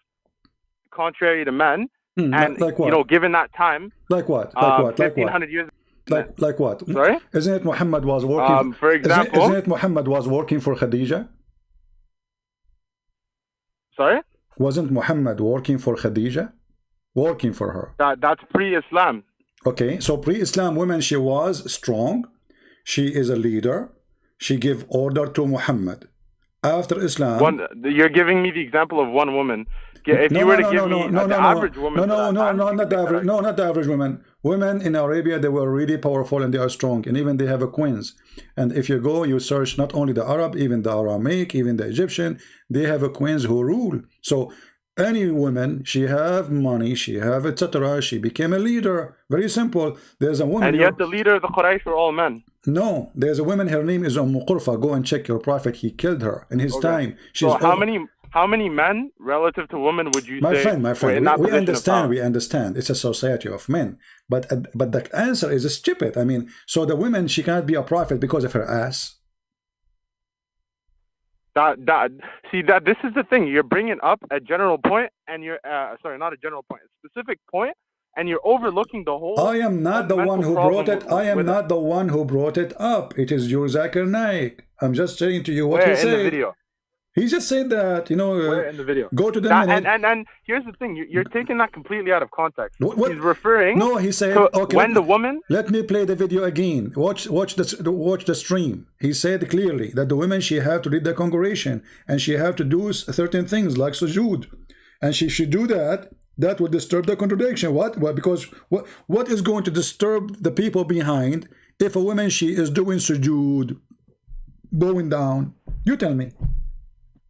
contrary to men. And like what? given that time, like what? 1500 years. Like what? Sorry? Isn't it Muhammad was working? For example, isn't it Muhammad was working for Khadija? Sorry? Wasn't Muhammad working for Khadija? Working for her. That's pre-Islam. Okay, so pre-Islam women, she was strong. She is a leader. She gave order to Muhammad. After Islam, you're giving me the example of one woman. If you were to give me the average woman, not the average woman. Women in Arabia, they were really powerful and they are strong, and even they have a queens. And if you go, you search not only the Arab, even the Aramaic, even the Egyptian, they have a queens who rule. So any woman, she have money, she have etc. She became a leader. Very simple. There's a woman. And yet the leader of the Quraysh were all men. No, there's a woman. Her name is Qurfa. Go and check your prophet. He killed her in his time. She's so how many men relative to women would you say? My friend, we understand. It's a society of men. But the answer is stupid. I mean, so the woman, she cannot be a prophet because of her ass. This is the thing. You're bringing up a general point, and you're sorry, not a general point, a specific point, and you're overlooking the whole. I am not the one who brought it. I am not the one who brought it up. It is your Zakir Naik. I'm just saying to you what he said. In the video? He just said that, Where in the video? Go to the minute. And here's the thing. You're taking that completely out of context. What? He's referring. No, he said. Okay, when the woman. Let me play the video again. Watch the stream. He said clearly that the women, she have to lead the congregation and she have to do certain things like sujood, and she should do that. That would disturb the contradiction. What? Well, because what is going to disturb the people behind if a woman, she is doing sujood, bowing down? You tell me.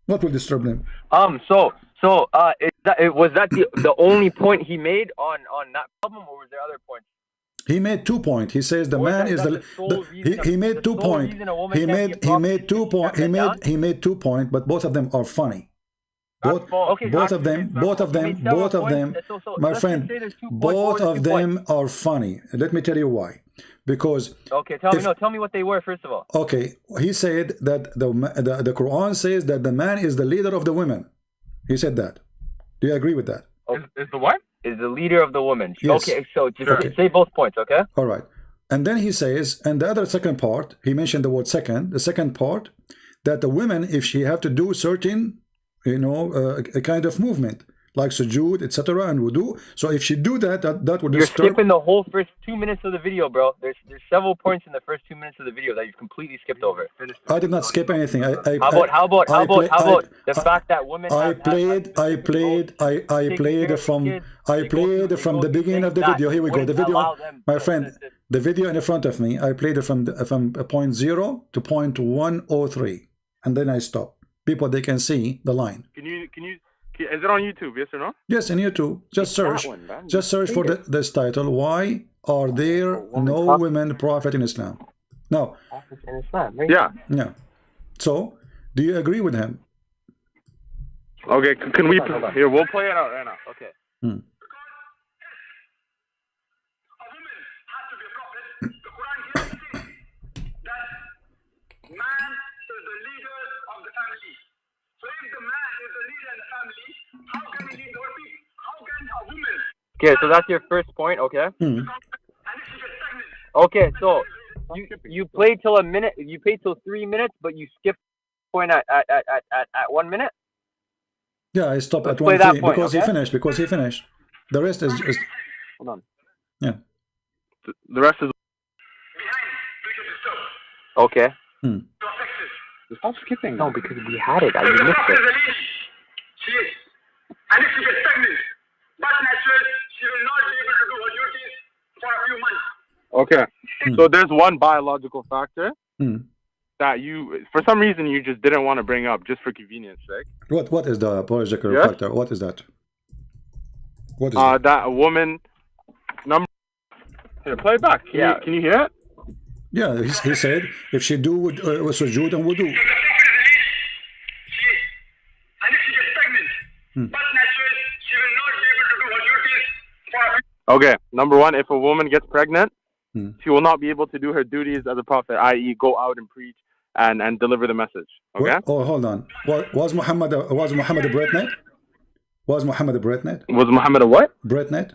What will disturb them? So was that the only point he made on that problem, or was there other points? He made 2 points. He says the man is he made 2 points. He made 2 points. He made 2 points, but both of them are funny. Both of them, my friend, both of them are funny. Let me tell you why. Because tell me what they were first of all. Okay, he said that the Quran says that the man is the leader of the women. He said that. Do you agree with that? Is the what? Is the leader of the women. Yes. Okay, so just say both points, okay? All right. And then he says, and the other second part, he mentioned the word second, the second part, that the women, if she have to do certain, a kind of movement, like sujood, etc., and wudu. So if she do that, that would disturb. You're skipping the whole first 2 minutes of the video, bro. There's several points in the first 2 minutes of the video that you've completely skipped over. I did not skip anything. How about the fact that women? I played from the beginning of the video. Here we go. The video, my friend. The video in front of me. I played it from point 0 to point 103, and then I stopped. People, they can see the line. Can you? Is it on YouTube? Yes or no? Yes, in YouTube. Just search. Just search for this title. Why are there no women prophet in Islam? Now. In Islam, right? Yeah. So, do you agree with him? Okay. Can we? Here, we'll play it out right now. Okay. Okay, so that's your first point, okay? Okay, so you played till a minute. You played till 3 minutes, but you skipped point at 1 minute. Yeah, I stopped at 1 because he finished. Because he finished. The rest is. Hold on. Yeah. The rest is. Okay. Stop skipping. No, because we had it. You missed it. She is. And if she gets pregnant, but natural, she will not be able to do her duties for a few months. Okay. So there's one biological factor that you, for some reason, you just didn't want to bring up just for convenience sake. What is the biological factor? What is that? What is that? That a woman number. Here, play it back. Can you hear it? Yeah, he said if she do sujood and wudu. Okay, number one, if a woman gets pregnant, she will not be able to do her duties as a prophet, i.e. go out and preach and deliver the message. Okay? Hold on. Was Muhammad a Britnet? Was Muhammad a Britnet? Was Muhammad a what? Britnet.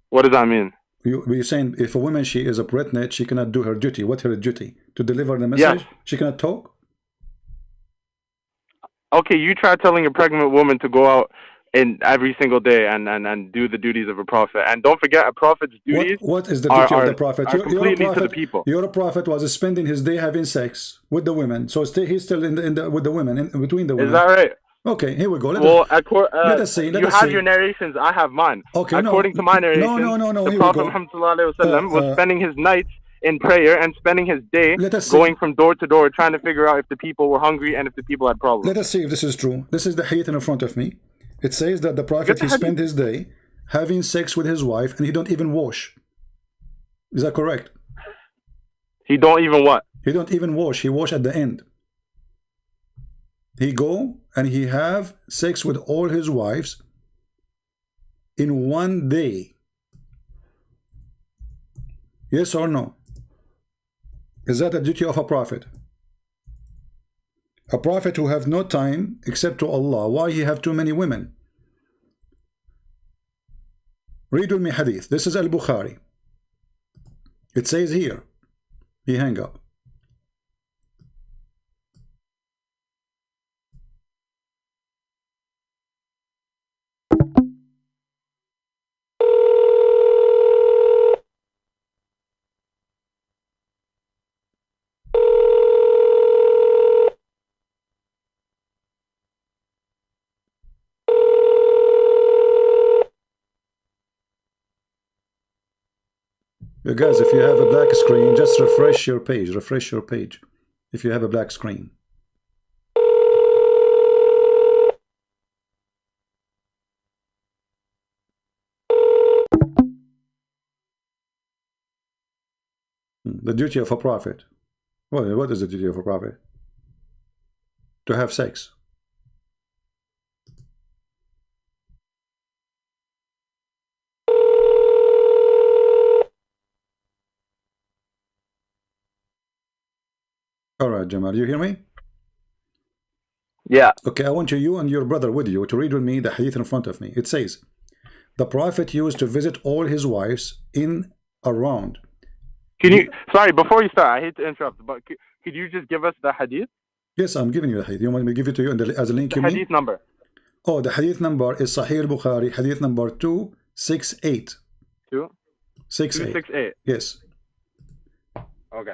What does that mean? You're saying if a woman, she is a Britnet, she cannot do her duty. What's her duty? To deliver the message? Yes. She cannot talk? Okay, you try telling a pregnant woman to go out in every single day and do the duties of a prophet. And don't forget, a prophet's duties what is the duty of the prophet? Completely to the people. Your prophet was spending his day having sex with the women. So he's still with the women, between the women. Is that right? Okay, here we go. Let us see. You have your narrations, I have mine. Okay, according to my narrations, the Prophet Muhammad was spending his nights in prayer and spending his day going from door to door trying to figure out if the people were hungry and if the people had problems. Let us see if this is true. This is the hadith in front of me. It says that the Prophet, he spent his day having sex with his wife and he don't even wash. Is that correct? He don't even what? He don't even wash. He wash at the end. He go and he have sex with all his wives in one day. Yes or no? Is that a duty of a prophet? A prophet who have no time except to Allah. Why he have too many women? Read with me hadith. This is Al-Bukhari. It says here. He hang up. You guys, if you have a black screen, just refresh your page. Refresh your page if you have a black screen. The duty of a prophet. Well, what is the duty of a prophet? To have sex. All right, Jamal, you hear me? Yeah. Okay, I want you and your brother with you to read with me the hadith in front of me. It says, the prophet used to visit all his wives in around. Can you, sorry, before you start, I hate to interrupt, but could you just give us the hadith? Yes, I'm giving you the hadith. You want me to give it to you as a link? The hadith number. Oh, the hadith number is Sahih al-Bukhari, hadith number 268. 268. Yes. Okay.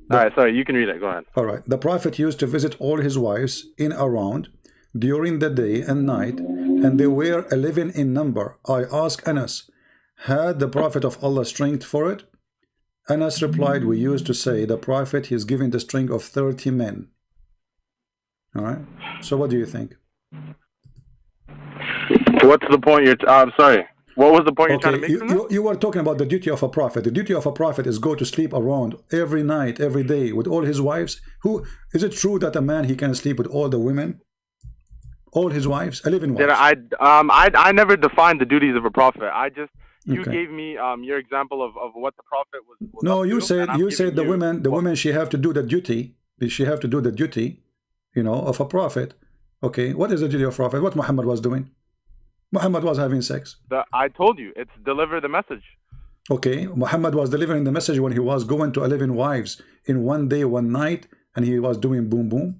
All right, sorry, you can read it. Go ahead. All right. The prophet used to visit all his wives in around during the day and night, and they were 11 in number. I asked Anas, had the prophet of Allah strength for it? Anas replied, we used to say the prophet is giving the strength of 30 men. All right. So what do you think? What's the point you're sorry. What was the point you're trying to make? You were talking about the duty of a prophet. The duty of a prophet is go to sleep around every night, every day with all his wives. Who is it true that a man he can sleep with all the women? All his wives, 11 wives. I never defined the duties of a prophet. You gave me your example of what the prophet was no, you said the women she have to do the duty. She have to do the duty, you know, of a prophet. Okay, what is the duty of a prophet? What Muhammad was doing? Muhammad was having sex. I told you, it's deliver the message. Okay, Muhammad was delivering the message when he was going to 11 wives in one day, one night, and he was doing boom boom.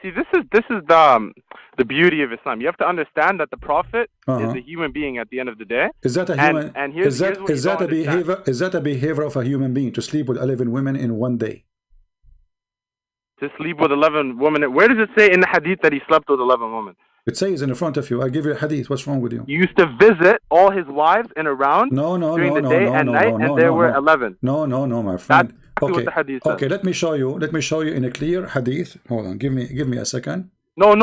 See, this is the beauty of Islam. You have to understand that the prophet is a human being at the end of the day. Is that a human? And is that a behavior? Is that a behavior of a human being to sleep with 11 women in one day? To sleep with 11 women? Where does it say in the hadith that he slept with 11 women? It says in front of you. I give you a hadith. What's wrong with you? He used to visit all his wives in around during the day and night, and there were 11. No, my friend. That's what the hadith says. Okay, let me show you. Let me show you in a clear hadith. Hold on. Give me a second. No.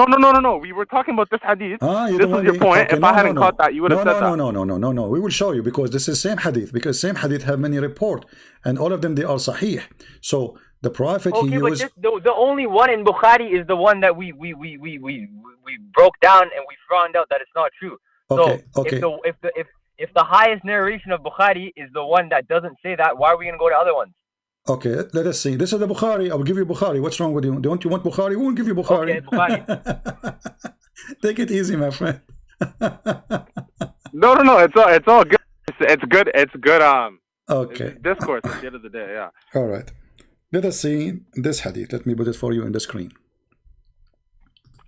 We were talking about this hadith. This was your point. Okay, if I hadn't caught that, you would have said that. No. We will show you because this is same hadith. Because same hadith have many report, and all of them they are sahih. So the prophet he used. But the only one in Bukhari is the one that we broke down and we found out that it's not true. Okay. So if the highest narration of Bukhari is the one that doesn't say that, why are we gonna go to other ones? Okay, let us see. This is the Bukhari. I will give you Bukhari. What's wrong with you? Don't you want Bukhari? We won't give you Bukhari. Okay, Bukhari. Take it easy, my friend. No. It's all good. It's good. Okay. It's discourse at the end of the day. Yeah. All right. Let us see this hadith. Let me put it for you in the screen.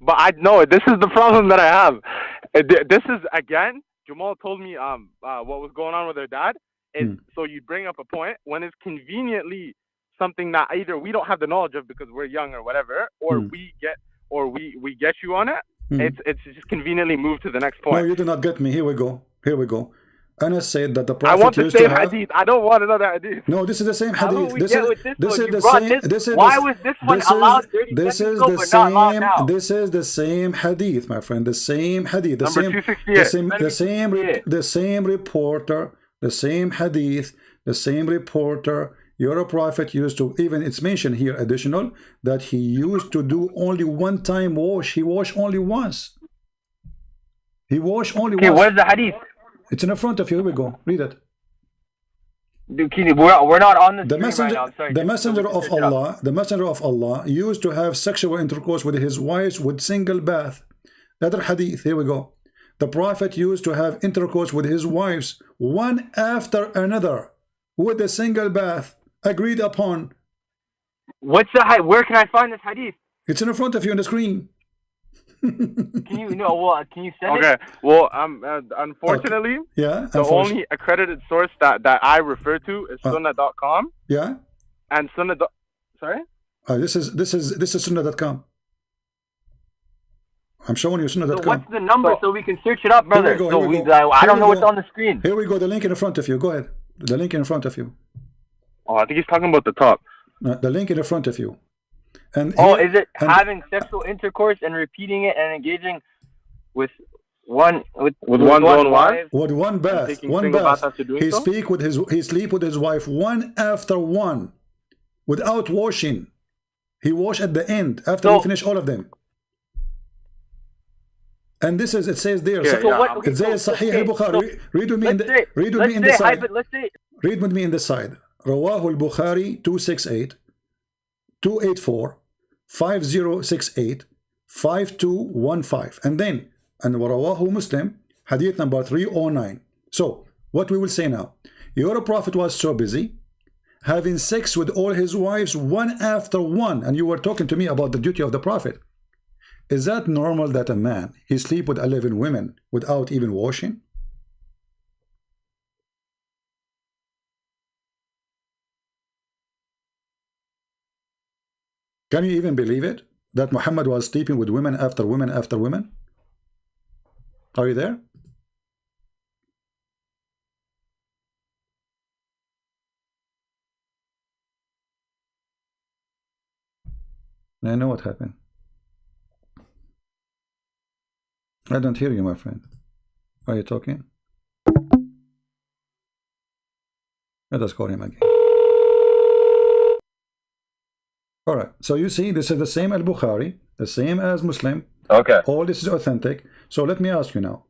But I know this is the problem that I have. This is again. Jamal told me what was going on with her dad. So you bring up a point when it's conveniently something that either we don't have the knowledge of because we're young or whatever, or we get you on it. It's just conveniently moved to the next point. No, you do not get me. Here we go. Anas said that the prophet I want the used same to have... hadith. I don't want another hadith. No, this is the same hadith. Why was this one allowed 30 seconds ago but not allowed now? This is the same hadith, my friend. The same hadith. The same reporter. The same hadith. The same reporter. Your prophet used to, even it's mentioned here additional, that he used to do only one time wash. He washed only once. Okay, where's the hadith? It's in the front of you. Here we go. Read it. We're not on the messenger. Right now. Sorry, the messenger of Allah used to have sexual intercourse with his wives with single bath. Another hadith. Here we go. The prophet used to have intercourse with his wives one after another with a single bath agreed upon. What's the hadith? Where can I find this hadith? It's in front of you on the screen. Can you send it? Okay. Well, unfortunately, the only accredited source that I refer to is Sunnah.com. Yeah. And Sunnah. Sorry. This is Sunnah.com. I'm showing you Sunnah.com. So what's the number so we can search it up, brother? Here we go. I don't know what's on the screen. Here we go. The link in front of you. Go ahead. The link in front of you. Oh, I think he's talking about the top. The link in the front of you. And is it having sexual intercourse and repeating it and engaging with one's own wife? With one bath. One bath. He sleep with his wife one after one, without washing. He wash at the end after he finish all of them. And this is, it says there. It says Sahih al-Bukhari. Read with me in the side. Read with me in the side. Rawahu al-Bukhari 268, 284, 5068, 5215. And then, and Rawahu Muslim, hadith number 309. So, what we will say now. Your prophet was so busy having sex with all his wives one after one. And you were talking to me about the duty of the prophet. Is that normal that a man, he sleep with 11 women without even washing? Can you even believe it? That Muhammad was sleeping with women after women after women? Are you there? I know what happened. I don't hear you, my friend. Are you talking? Let us call him again. Alright, so you see, this is the same al-Bukhari, the same as Muslim. Okay. All this is authentic. So let me ask you now.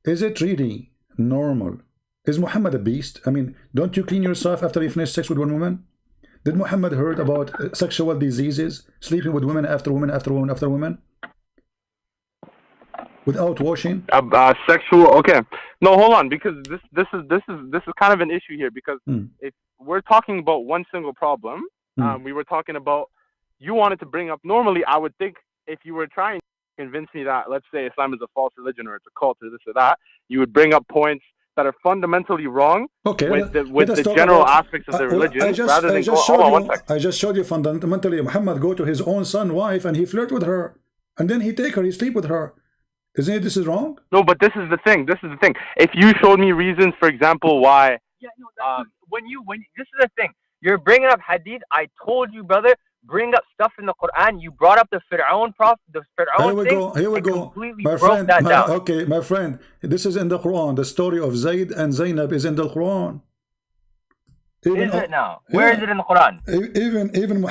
Is it really normal? Is Muhammad a beast? I mean, don't you clean yourself after you finish sex with one woman? Did Muhammad heard about sexual diseases, sleeping with women after women after women after women? Without washing? Sexual, okay. No, hold on, because this is kind of an issue here, because if we're talking about one single problem, we were talking about, you wanted to bring up, normally I would think if you were trying to convince me that, let's say Islam is a false religion or it's a cult or this or that, you would bring up points that are fundamentally wrong with the general aspects of the religion, rather than I just showed you fundamentally Muhammad go to his own son wife and he flirt with her, and then he take her, he sleep with her. Isn't it this is wrong? No, but this is the thing. If you showed me reasons, for example, why when this is the thing, you're bringing up hadith. I told you, brother, bring up stuff in the Quran. You brought up the Fir'aun prophet, the Fir'aun Here we go. My friend, okay, my friend, this is in the Quran. The story of Zayd and Zainab is in the Quran. Is it now? Where is it in the Quran? Even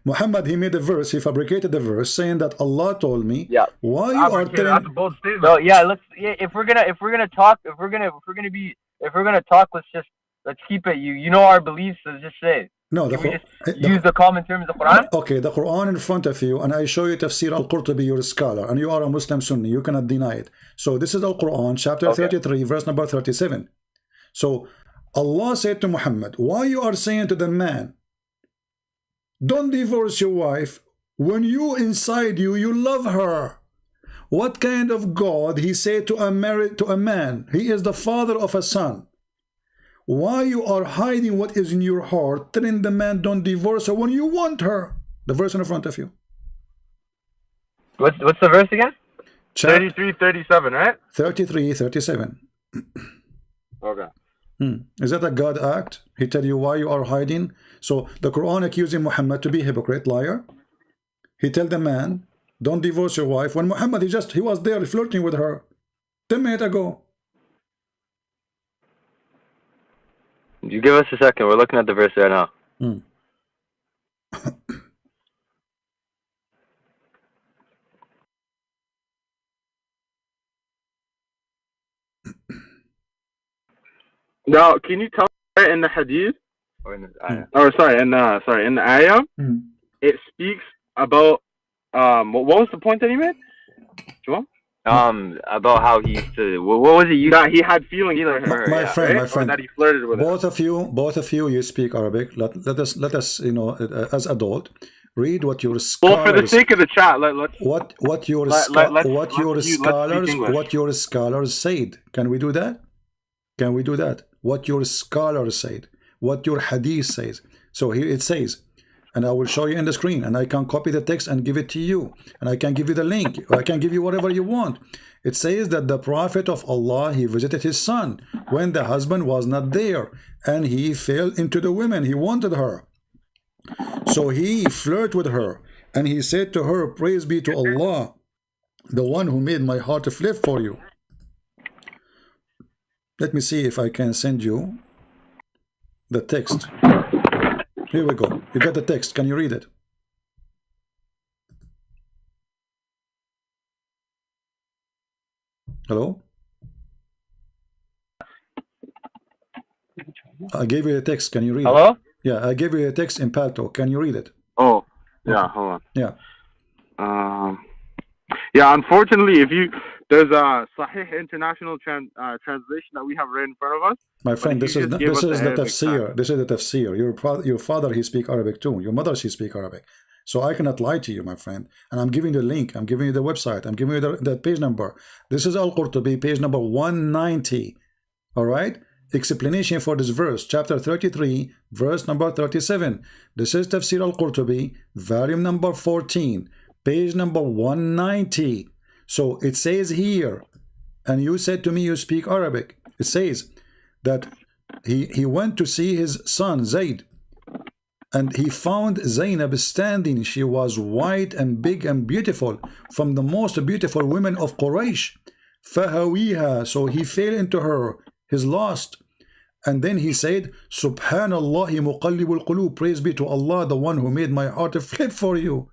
Muhammad, he made a verse, he fabricated a verse saying that Allah told me. Yeah. Why you are telling? That's a bold statement. So yeah, if we're gonna talk, let's keep it. You know our beliefs. So just say. No, use the common terms of the Quran. Okay, the Quran in front of you, and I show you Tafsir al-Qurtubi, you're a scholar, and you are a Muslim Sunni. You cannot deny it. So this is Al-Quran, chapter 33, verse number 37. So Allah said to Muhammad, why you are saying to the man, don't divorce your wife when you inside you love her? What kind of God he said to a man? He is the father of a son. Why you are hiding what is in your heart, telling the man don't divorce her when you want her? The verse in front of you. What's the verse again? 33:37, right? 33:37. Okay. Is that a God act? He tell you why you are hiding. So the Quran accusing Muhammad to be a hypocrite, liar. He tell the man, don't divorce your wife. When Muhammad, he was there flirting with her 10 minutes ago. You give us a second. We're looking at the verse right now. Now, can you tell me in the hadith, or in the ayah? In the ayah, it speaks about what was the point that he made? Joel? About how he used to, what was it? That he had feelings for her, my friend, or that he flirted with her. Both of you speak Arabic. Let us, as adult, read what your scholars. Well, for the sake of the chat, what your scholars said. Can we do that? What your scholars said, what your hadith says. So here it says, and I will show you in the screen, and I can copy the text and give it to you, and I can give you the link, or I can give you whatever you want. It says that the Prophet of Allah, he visited his son when the husband was not there, and he fell into the women. He wanted her, so he flirted with her, and he said to her, praise be to Allah, the one who made my heart flip for you. Let me see if I can send you the text. Here we go. You got the text. Can you read it? Hello? I gave you a text. Can you read Hello? it? Yeah, I gave you a text in Palto. Can you read it? Oh, yeah, hold on. Yeah. Yeah, unfortunately, there's a Sahih International translation that we have right in front of us. My friend, this is the tafsir. This is the tafsir. Your father, he speak Arabic too. Your mother, she speak Arabic. So I cannot lie to you, my friend. And I'm giving you the link. I'm giving you the website. I'm giving you the page number. This is Al-Qurtubi, page number 190. All right? Explanation for this verse, chapter 33, verse number 37. This is Tafsir Al-Qurtubi, volume number 14, page number 190. So it says here, and you said to me you speak Arabic. It says that he went to see his son Zayd, and he found Zainab standing. She was white and big and beautiful, from the most beautiful women of Quraysh. فَهَوِيهَا, so he fell into her, his lust. And then he said, Subhanallah muqallibul qulub, praise be to Allah, the one who made my heart flip for you.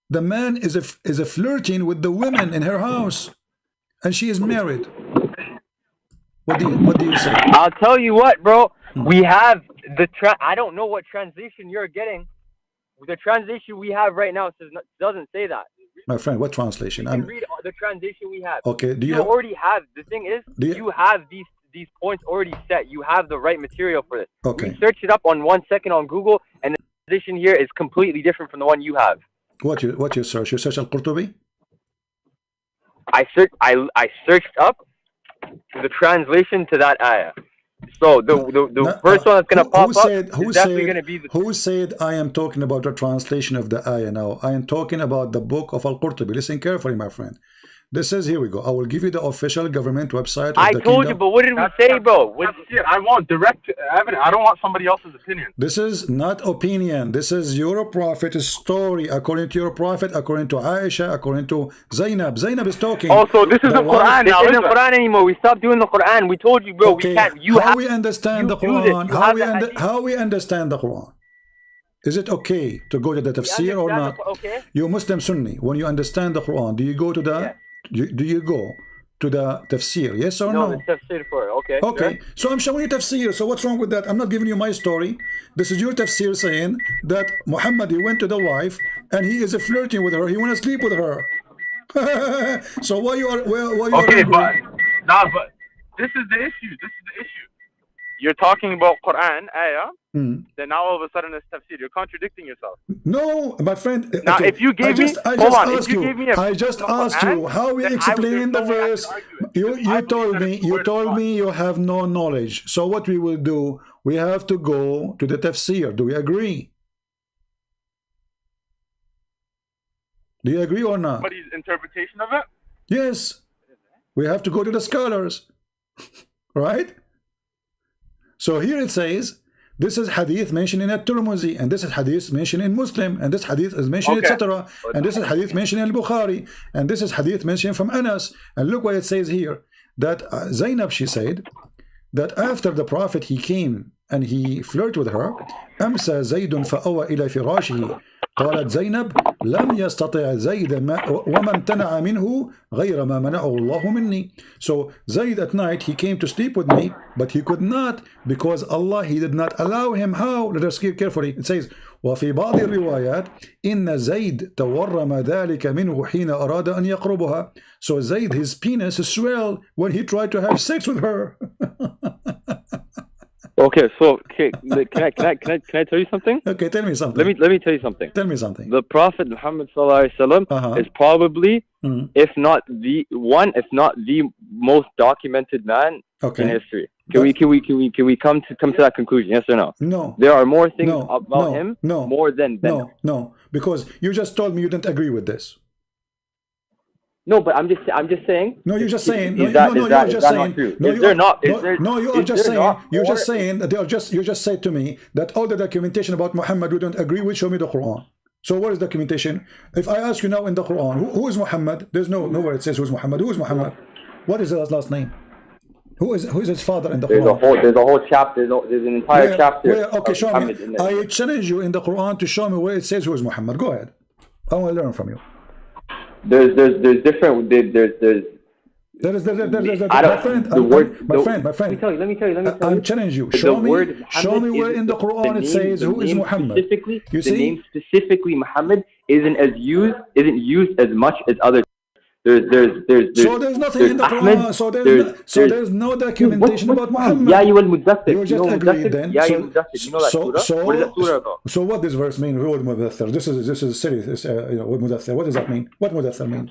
The man is a flirting with the women in her house, and she is married. What do you say? I'll tell you what, bro. We have the I don't know what translation you're getting. The translation we have right now doesn't say that. My friend, what translation? You can read the translation we have. Okay. Do you already have? The thing is, you have these points already set. You have the right material for this. Okay. Search it up on 1 second on Google, and the translation here is completely different from the one you have. What you search? You search Al-Qurtubi? I searched up the translation to that ayah. So the first one that's gonna pop up is definitely gonna be the. Who said I am talking about the translation of the ayah now? I am talking about the book of Al-Qurtubi. Listen carefully, my friend. This is, here we go. I will give you the official government website of I the told you, but what did we say, bro? I want direct evidence. I don't want somebody else's opinion. This is not opinion. This is your prophet's story, according to your prophet, according to Aisha, according to Zainab. Zainab is talking. Also, this is the Quran now. This isn't the Quran anymore. We stopped doing the Quran. We told you, bro. Okay. We can't. How we understand the Quran? How we understand the Quran? Is it okay to go to the tafsir or not? Okay. You Muslim Sunni, when you understand the Quran, do you go to the? Yeah. Do you go to the tafsir? Yes or no? No, the tafsir for it. Okay. Okay. Yeah. So I'm showing you tafsir. So what's wrong with that? I'm not giving you my story. This is your tafsir saying that Muhammad, he went to the wife and he is flirting with her. He want to sleep with her. So why you are okay, but this is the issue. This is the issue. You're talking about Quran ayah. Then now all of a sudden it's tafsir. You're contradicting yourself. No, my friend. Now, okay. if you gave me, I just asked you how we explain the verse. You told me you have no knowledge. So what we will do? We have to go to the tafsir. Do we agree? Do you agree or not? Somebody's interpretation of it? Yes. We have to go to the scholars. Right? So here it says, this is hadith mentioned in At-Tirmidhi, and this is hadith mentioned in Muslim, and this hadith is mentioned, etc. And this is hadith mentioned in Al-Bukhari, and this is hadith mentioned from Anas. And look what it says here, that Zainab, she said, that after the Prophet, he came and he flirted with her, أمسى زيد فأوى إلى فراشه. قالت زينب لم يستطع زيد وما امتنع منه غير ما منعه الله مني. So Zayd at night, he came to sleep with me, but he could not, because Allah, he did not allow him. How? Let us hear carefully. It says وفي بعض الروايات إن زيد تورم ذلك منه حين أراد أن يقربها. So Zayd, his penis swelled when he tried to have sex with her. Okay, so can I tell you something? Okay, tell me something. Let me tell you something. Tell me something. The Prophet Muhammad ﷺ is probably, if not the most documented man in history. Can we come to that conclusion? Yes or no? No. There are more things about him more than Ben. No, because you just told me you didn't agree with this. No, but I'm just saying. No, you're just saying. Is that not true? No, you're just saying that you just said to me that all the documentation about Muhammad we don't agree with. Show me the Quran. So what is documentation? If I ask you now in the Quran, who is Muhammad? There's nowhere it says who is Muhammad. Who is Muhammad? What is his last name? Who is his father in the Quran? There's a whole chapter. There's an entire chapter. Okay, show me. I challenge you in the Quran to show me where it says who is Muhammad. Go ahead. I want to learn from you. There's different. There's my friend. Let me tell you. I'm challenging you. Show me where in the Quran it says who is Muhammad. You see? The name specifically Muhammad isn't used as much as other. There's nothing in the Quran. So there's no documentation about Muhammad. Yeah, you will Mudaththir. You just agreed then. Yeah, you Mudaththir. You know that surah? What is that surah about? So what this verse mean? Who Mudaththir? This is serious. What Mudaththir? What does that mean? What Mudaththir mean?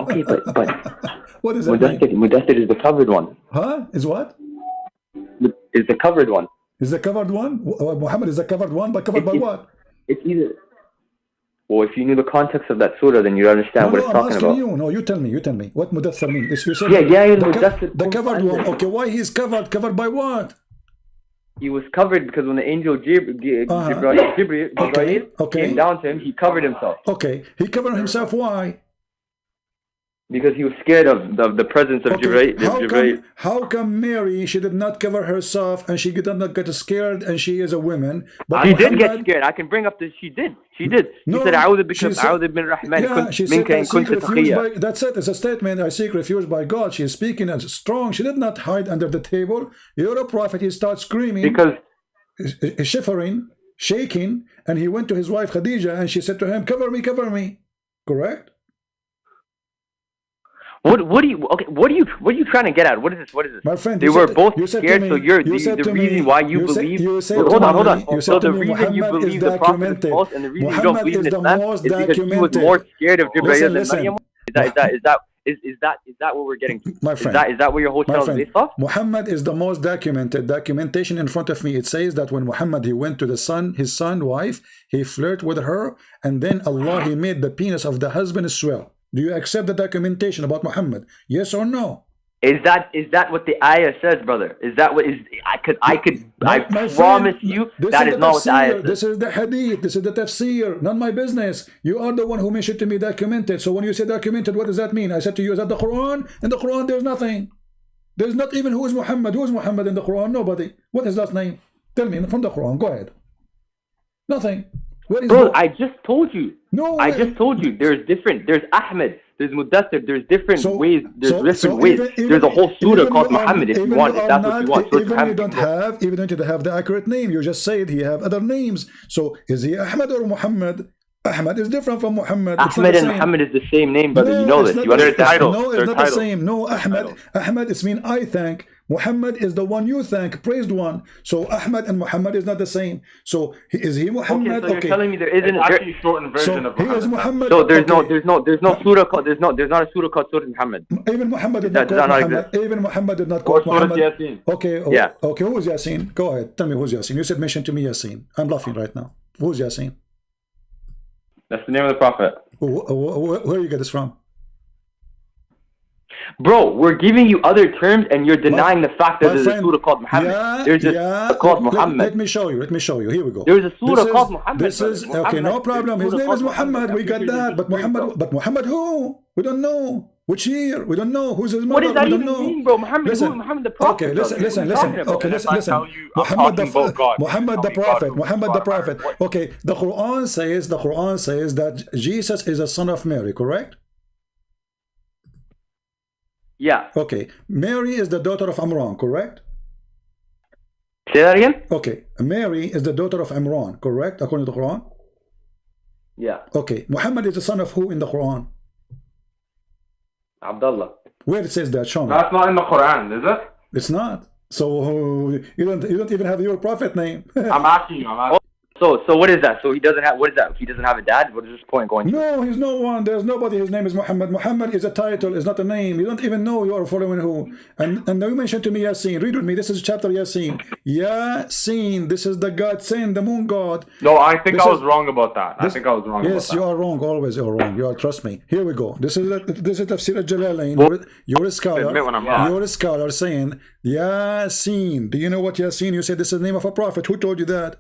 Okay, but what does that mean? Mudaththir is the covered one. Huh? Is what? Is the covered one. Is the covered one? Muhammad is the covered one, but covered by what? It's either. Well, if you knew the context of that surah, then you'd understand what it's talking about. No, you tell me. What Mudaththir means? You said the covered one. Okay, why he's covered? Covered by what? He was covered because when the angel Jibreel came down to him, he covered himself. Okay, he covered himself. Why? Because he was scared of the presence of Jibreel. How come Mary, she did not cover herself and she did not get scared and she is a woman? But she did get scared. I can bring up this. She did. She said, "A'udhu bin Rahman minka in kunta taqiyya." That's it. It's a statement. I seek refuge by God. She is speaking as strong. She did not hide under the table. You're a prophet. He starts screaming. Because shivering, shaking, and he went to his wife Khadija and she said to him, cover me. Correct? What are you trying to get at? What is this? My friend, they were both scared, so the reason why you believe. Hold on. So the reason you believe the prophet is false and the reason you don't believe in Islam is because he was more scared of Jibreel than Maryam. Is that what we're getting to? My friend, is that what your whole channel is based off? Muhammad is the most documentation in front of me. It says that when Muhammad he went to his son's wife, he flirted with her, and then Allah he made the penis of the husband swell. Do you accept the documentation about Muhammad? Yes or no? Is that what the ayah says, brother? Is that what is? I promise you that is not what the ayah says. This is the hadith. This is the tafsir. Not my business. You are the one who mentioned to me documented. So when you say documented, what does that mean? I said to you, is that the Quran? In the Quran, there's nothing. There's not even who is Muhammad. Who is Muhammad in the Quran? Nobody. What is that name? Tell me from the Quran. Go ahead. Nothing. Bro, I just told you. I just told you. There's Ahmed. There's Mudaththir. There's different ways. There's different ways. There's a whole surah called Muhammad if you want. If that's what you want. Even you don't have the accurate name. You just said he have other names. So is he Ahmed or Muhammad? Ahmed is different from Muhammad. Ahmed and Muhammad is the same name, brother. You know this. You understand the title. No, it's not the same. No, Ahmed is mean I thank. Muhammad is the one you thank, praised one. So Ahmed and Muhammad is not the same. So is he Muhammad? Okay, so you're telling me there isn't actually shortened version of Muhammad. He is Muhammad. So there's no surah called there's not a surah called Surah Muhammad. Even Muhammad did not quote Muhammad. Even Muhammad did not quote Muhammad. Yasin. Okay. Yeah. Okay. Who is Yasin? Go ahead. Tell me who's Yasin. You said mention to me Yasin. I'm laughing right now. Who's Yasin? That's the name of the prophet. Where you get this from? Bro, we're giving you other terms and you're denying the fact that there's a surah called Muhammad. There's a surah called Muhammad. Let me show you. Here we go. There's a surah called Muhammad. This is okay, no problem. His name is Muhammad. We got that. But Muhammad who? We don't know. Which year? We don't know. Who's his mother? What does that even mean, bro? Muhammad the prophet. Okay, listen. Okay, listen. Muhammad the prophet. Okay, the Quran says that Jesus is a son of Mary, correct? Yeah. Okay. Mary is the daughter of Imran, correct? Say that again? Okay. Mary is the daughter of Imran, correct? According to the Quran? Yeah. Okay. Muhammad is the son of who in the Quran? Abdullah. Where it says that, Sean? That's not in the Quran, is it? It's not. So you don't even have your prophet name. I'm asking you. So what is that? So he doesn't have, what is that? He doesn't have a dad? What is this point going to? No, he's no one. There's nobody. His name is Muhammad. Muhammad is a title, is not a name. You don't even know you are following who. And you mentioned to me Yasin. Read with me. This is chapter Yasin. Yasin. This is the God saying, the moon god. No, I think I was wrong about that. I think I was wrong about that. Yes, you are wrong. Always you're wrong. You are, trust me. Here we go. This is Tafsir al-Jalalain. You're a scholar. Admit when I'm wrong. You're a scholar saying Yasin. Do you know what Yasin? You said this is the name of a prophet. Who told you that?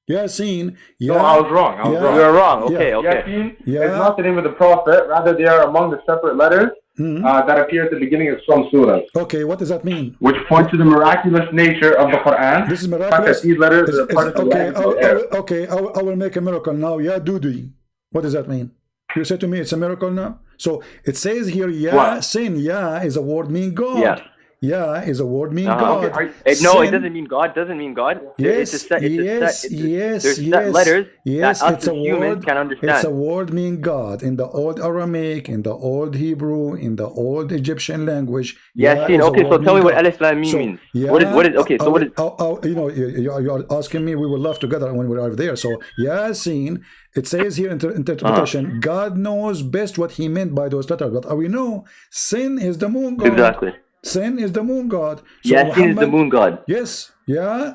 Yasin. No, I was wrong. You were wrong. Okay, okay. Yasin is not the name of the prophet. Rather, they are among the separate letters that appear at the beginning of some surahs. Okay, what does that mean? Which point to the miraculous nature of the Quran. This is miraculous. These letters are part of the language. Okay, I will make a miracle now. Ya Dudi. What does that mean? You say to me it's a miracle now? So it says here, Yasin. Ya is a word mean God. Yeah. Ya is a word mean God. Okay. No, it doesn't mean God. Doesn't mean God. Yes, There's set yes, letters that us it's a as humans word. can understand. It's a word mean God in the old Aramaic, in the old Hebrew, in the old Egyptian language. Yasin. Okay, so tell me what Alif Lam Mim means. What is? Okay, so what is? You know, you are asking me. We will laugh together when we arrive there. So Yasin. It says here in interpretation, God knows best what he meant by those letters. But we know sin is the moon god. Exactly. Sin is the moon god. So Yasin is the moon god. Yes. Yeah.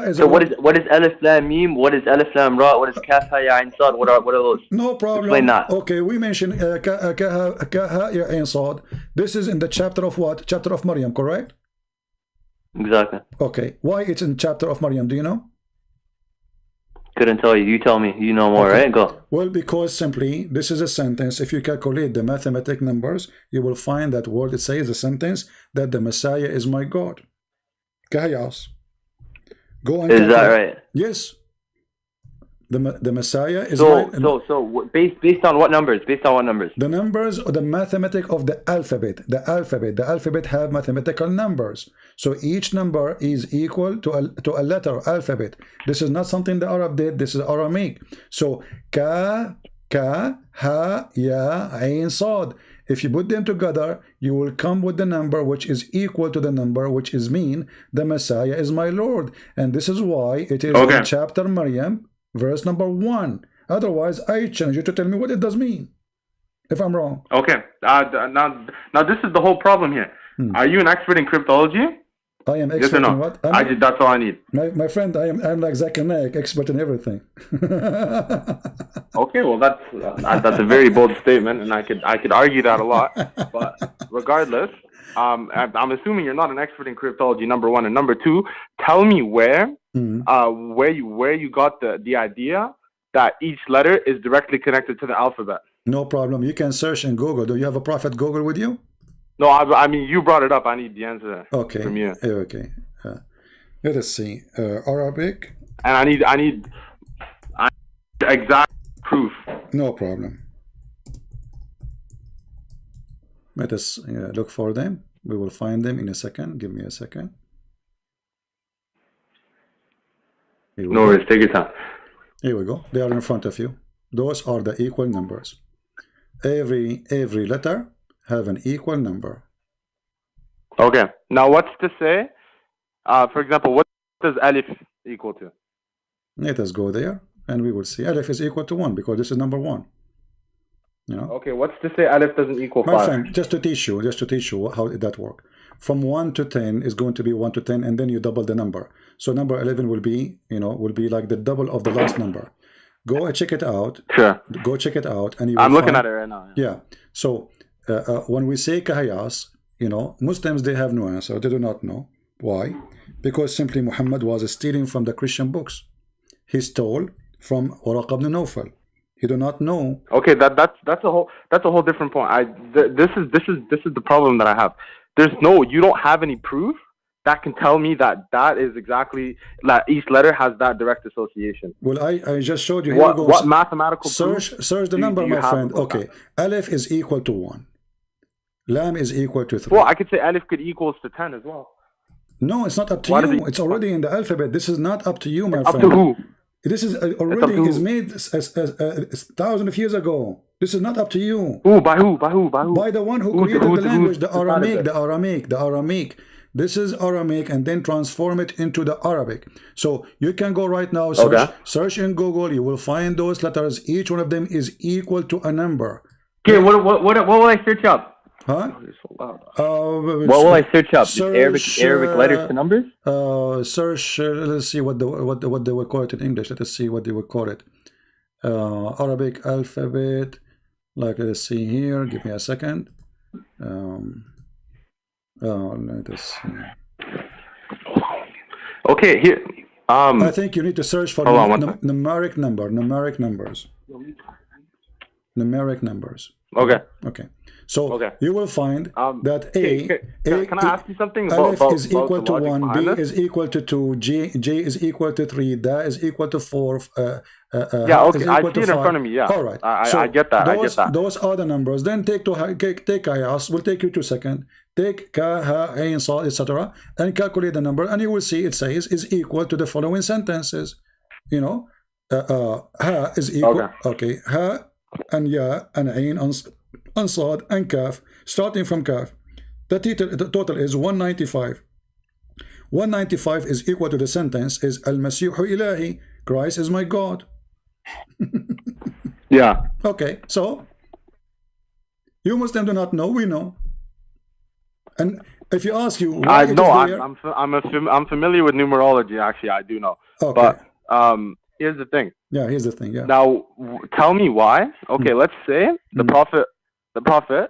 Is so what is Alif Lam Mim? What is Alif Lam Ra? What is Kaf Ha Ya Ain Sad? What are those? No problem. Explain that. Okay, we mentioned Kaf Ha Ya Ain Sad. This is in the chapter of what? Chapter of Maryam, correct? Exactly. Okay. Why it's in chapter of Maryam? Do you know? Couldn't tell you. You tell me. You know more, right? Go. Well, because simply, this is a sentence. If you calculate the mathematic numbers, you will find that word it says a sentence that the Messiah is my God. Kahayas. Go and is that right? Yes. The Messiah is based on what numbers? Based on what numbers? The numbers or the mathematic of the alphabet. The alphabet have mathematical numbers. So each number is equal to a letter alphabet. This is not something the Arab did. This is Aramaic. So ka, ha, ya, ain, sad. If you put them together, you will come with the number which is equal to the number which is mean the Messiah is my Lord. And this is why it is in chapter Maryam, verse number 1. Otherwise, I challenge you to tell me what it does mean, if I'm wrong. Okay. Now this is the whole problem here. Are you an expert in cryptology? I am expert in what? That's all I need. My friend, I'm like Zakir Naik, expert in everything. Okay, well that's a very bold statement, and I could argue that a lot. But regardless, I'm assuming you're not an expert in cryptology. Number one, and number two, tell me where you got the idea that each letter is directly connected to the alphabet. No problem. You can search in Google. Do you have a Prophet Google with you? No, I mean, you brought it up. I need the answer from you. Okay. Let us see. Arabic. And I need exact proof. No problem. Let us look for them. We will find them in a second. Give me a second. No worries. Take your time. Here we go. They are in front of you. Those are the equal numbers. Every letter have an equal number. Okay. Now, what's to say? For example, what does Alif equal to? Let us go there, and we will see. Alif is equal to 1 because this is number 1. You know. Okay. What's to say Alif doesn't equal 5? My friend, just to teach you how that works. From 1 to 10 is going to be 1 to 10, and then you double the number. So number 11 will be, like the double of the last number. Go and check it out. Sure. Go check it out, and you will I'm looking at it right now. Yeah. So when we say kahayas, Muslims, they have no answer. They do not know. Why? Because simply Muhammad was stealing from the Christian books. He stole from Waraq ibn Nawfal. He do not know. Okay, that's a whole different point. This is the problem that I have. You don't have any proof that can tell me that is exactly that each letter has that direct association. Well, I just showed you. What mathematical search the number, my friend. Okay, Alif is equal to 1. Lam is equal to 3. Well, I could say Alif could equals to 10 as well. No, it's not up to you. It's already in the alphabet. This is not up to you, my friend. Up to who? This is already is made thousands of years ago. This is not up to you. Who? By who? By who? By who? By the one who created the language, the Aramaic. This is Aramaic, and then transform it into the Arabic. So you can go right now, search in Google, you will find those letters. Each one of them is equal to a number. Okay, what will I search up? Huh? What will I search up? Arabic letters to numbers? Search. Let's see what they will call it in English. Let us see what they will call it. Arabic alphabet. Like, let's see here. Give me a second. Let us see. Okay, here. I think you need to search for numeric numbers. Numeric numbers. Okay. Okay. So you will find that can I ask you something? Aleph is equal to 1, B is equal to 2, J is equal to 3, Da is equal to 4. Yeah, okay, I see it in front of me. Yeah. All right. I get that. Those are the numbers. Then take Qiyas. Will take you 2 seconds. Take Ka, Ha, Ain, Sa, etc. and calculate the number, and you will see it says is equal to the following sentences. You know, Ha is equal. Okay. Ha and Ya and Ain and Sad and Kaf, starting from Kaf, the total is 195. 195 is equal to the sentence is Al-Masihu Ilahi, Christ is my God. Yeah. Okay, so you Muslims do not know, we know. And if you ask you why I'm familiar with numerology. Actually, I do know. Okay. But here's the thing. Yeah, here's the thing. Yeah. Now, tell me why. Okay, let's say the prophet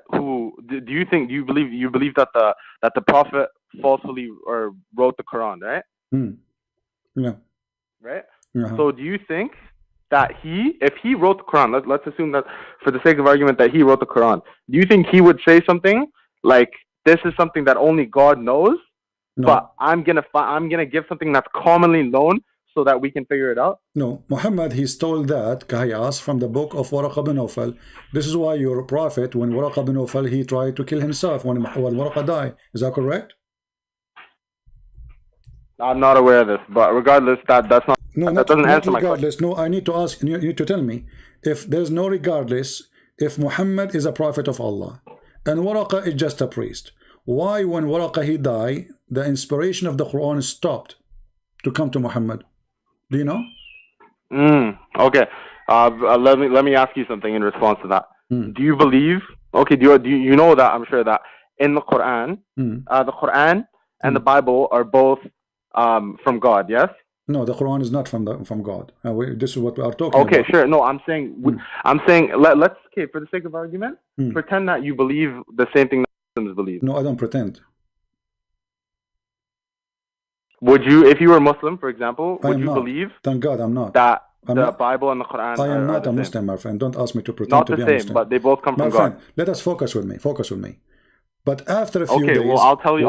who do you believe that the prophet falsely wrote the Quran, right? Yeah. Right. So do you think that if he wrote the Quran, let's assume that for the sake of argument that he wrote the Quran, do you think he would say something like, this is something that only God knows, but I'm gonna give something that's commonly known so that we can figure it out? No, Muhammad, he stole that Qiyas from the book of Waraqa bin Nawfal. This is why your prophet, when Waraqa bin Nawfal, he tried to kill himself when Waraqa died. Is that correct? I'm not aware of this, but regardless, that doesn't answer my question. No, I need to ask. You need to tell me if there's no regardless. If Muhammad is a prophet of Allah and Waraqa is just a priest, why when Waraqa he died, the inspiration of the Quran stopped to come to Muhammad? Do you know? Okay. Let me ask you something in response to that. Do you believe? Okay. Do you know that? I'm sure that in the Quran, the Quran and the Bible are both from God. Yes. No, the Quran is not from God. This is what we are talking about. Okay, sure. No, I'm saying let's for the sake of argument, pretend that you believe the same thing that Muslims believe. No, I don't pretend. Would you, if you were Muslim, for example, would you believe? Thank God, I'm not. That the Bible and the Quran. I am not a Muslim, my friend. Don't ask me to pretend to be a Muslim. Not the same, but they both come from God. My friend, let us focus with me. Focus with me. But after a few days, well, I'll tell you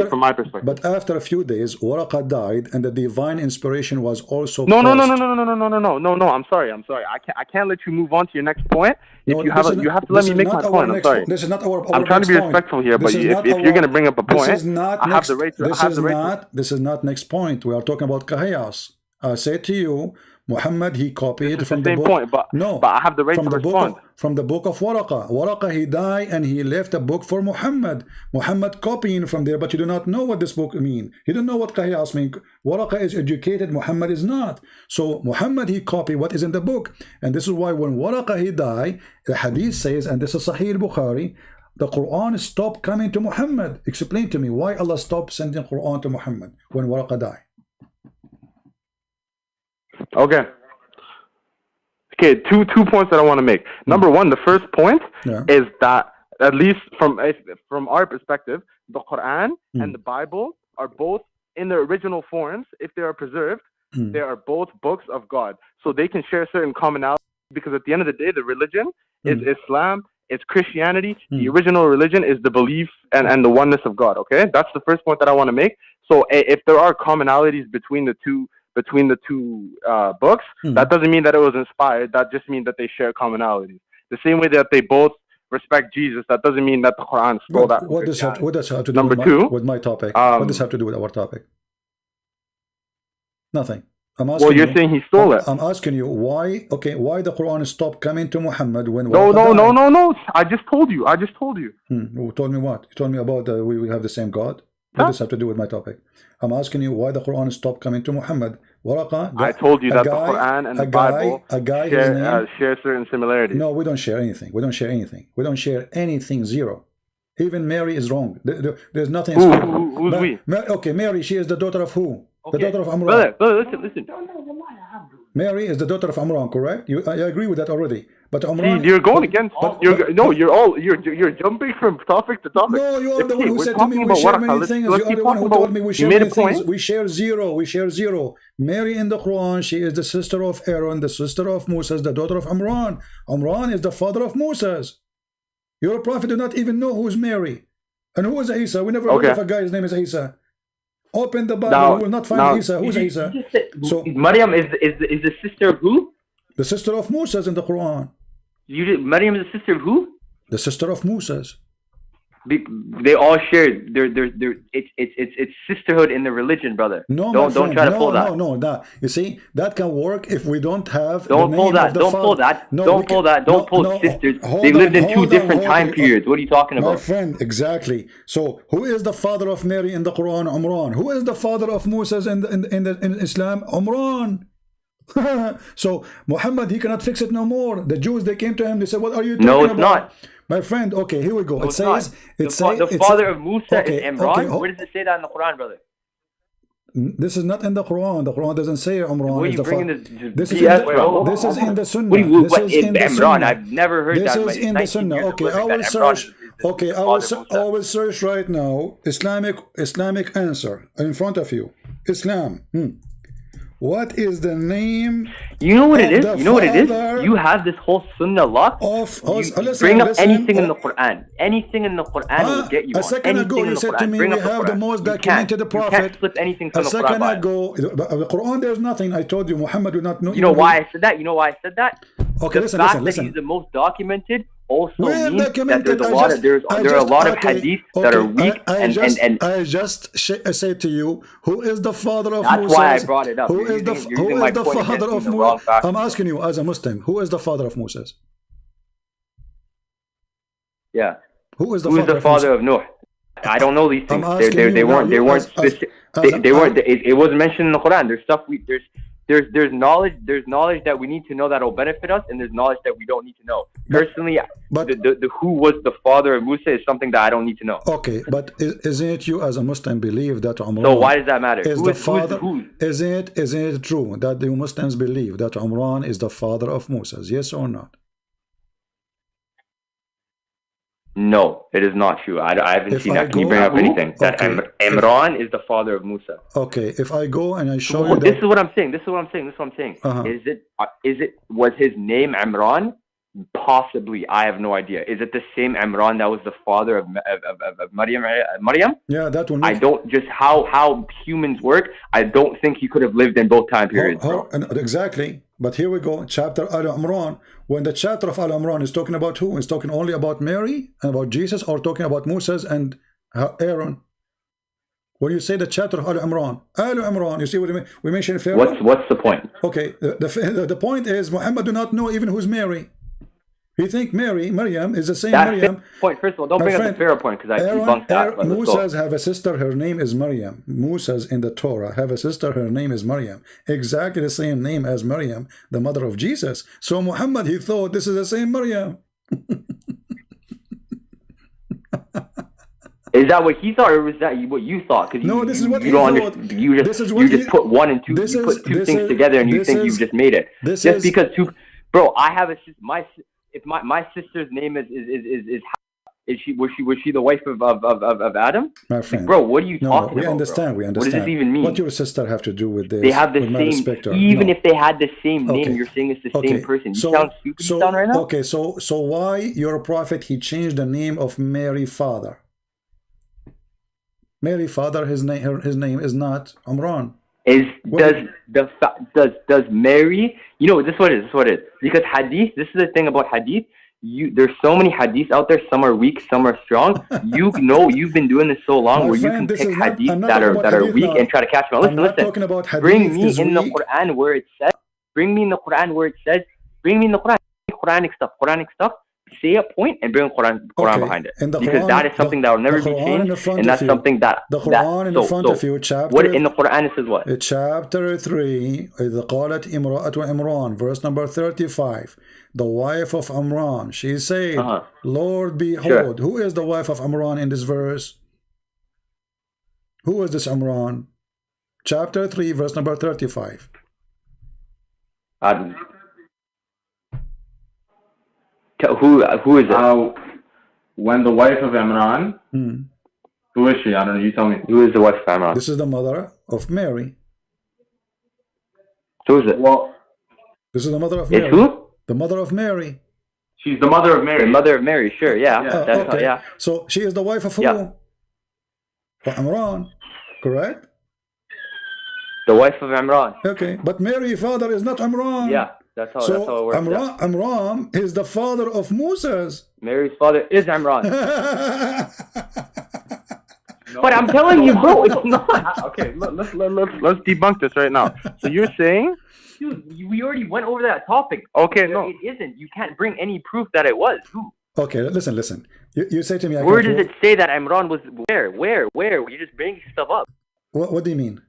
from my perspective. But after a few days, Waraqa died, and the divine inspiration was also. No. I'm sorry. I can't let you move on to your next point. If you have to let me make my point. I'm sorry. This is not our. I'm trying to be respectful here, but if you're going to bring up a point, I have the right to. This is not next point. We are talking about Qiyas. I say to you, Muhammad, he copied from the book. Point, but I have the right to respond. From the book of Waraqa. Waraqa, he died and he left a book for Muhammad. Muhammad copying from there, but you do not know what this book means. You don't know what Qiyas means. Waraqa is educated, Muhammad is not. So Muhammad, he copied what is in the book. And this is why when Waraqa, he died, the hadith says, and this is Sahih Bukhari, the Quran stopped coming to Muhammad. Explain to me why Allah stopped sending Quran to Muhammad when Waraqa died. Okay, two points that I want to make. Number one, the first point is that, at least from our perspective, the Quran and the Bible are both in their original forms. If they are preserved, they are both books of God. So they can share certain commonalities, because at the end of the day, the religion is Islam, it's Christianity. The original religion is the belief and the oneness of God. Okay, that's the first point that I want to make. So if there are commonalities between the two books, that doesn't mean that it was inspired. That just means that they share commonalities. The same way that they both respect Jesus, that doesn't mean that the Quran stole that. What does that have to do with my topic? What does that have to do with our topic? Nothing. I'm asking you're saying he stole it. I'm asking you why the Quran stopped coming to Muhammad when No. I just told you. You told me what? You told me about we have the same God? What does this have to do with my topic? I'm asking you why the Quran stopped coming to Muhammad. Waraqa, I told you that the Quran and the Bible share certain similarities. No, we don't share anything. We don't share anything. We don't share anything. Zero. Even Mary is wrong. There's nothing. Who's we? Okay, Mary, she is the daughter of who? Okay. The daughter of Amran. Brother, listen. Mary is the daughter of Amran, correct? I agree with that already. But Amran, you're going against. You're jumping from topic to topic. No, you are the one who said to me we share many things. You are the one who told me we share many things. We share zero. We share zero. Mary in the Quran, she is the sister of Aaron, the sister of Moses, the daughter of Amran. Amran is the father of Moses. Your prophet do not even know who is Mary and who is Isa. We never heard of a guy's name is Isa. Open the Bible, you will not find Isa. Who's Isa? So Maryam is the sister of who? The sister of Moses in the Quran. Maryam is the sister of who? The sister of Moses. They all share it's sisterhood in the religion, brother. No, don't try to pull that. No. You see, that can work if we don't have. Don't pull that. Don't pull that. Don't pull sisters. They lived in two different time periods. What are you talking about? My friend, exactly. So, who is the father of Mary in the Quran? Umran. Who is the father of Moses in Islam? Umran. So Muhammad, he cannot fix it no more. The Jews, they came to him. They said, "What are you talking about?" No, it's not. My friend, okay, here we go. No, it says the father of Musa is Imran. Where does it say that in the Quran, brother? This is not in the Quran. The Quran doesn't say Imran. What are you bringing this is in the Sunnah. This is in the Sunnah. I've never heard that. This is in the Sunnah. Okay, I will search. Okay, I will search right now. Islamic answer in front of you. Islam. What is the name? You know what it is? You know what it is? You have this whole Sunnah lock. Bring up anything in the Quran. Anything in the Quran will get you a second ago you said to me we have the most documented prophet. You can't flip anything from the Quran. A second ago, the Quran, there's nothing. I told you Muhammad do not know. You know why I said that? You know why I said that? Okay, listen. That he's the most documented also means that there are a lot of hadith that are weak I just said to you, who is the father of Moses? That's why I brought it up. Who is the father of Moses? I'm asking you as a Muslim, who is the father of Moses? Yeah. Who is the father of Nuh? I don't know these things. They weren't specific. It wasn't mentioned in the Quran. There's stuff there's knowledge that we need to know that will benefit us, and there's knowledge that we don't need to know. Personally, the who was the father of Musa is something that I don't need to know. Okay, but isn't it you as a Muslim believe that Umran? So why does that matter? Isn't it true that the Muslims believe that Umran is the father of Moses? Yes or not? No, it is not true. I haven't seen that. Can you bring up anything? That Imran is the father of Musa. Okay, if I go and I show you this is what I'm saying. Was his name Imran? Possibly. I have no idea. Is it the same Imran that was the father of Maryam? Yeah, that one. I don't just how humans work. I don't think he could have lived in both time periods. Exactly. But here we go, chapter Al-Imran. When the chapter of Al-Imran is talking about who? It's talking only about Mary and about Jesus, or talking about Moses and Aaron? When you say the chapter of Al-Imran, you see what I mean? We mentioned Pharaoh. What's the point? Okay, the point is Muhammad do not know even who's Mary. He think Maryam is the same Maryam. Point. First of all, don't bring up the Pharaoh point because I debunked that. Moses have a sister, her name is Maryam. Moses in the Torah have a sister, her name is Maryam. Exactly the same name as Maryam, the mother of Jesus. So Muhammad, he thought this is the same Maryam. Is that what he thought, or was that what you thought? No, this is what he thought. You just put one and two. You put two things together, and you think you've just made it. Just because two. Bro, I have my sister's name was she the wife of Adam? My friend. Bro, what are you talking about? We understand. What does this even mean? What your sister have to do with this? They have the same. Even if they had the same name, you're saying it's the same person. You sound stupid. You sound right now. Okay, so why your prophet he changed the name of Mary father? Mary father, his name is not Umran. Does Mary? You know, this is what it is. Because hadith, this is the thing about hadith. There's so many hadiths out there. Some are weak, some are strong. You've been doing this so long where you can pick hadiths that are weak and try to catch them. Listen. Bring me in the Quran where it says. Bring me in the Quran. Quranic stuff. say a point and bring Quran behind it, because that is something that will never be changed, and that's something that the Quran in front of you, chapter. What in the Quran it says what? Chapter 3, إذ قالت امرأة عمران, verse number 35. The wife of Imran, she said, Lord, behold. Who is the wife of Imran in this verse? Who is this Imran? Chapter 3, verse number 35. Who is it? When the wife of Imran, who is she? I don't know, you tell me. Who is the wife of Imran? This is the mother of Mary. Who is it? Well, this is the mother of Mary. It's who? The mother of Mary. She's the mother of Mary. The mother of Mary, sure, yeah. That's okay. yeah. So she is the wife of who? Yeah. Of Imran, correct? The wife of Imran. Okay, but Mary's father is not Imran. Yeah, that's how it works. Imran is the father of Moses. Mary's father is Imran. But I'm telling you, bro, it's not. Okay, let's debunk this right now. So you're saying, dude, we already went over that topic. Okay, no, it isn't. You can't bring any proof that it was. Who? Okay, listen. You say to me, where does it say that Imran was? Where? You just bring stuff up. What do you mean?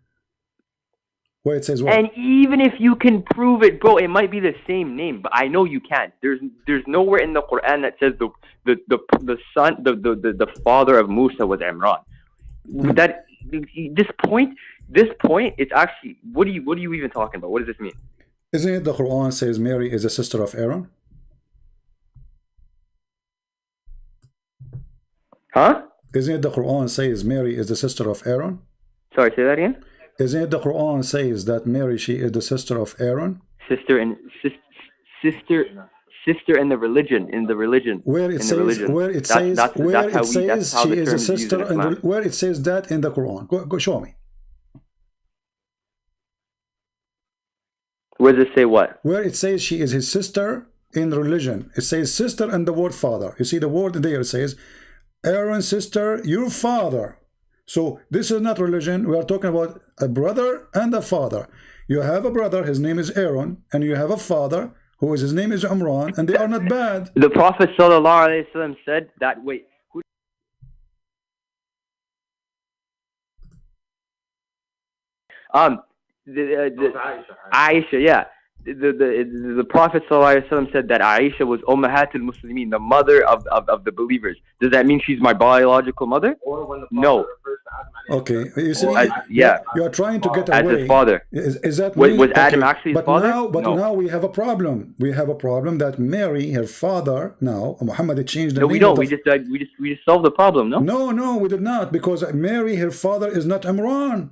Where it says what? And even if you can prove it, bro, it might be the same name, but I know you can't. There's nowhere in the Quran that says the son, the father of Musa was Imran. That this point, it's actually what are you even talking about? What does this mean? Isn't it the Quran says Mary is a sister of Aaron? Huh? Isn't it the Quran says Mary is the sister of Aaron? Sorry, say that again. Isn't it the Quran says that Mary, she is the sister of Aaron? Sister in the religion. Where it says she is a sister, where it says that in the Quran? Go show me. Where does it say what? Where it says she is his sister in religion. It says sister and the word father. You see the word there, it says Aaron's sister, your father. So this is not religion. We are talking about a brother and a father. You have a brother, his name is Aaron, and you have a father his name is Imran, and they are not bad. The Prophet ﷺ said that. Wait, who? Aisha, yeah. The Prophet ﷺ said that Aisha was Ummahat al-Muslimin, the mother of the believers. Does that mean she's my biological mother? No. Okay, you see, yeah, you are trying to get away. As his father. Is that was Adam actually his father? Now we have a problem. We have a problem that Mary, her father, now Muhammad changed the name. No, we don't. We just solved the problem. No. No, we did not, because Mary, her father, is not Imran.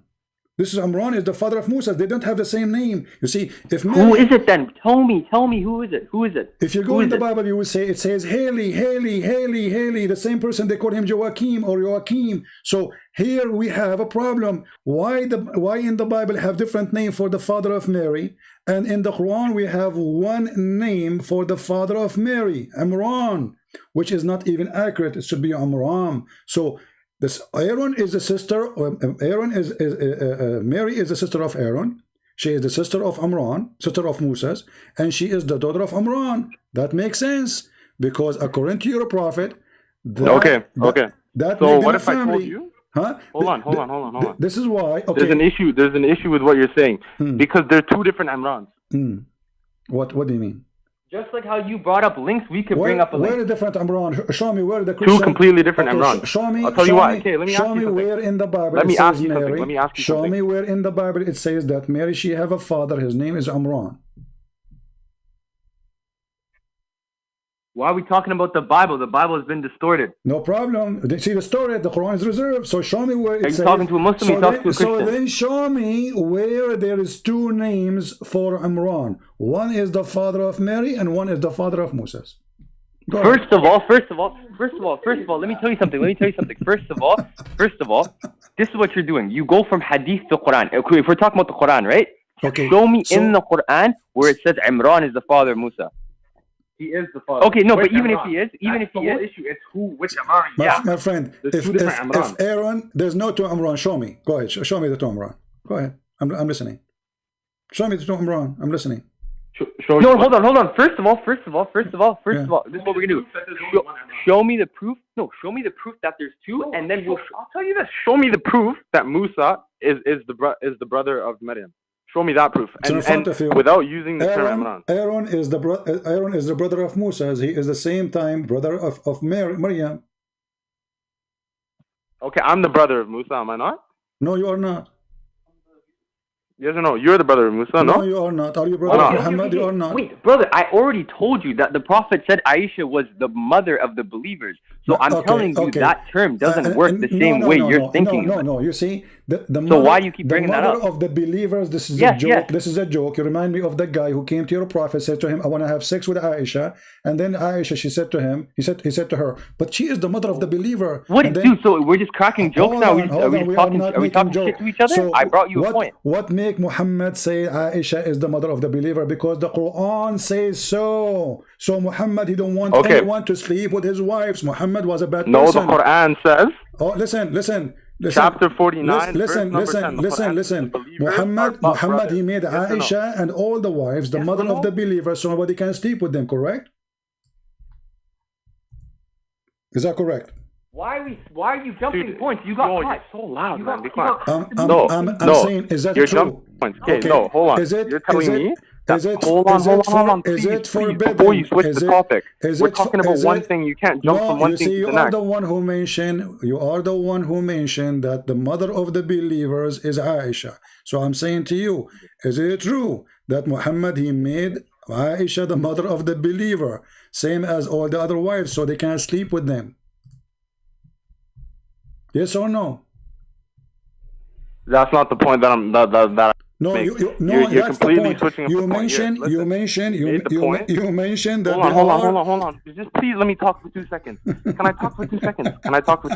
This is Imran is the father of Musa. They don't have the same name. You see, if Mary, who is it then? Tell me, who is it? Who is it? If you go in the Bible, you will say it says Haley, the same person. They call him Joachim or Joachim. So here we have a problem. Why in the Bible have different name for the father of Mary, and in the Quran we have one name for the father of Mary, Imran, which is not even accurate. It should be Amram. So this Aaron is the sister. Mary is the sister of Aaron. She is the sister of Amran, sister of Moses, and she is the daughter of Amran. That makes sense, because according to your prophet. Okay. So what if I told you? Huh? Hold on. This is why. Okay. There's an issue with what you're saying, because there are two different Imrans. What do you mean? Just like how you brought up links, we could bring up a link. Where are the different Imran? Show me where the Christian... Two completely different Imran. Show me. I'll tell you why. Okay, let me ask you something. Show me where in the Bible Let me ask you Mary. something. Let me ask you something. Show me where in the Bible it says that Mary, she have a father. His name is Imran. Why are we talking about the Bible? The Bible has been distorted. No problem. See the story. The Quran is reserved. So show me where it says. Are you talking to a Muslim? You talking to a Christian? So then show me where there is two names for Imran. One is the father of Mary, and one is the father of Moses. First of all, let me tell you something. First of all, this is what you're doing. You go from Hadith to Quran. Okay, if we're talking about the Quran, right? Okay. Show me in the Quran where it says Imran is the father of Musa. He is the father. Okay, no, Which but even Imran? if he is, issue. It's which Imran? My friend, if Aaron, there's no two Imran. Show me. Go ahead. Show me the two Imran. Go ahead. I'm listening. Show me the two Imran. I'm listening. No, hold on. First of all, this is what we're gonna do. Show me the proof. No, show me the proof that there's two, and then I'll tell you this. Show me the proof that Musa is the brother of Maryam. Show me that proof, and without using the term Imran. Aaron is the brother of Musa. He is the same time brother of Maryam. Okay, I'm the brother of Musa. Am I not? No, you are not. Yes or no? You're the brother of Musa, no? No, you are not. Are you brother of Muhammad? You are not. Wait, brother, I already told you that the Prophet said Aisha was the mother of the believers. So I'm telling you that term doesn't work the same way you're thinking. No. You see, the mother, so why do you keep bringing that up? The mother of the believers, this is a joke. Yes. This is a joke. You remind me of the guy who came to your Prophet, said to him, I want to have sex with Aisha. And then Aisha, she said to him, he said to her, but she is the mother of the believer. Dude, so we're just cracking jokes now? Are we talking shit to each other? So I brought you a point. What make Muhammad say Aisha is the mother of the believer? Because the Quran says so. So Muhammad, he don't want anyone to sleep with his wives. Muhammad was a bad person. No, the Quran says. Oh, listen. Chapter 49. Listen. Muhammad, he made Aisha and all the wives the mother of the believers, so nobody can sleep with them. Correct? Is that correct? Why are you jumping points? You got you're so loud, man. Be quiet. I'm saying, is that true? Okay, no, hold on. You're telling me that, hold on, is it forbidden? Before you switch the topic, we're talking about one thing. You can't jump from one thing to the next. You are the one who mentioned that the mother of the believers is Aisha. So I'm saying to you, is it true that Muhammad, he made Aisha the mother of the believer, same as all the other wives, so they can't sleep with them? Yes or no? That's not the point that I'm No, you're completely switching. You mentioned that. Hold on. Just please let me talk for 2 seconds. Can I talk for 2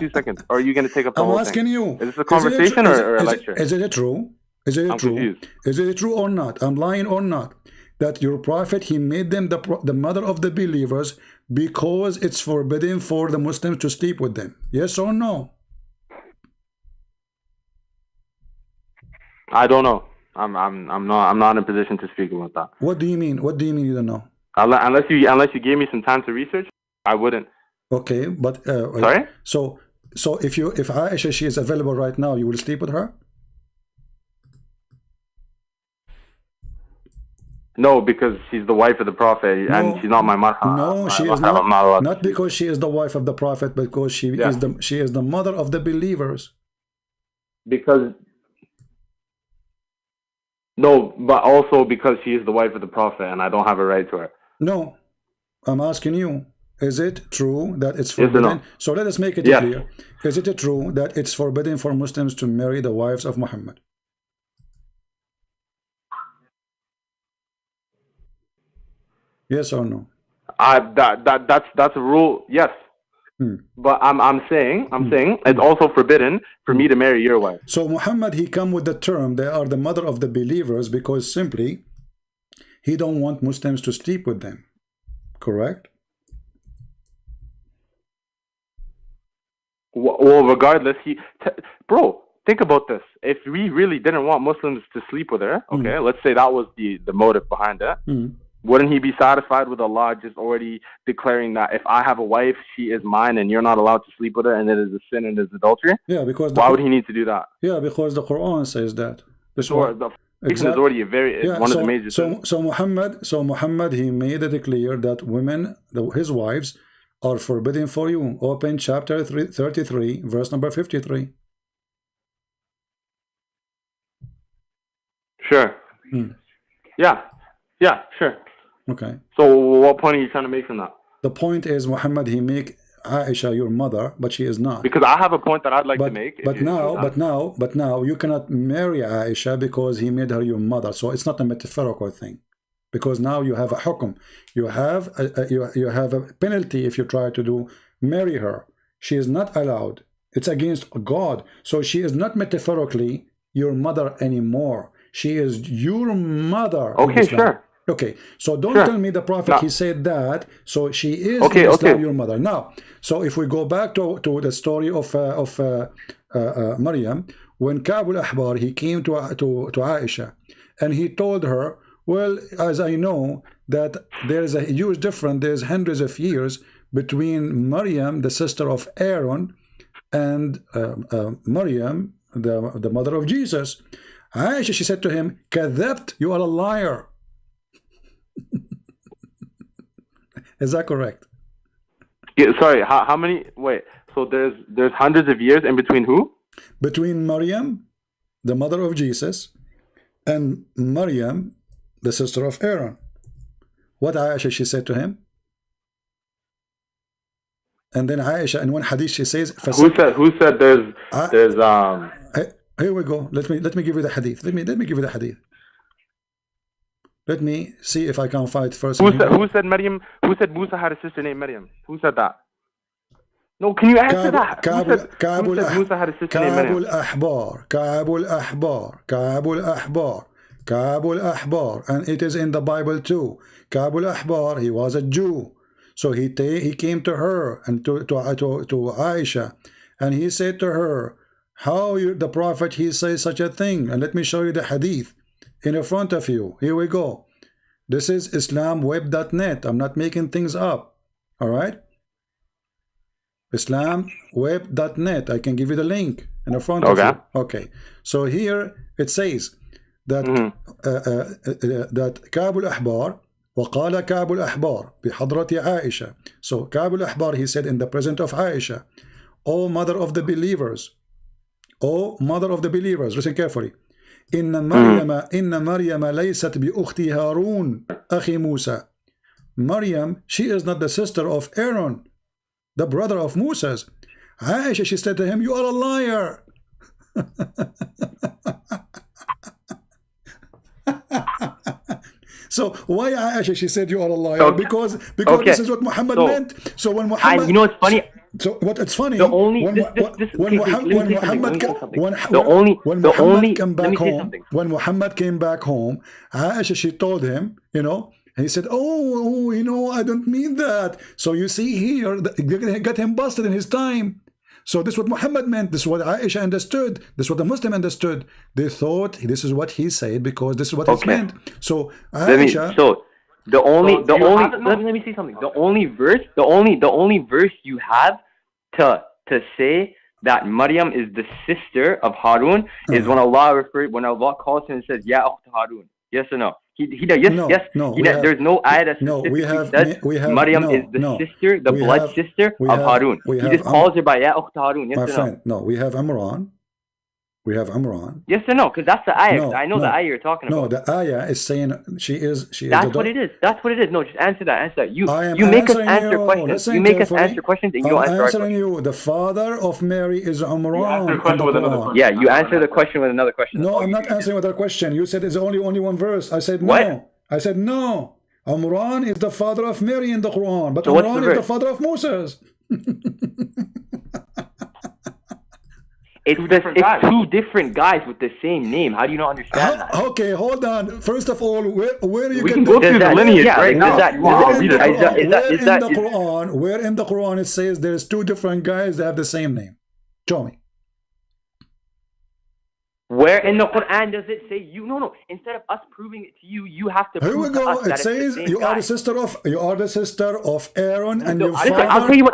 seconds? Or are you going to take up the whole thing? I'm asking you. Is this a conversation or a lecture? Is it true? I'm confused. Is it true or not? I'm lying or not? That your Prophet, he made them the mother of the believers because it's forbidden for the Muslims to sleep with them. Yes or no? I don't know. I'm not in a position to speak about that. What do you mean? What do you mean you don't know? Unless you gave me some time to research, I wouldn't. Okay, but sorry. So if Aisha, she is available right now, you will sleep with her? No, because she's the wife of the Prophet, and she's not my mother. No, she is not. Not because she is the wife of the Prophet, but because she is the mother of the believers. Because. No, but also because she is the wife of the Prophet and I don't have a right to her. No, I'm asking you, is it true that it's forbidden? Yes or no? So let us make it clear. Is it true that it's forbidden for Muslims to marry the wives of Muhammad? Yes or no? That's a rule, yes. But I'm saying it's also forbidden for me to marry your wife. So Muhammad, he come with the term they are the mother of the believers because simply he don't want Muslims to sleep with them. Correct? Well, regardless, bro, think about this. If we really didn't want Muslims to sleep with her, okay, let's say that was the motive behind it. Wouldn't he be satisfied with Allah just already declaring that if I have a wife, she is mine and you're not allowed to sleep with her and it is a sin and it is adultery? Yeah, because why would he need to do that? Yeah, because the Quran says that. Is already one of the major sins. So Muhammad, he made it clear that women, his wives, are forbidden for you. Open chapter 33, verse number 53. Sure. Yeah, sure. Okay. So what point are you trying to make from that? The point is Muhammad, he make Aisha your mother, but she is not. Because I have a point that I'd like to make. But now you cannot marry Aisha because he made her your mother. So it's not a metaphorical thing. Because now you have a hukum. You have a penalty if you try to marry her. She is not allowed. It's against God. So she is not metaphorically your mother anymore. She is your mother. Okay, sure. Okay, so don't tell me the Prophet, he said that, so she is in Islam your mother. Now, so if we go back to the story of Maryam, when Ka'b al-Ahbar, he came to Aisha, and he told her, Well, as I know that there is a huge difference, there's hundreds of years between Maryam, the sister of Aaron, and Maryam, the mother of Jesus. Aisha, she said to him, "Kadhabt, you are a liar." Is that correct? Yeah, sorry, how many? Wait, so there's hundreds of years in between who? Between Maryam, the mother of Jesus, and Maryam, the sister of Aaron. What Aisha, she said to him? And then Aisha, in one hadith, she says, Who said there's Here we go. Let me give you the hadith. Let me give you the hadith. Let me see if I can find first. Who said Maryam? Who said Musa had a sister named Maryam? Who said that? No, can you answer that? Who said Musa had a sister named Maryam? Ka'b al-Ahbar, and it is in the Bible too. Ka'b al-Ahbar, he was a Jew, so he came to her and to Aisha, and he said to her, "How the Prophet he says such a thing?" And let me show you the hadith in front of you. Here we go. This is islamweb.net. I'm not making things up. All right. Islamweb.net. I can give you the link in the front of you. Okay. So here it says that that Ka'b al-Ahbar وقال كعب الأحبار بحضرة عائشة. So Ka'b al-Ahbar, he said in the presence of Aisha, "O mother of the believers, O mother of the believers, listen carefully. إن مريم ليست بأخت هارون أخي موسى." Maryam, she is not the sister of Aaron, the brother of Moses. Aisha, she said to him, "You are a liar." So why Aisha, she said you are a liar? Okay. Because this is what Muhammad meant. So when Muhammad, you know what's funny? So what it's funny, the only when Muhammad came back home, Aisha, she told him, you know, and he said, oh, you know, I don't mean that. So you see here, they got him busted in his time. So this is what Muhammad meant. This is what Aisha understood. This is what the Muslim understood. They thought this is what he said because this is what it meant. So Aisha. Let me say something. The only verse you have to say that Maryam is the sister of Harun is when Allah calls him and says, "Ya ukht Harun." Yes or no? There's no ayah that specifically says Maryam is the sister, the blood sister of Harun. He just calls her by Ya ukht Harun. Yes or no? No, we have Imran. We have Imran. Yes or no? Because that's the ayah. I know the ayah you're talking about. No, the ayah is saying she is. That's what it is. That's what it is. No, just answer that. You make us answer questions. You make us answer questions and you don't answer our questions. You. The father of Mary is Imran. Yeah, you answer the question with another question. No, I'm not answering with a question. You said it's only one verse. I said no. What? I said no. Imran is the father of Mary in the Quran, but so Imran is the father of Moses. It's two different guys with the same name. How do you not understand that? Okay, hold on. First of all, where you we can go through the lineage right now. Where in the Quran it says there's two different guys that have the same name? Show me. Where in the Quran does it say you? No. Instead of us proving it to you, you have to prove Here we go. It says you are the sister of Aaron and your father. I'll tell you what.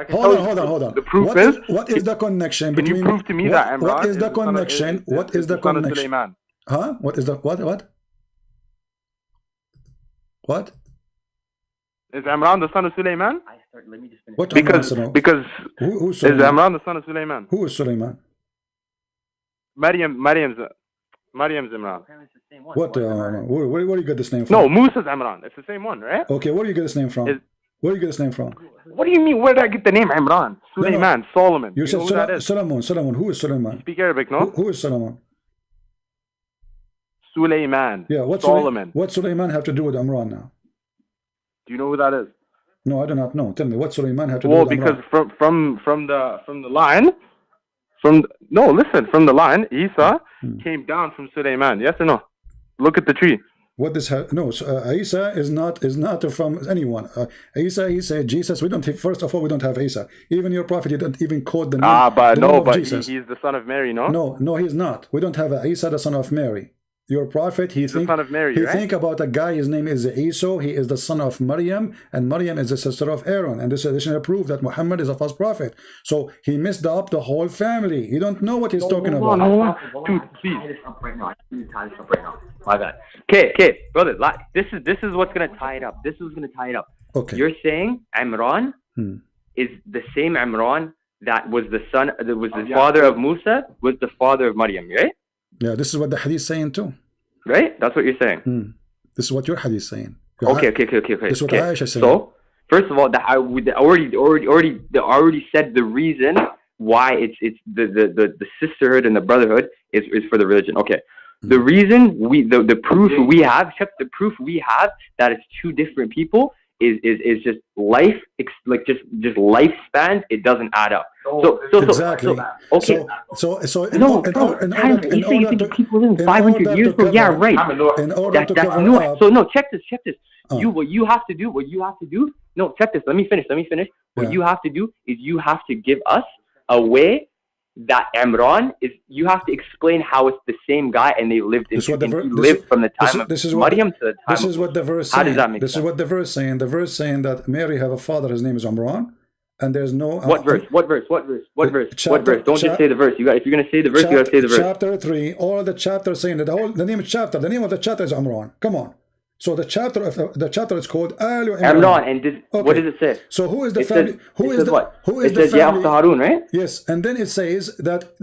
Hold on. The proof is what is the connection between? Can you prove to me that Imran? What is the connection? What is the connection? Huh? What is the what? What? Is Imran the son of Sulaiman? Let me just finish. What? Because who's is Imran the son of Sulaiman? Who is Sulaiman? Maryam's Imran. What? Where do you get this name from? No, Musa's Imran. It's the same one, right? Okay, where do you get this name from? Where do you get this name from? What do you mean? Where did I get the name Imran? Sulaiman, Solomon. You said Solomon. Who is Solomon? You speak Arabic, no? Who is Solomon? Sulaiman. Yeah, Solomon. What Sulaiman have to do with Imran now? Do you know who that is? No, I do not know. Tell me, what Sulaiman have to do with Imran? Well, because from the line. From the line, Isa came down from Sulaiman. Yes or no? Look at the tree. What this? No, Isa is not from anyone. Isa, he said Jesus. We don't. First of all, we don't have Isa. Even your prophet, he didn't even quote the name. But Jesus. He's the son of Mary, no? No, he's not. We don't have Isa, the son of Mary. Your prophet, he the son of Mary, right? think about a guy, his name is Esau, he is the son of Maryam, and Maryam is the sister of Aaron, and this additional proof that Muhammad is a false prophet. So he messed up the whole family. He don't know what he's talking about. Dude, please. Tie this up right now. I need to tie this up right now. My bad. Okay, brother. This is what's gonna tie it up. This is gonna tie it up. Okay. You're saying Imran is the same Imran that was the son, that was the father of Musa, was the father of Maryam, right? Yeah, this is what the hadith is saying too. Right? That's what you're saying. This is what your hadith is saying. Okay. This is what Aisha said. So, first of all, I already said the reason why it's the sisterhood and the brotherhood is for the religion. Okay. The reason the proof we have, the proof we have that it's two different people is just life, like just lifespans. It doesn't add up. So exactly. Okay. So in order to people living 500 years ago, yeah, right. In order to cover up. So no, check this. What you have to do. No, check this. Let me finish. What you have to do is you have to give us a way that Imran is. You have to explain how it's the same guy and they lived from the time of Maryam to the time. This is what the verse saying. How does that make sense? This is what the verse saying. The verse saying that Mary have a father. His name is Imran. And there's no What verse? Don't just say the verse. If you're gonna say the verse, you gotta say the verse. Chapter 3. All the chapter saying that the name of the chapter is Imran. Come on. So the chapter is called Alu Imran. And what does it say? So who is the family? Who is the family? Harun, right? Yes, and then it says that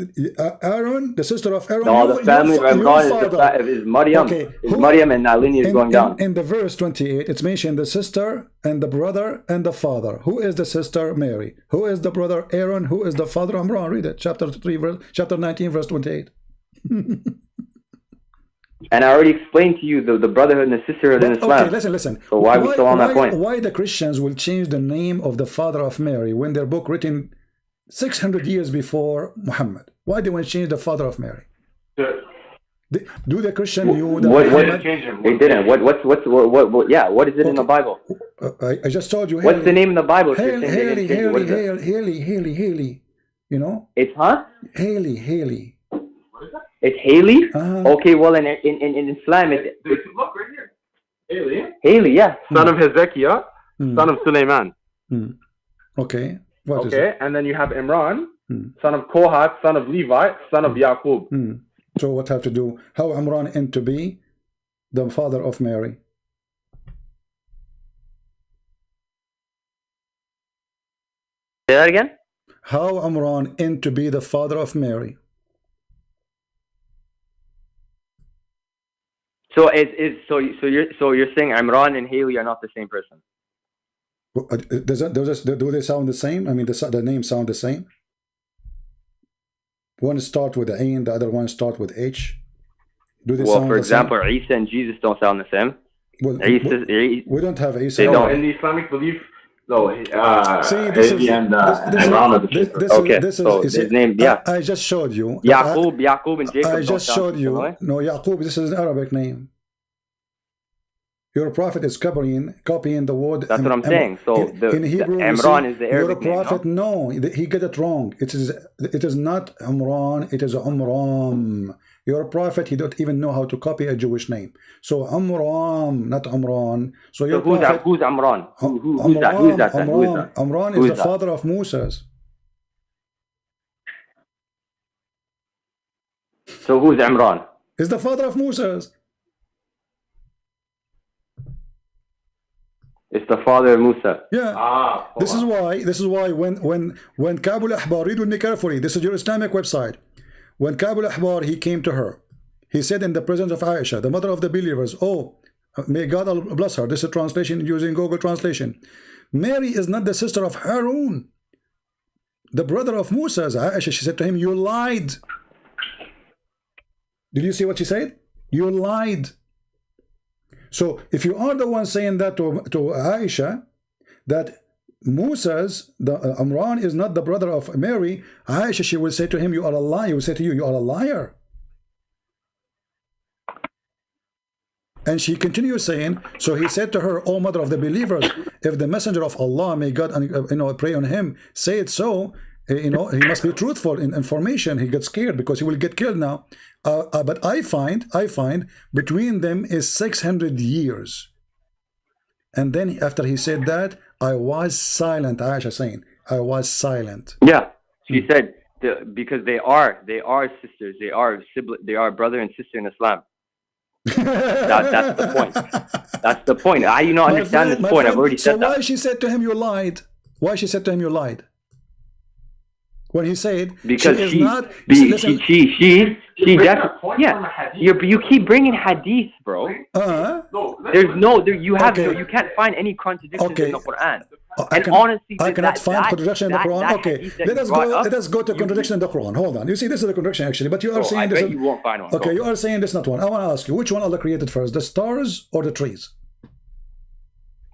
Aaron, the sister of Aaron. No, the family of Imran is Maryam. Okay. Is Maryam, and that lineage is going down. In the verse 28, it's mentioned the sister and the brother and the father. Who is the sister? Mary. Who is the brother? Aaron. Who is the father? Imran. Read it. Chapter 19, verse 28. And I already explained to you the brotherhood and the sisterhood in Islam. Okay, listen. So why are we still on that point? Why the Christians will change the name of the father of Mary when their book written 600 years before Muhammad? Why they want to change the father of Mary? Do the Christian knew that Muhammad? They didn't. What is it in the Bible? I just told you. What's the name in the Bible? Haley. You know? It's Haley. It's Haley? Okay, well, in Islam, it's look right here. Haley, yeah. Son of Hezekiah, son of Suleiman. Okay. Okay, and then you have Imran, son of Kohat, son of Levi, son of Yaqub. So what have to do? How Imran end to be the father of Mary? Say that again? How Imran end to be the father of Mary? So you're saying Imran and Haley are not the same person? Do they sound the same? I mean, the names sound the same. One start with Ain, the other one start with H. Do they sound for the example, same? Isa and Jesus don't sound the same. Well, we don't have Isa. They don't. In the Islamic belief, no. His name, yeah. I just showed you. Yaqub and Jacob. I just showed you. No, Yaqub. This is an Arabic name. Your prophet is copying the word. That's what I'm saying. So in Hebrew, Imran is the Arabic your prophet name, no? He get it wrong. It is not Imran. It is Umram. Your prophet, he don't even know how to copy a Jewish name. So Umram, not Umran. So your prophet. Who's Umran? Who's that? Umran is the father of Moses. So who's Imran? Is the father of Moses. It's the father of Musa. Yeah. This is why when Ka'b al-Ahbar, read with me carefully. This is your Islamic website. When Ka'b al-Ahbar, he came to her. He said in the presence of Aisha, the mother of the believers, oh, may God bless her. This is a translation using Google Translation. Mary is not the sister of Harun, the brother of Musa. Aisha, she said to him, you lied. Did you see what she said? You lied. So if you are the one saying that to Aisha, that Imran is not the brother of Mary, Aisha, she will say to him, you are a liar. He will say to you, you are a liar. And she continues saying, so he said to her, O mother of the believers, if the messenger of Allah, may God pray on him, say it so, You know, he must be truthful in information. He gets scared because he will get killed now. But I find between them is 600 years. And then after he said that, I was silent. Aisha saying, I was silent. Yeah, she said because they are sisters. They are brother and sister in Islam. That's the point. That's the point. I understand this point. I've already said that. So why she said to him you lied? Why she said to him you lied? When he said because she is she not. She definitely, yeah. You keep bringing hadith, bro. There's no you can't find any contradictions in the Quran. I cannot find contradiction in the Quran. Okay, let us go to contradiction in the Quran. Hold on. You see, this is a contradiction actually, but you are saying this. You won't find one. Okay, you are saying this is not one. I want to ask you, which one Allah created first, the stars or the trees?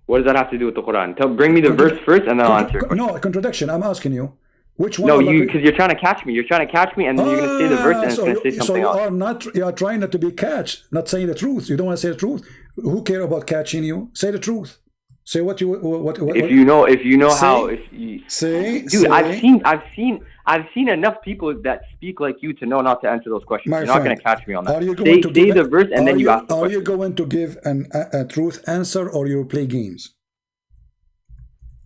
What does that have to do with the Quran? Bring me the verse first, and then I'll answer. No, contradiction. I'm asking you. Which one? No, because you're trying to catch me. You're trying to catch me, and then you're going to say the verse, and it's going to say something else. So you are trying not to be catched, not saying the truth. You don't want to say the truth. Who care about catching you? Say the truth. Say what you what. If you know how. Dude, I've seen enough people that speak like you to know not to answer those questions. You're not going to catch me on that. Are you going to say the verse, and then you ask the question. Are you going to give a truth answer, or you play games?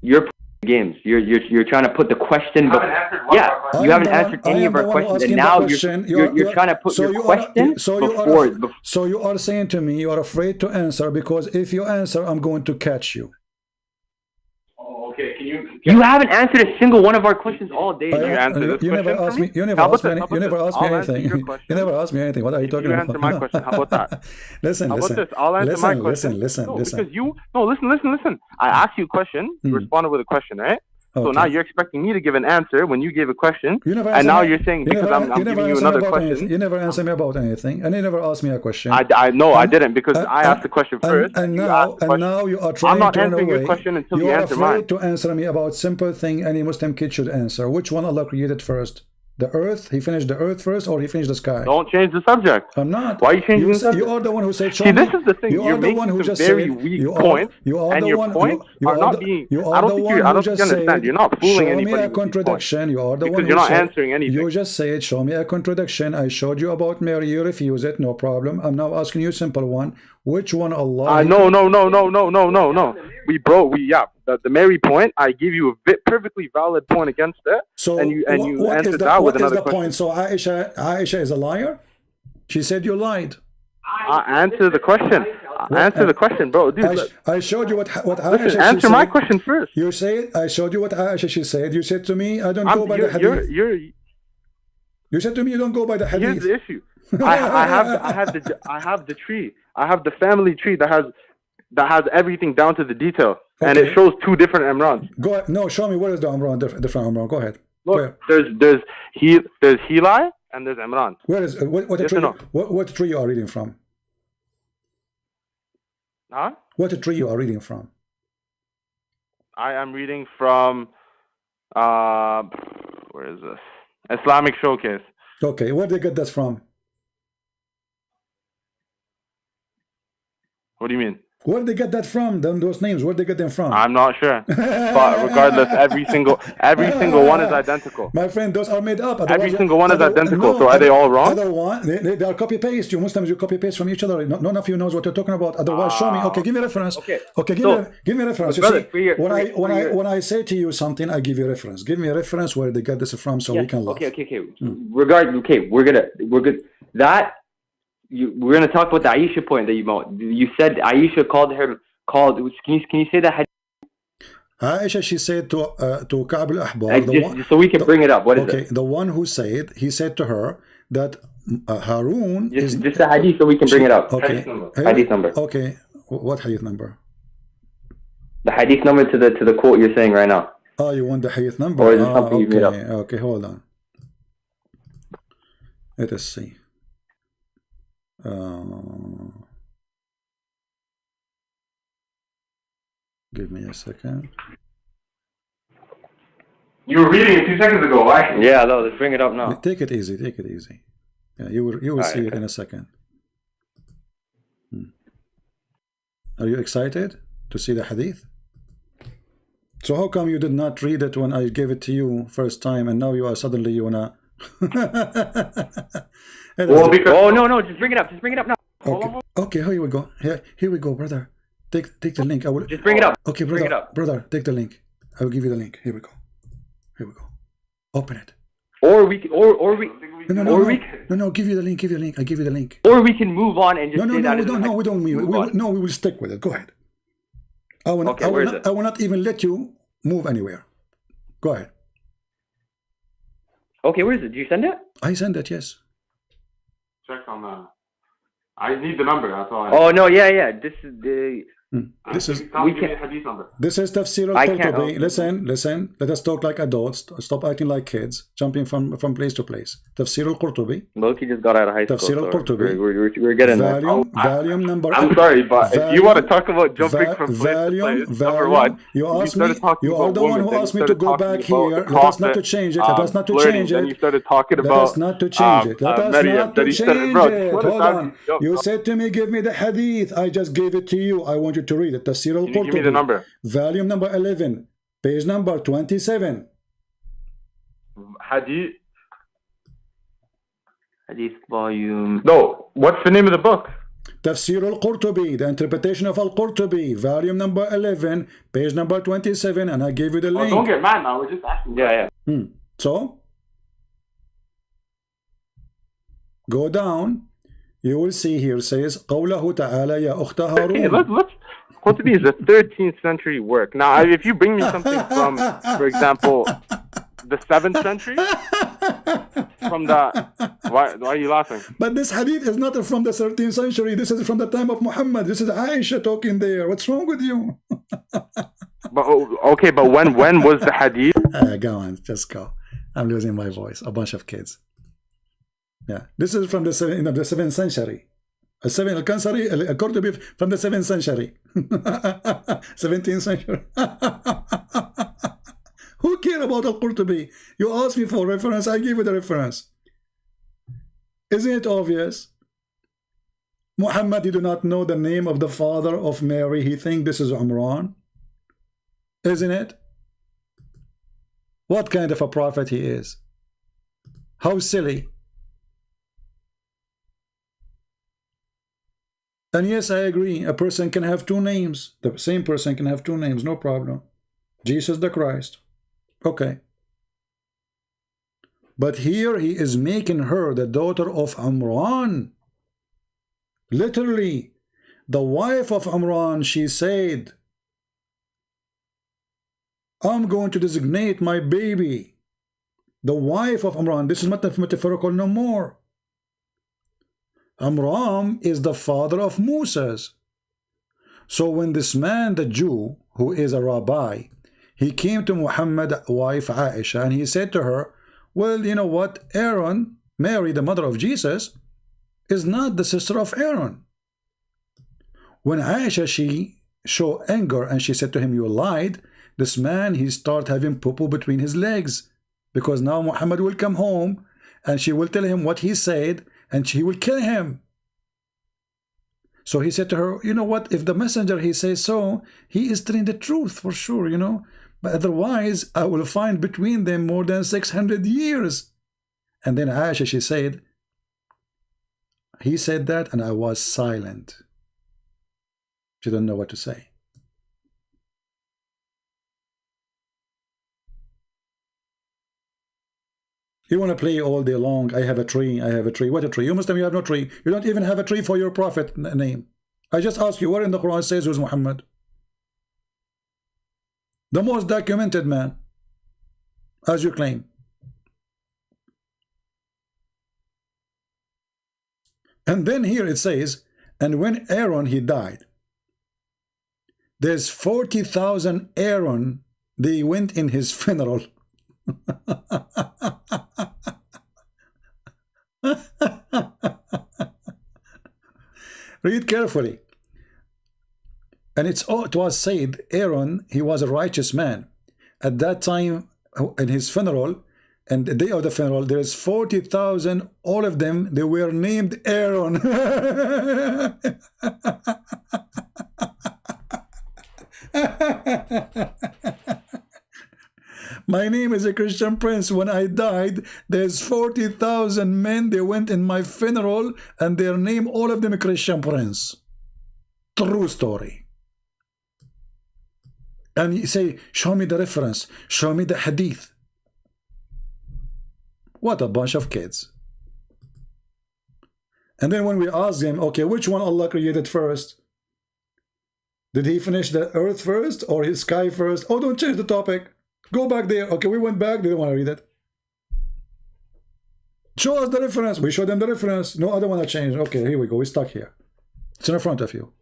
You're games. You're trying to put the question. You haven't answered any of our questions, and now you're trying to put your question before. So you are saying to me you are afraid to answer because if you answer, I'm going to catch you. Okay, can you? You haven't answered a single one of our questions all day. You never asked me. You never asked me anything. You never asked me anything. What are you talking about? Answer my question. How about that? Listen. I'll answer my question. Listen. Listen. I asked you a question. You responded with a question, right? Okay. So now you're expecting me to give an answer when you gave a question, and now you're saying because I'm giving you another question. You never answered me about anything, and you never asked me a question. I didn't because I asked the question first. And now you are trying to run away. I'm not answering your question until you answer mine. You are afraid to answer me about simple thing any Muslim kid should answer. Which one Allah created first? The earth? He finished the earth first, or he finished the sky? Don't change the subject. I'm not. Why are you changing the subject? You are the one who said. See, this is the thing. You're making some very weak points, and your points are not being. I don't think you understand. You're not fooling anybody. Show me a contradiction. You are the one because you're not answering anything. You just said, "Show me a contradiction." I showed you about Mary. You refuse it. No problem. I'm now asking you a simple one. Which one Allah? No. The Mary point, I give you a perfectly valid point against it. So and you answered that with another question. Point? So Aisha is a liar? She said you lied. Answer the question. Answer the question, bro. Dude, I showed you what Aisha said. Answer my question first. You said I showed you what Aisha she said. You said to me, I don't go by the hadith. You said to me you don't go by the hadith. Here's the issue. I have the tree. I have the family tree that has everything down to the detail. Okay. And it shows two different Imrans. Go ahead. No, show me what is the Imran, different Imran. Go ahead. Look, there's Heli and there's Imran. Where is what tree you are reading from? Huh? What tree you are reading from? I am reading from where is this? Islamic Showcase. Okay, where did they get this from? What do you mean? Where did they get that from? Those names, where did they get them from? I'm not sure. But regardless, every single one is identical. My friend, those are made up. Every single one is identical. So are they all wrong? They are copy paste. You Muslims, you copy paste from each other. None of you knows what you're talking about. Otherwise, show me. Okay, give me a reference. Okay, give me a reference. You see, when I say to you something, I give you a reference. Give me a reference where they get this from, so we can laugh. Okay. We're good. We're gonna talk about the Aisha point that you said. Aisha called. Can you say that? Aisha, she said to Ka'b al-Ahbar, so we can bring it up. What is it? Okay, the one who said, he said to her that Harun is just a hadith, so we can bring it up. Okay, hadith number. Okay, what hadith number? The hadith number to the quote you're saying right now. Oh, you want the hadith number? Or is it something you made up? Okay, hold on. Let us see. Give me a second. You were reading it 2 seconds ago. Why? Yeah, no, let's bring it up now. Take it easy. Yeah, you will see it in a second. Are you excited to see the hadith? So how come you did not read it when I gave it to you first time, and now you are suddenly you wanna? Oh no, just bring it up. Just bring it up now. Okay, here we go. Here we go, brother. Take the link. I will just bring it up. Okay, brother, take the link. I will give you the link. Here we go. Open it. Or we No, give you the link. I give you the link. Or we can move on and just we don't move. No, we will stick with it. Go ahead. I will not even let you move anywhere. Go ahead. Okay, where is it? Did you send it? I sent it, yes. Check on the... I need the number, that's all. Oh, no, yeah. This is the... This is hadith number. This is Tafsir al-Qurtubi. Listen. Let us talk like adults. Stop acting like kids, jumping from place to place. Tafsir al-Qurtubi. Loki just got out of high school. Tafsir al-Qurtubi. We're getting volume number. I'm sorry, but if you want to talk about jumping from place to place, number one, you asked me. You are the one who asked me to go back here. Let us not to change it. Let us not to change it. Then you started talking about. Let us not to change it. Let us not to change it. Hold on. You said to me, give me the hadith. I just gave it to you. I want you to read it. Tafsir al-Qurtubi. Give me the number. Volume number 11, page number 27. Hadith volume. No, what's the name of the book? Tafsir al-Qurtubi, the interpretation of al-Qurtubi, volume number 11, page number 27, and I gave you the link. Don't get mad now. We're just asking. Yeah. So, go down. You will see here says قوله تعالى يا أخت هارون. Okay, let's Qurtubi is a 13th century work. Now, if you bring me something from, for example, the 7th century, from the... Why are you laughing? But this hadith is not from the 13th century. This is from the time of Muhammad. This is Aisha talking there. What's wrong with you? But when was the hadith? Go on, just go. I'm losing my voice. A bunch of kids. Yeah, this is from the 7th century. Al-Qurtubi from the 7th century. 17th century. Who cares about Al-Qurtubi? You asked me for reference, I give you the reference. Isn't it obvious? Muhammad, he do not know the name of the father of Mary. He think this is Umran. Isn't it? What kind of a prophet he is? How silly. And yes, I agree. A person can have two names. The same person can have two names, no problem. Jesus the Christ. Okay. But here he is making her the daughter of Umran. Literally, the wife of Umran, she said, I'm going to designate my baby. The wife of Umran. This is not metaphorical no more. Amram is the father of Moses. So when this man, the Jew, who is a rabbi, he came to Muhammad's wife Aisha and he said to her, well, you know what? Aaron, Mary, the mother of Jesus, is not the sister of Aaron. When Aisha, she showed anger and she said to him, you lied, this man, he start having poo-poo between his legs because now Muhammad will come home and she will tell him what he said and she will kill him. So he said to her, you know what, if the messenger, he says so, he is telling the truth for sure, you know, but otherwise I will find between them more than 600 years. And then Aisha, she said, he said that and I was silent. She didn't know what to say. You want to play all day long, I have a tree, I have a tree. What a tree? You Muslim, you have no tree. You don't even have a tree for your prophet name. I just asked you, where in the Quran says who's Muhammad? The most documented man, as you claim. And then here it says, and when Aaron, he died, there's 40,000 Aaron, they went in his funeral. Read carefully. And it was said Aaron, he was a righteous man. At that time, in his funeral, and the day of the funeral, there is 40,000, all of them, they were named Aaron. My name is a Christian prince. When I died, there's 40,000 men. They went in my funeral and their name, all of them, a Christian prince. True story. And you say, show me the reference. Show me the hadith. What a bunch of kids. And then when we ask them, okay, which one Allah created first? Did he finish the earth first or his sky first? Oh, don't change the topic. Go back there. Okay, we went back. They don't want to read it. Show us the reference. We show them the reference. No, I don't want to change. Okay, here we go. We're stuck here. It's in front of you.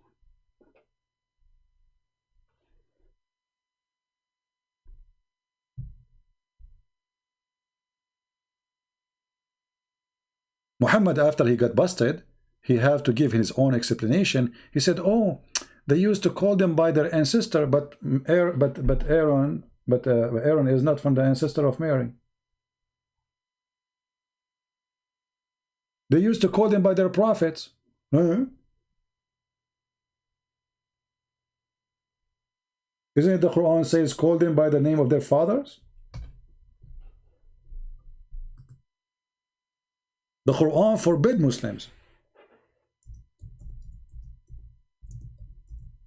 Muhammad, after he got busted, he had to give his own explanation. He said, oh, they used to call them by their ancestor, but Aaron is not from the ancestor of Mary. They used to call them by their prophets. Isn't it the Quran says, call them by the name of their fathers? The Quran forbid Muslims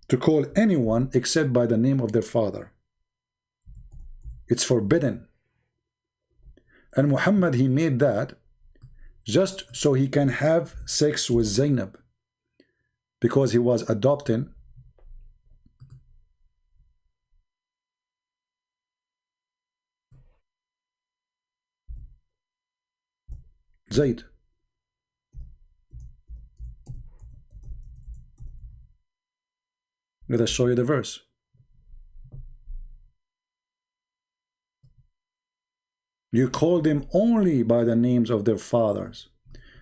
to call anyone except by the name of their father. It's forbidden. And Muhammad, he made that just so he can have sex with Zainab, because he was adopting Zayd. Let us show you the verse. You call them only by the names of their fathers.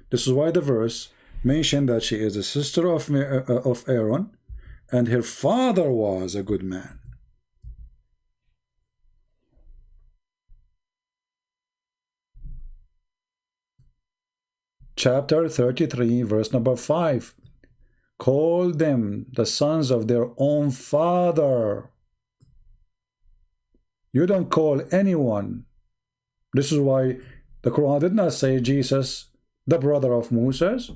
This is why the verse mentioned that she is a sister of Aaron, and her father was a good man. Chapter 33, verse number 5. Call them the sons of their own father. You don't call anyone. This is why the Quran did not say Jesus, the brother of Moses.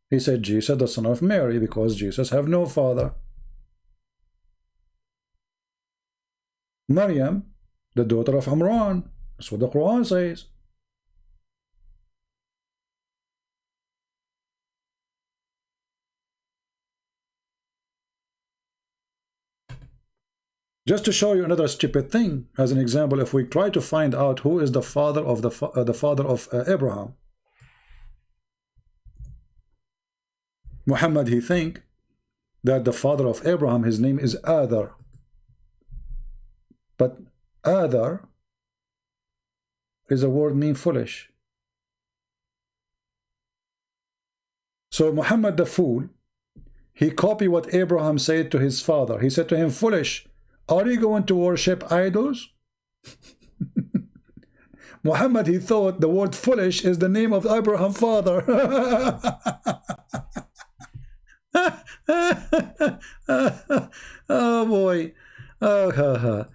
He said Jesus, the son of Mary, because Jesus have no father. Maryam, the daughter of Imran. That's what the Quran says. Just to show you another stupid thing, as an example, if we try to find out who is the father of the father of Abraham, Muhammad, he think that the father of Abraham, his name is Adar, but Adar is a word mean foolish. So Muhammad the fool, he copied what Abraham said to his father. He said to him, foolish, are you going to worship idols? Muhammad, he thought the word foolish is the name of Abraham's father. Oh boy. Oh,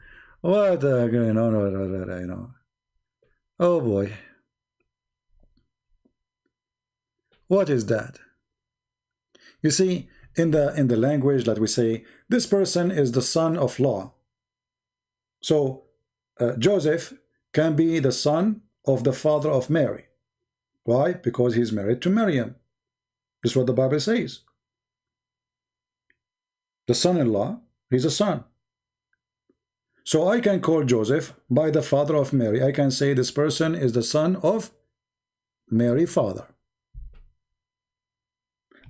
what going on with that, you know? Oh boy. What is that? You see, in the language that we say, this person is the son of law. So Joseph can be the son of the father of Mary. Why? Because he's married to Miriam. This is what the Bible says. The son-in-law, he's a son. So I can call Joseph by the father of Mary. I can say this person is the son of Mary father.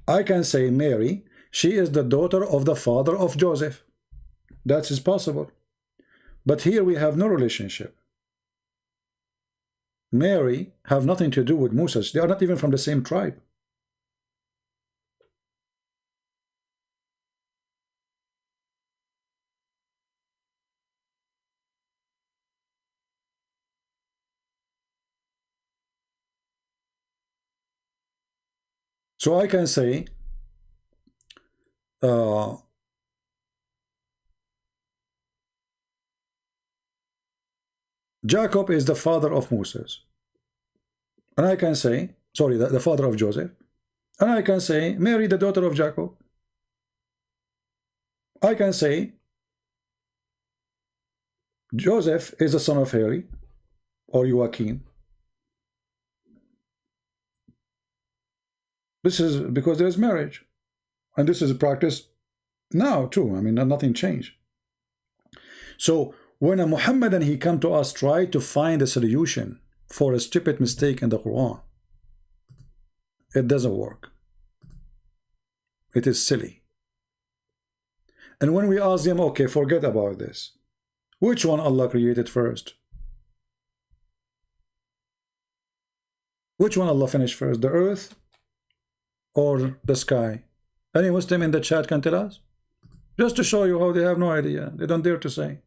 I can say Mary, she is the daughter of the father of Joseph. That is possible. But here we have no relationship. Mary have nothing to do with Moses. They are not even from the same tribe. So I can say Jacob is the father of Moses. And I can say, sorry, the father of Joseph. And I can say, Mary, the daughter of Jacob. I can say, Joseph is the son of Heli or Joachim. This is because there is marriage. And this is practiced now too. I mean, nothing changed. So when a Muhammadan, he come to us, try to find a solution for a stupid mistake in the Quran, it doesn't work. It is silly. And when we ask them, okay, forget about this, which one Allah created first? Which one Allah finished first, the earth or the sky? Any Muslim in the chat can tell us? Just to show you how they have no idea. They don't dare to say.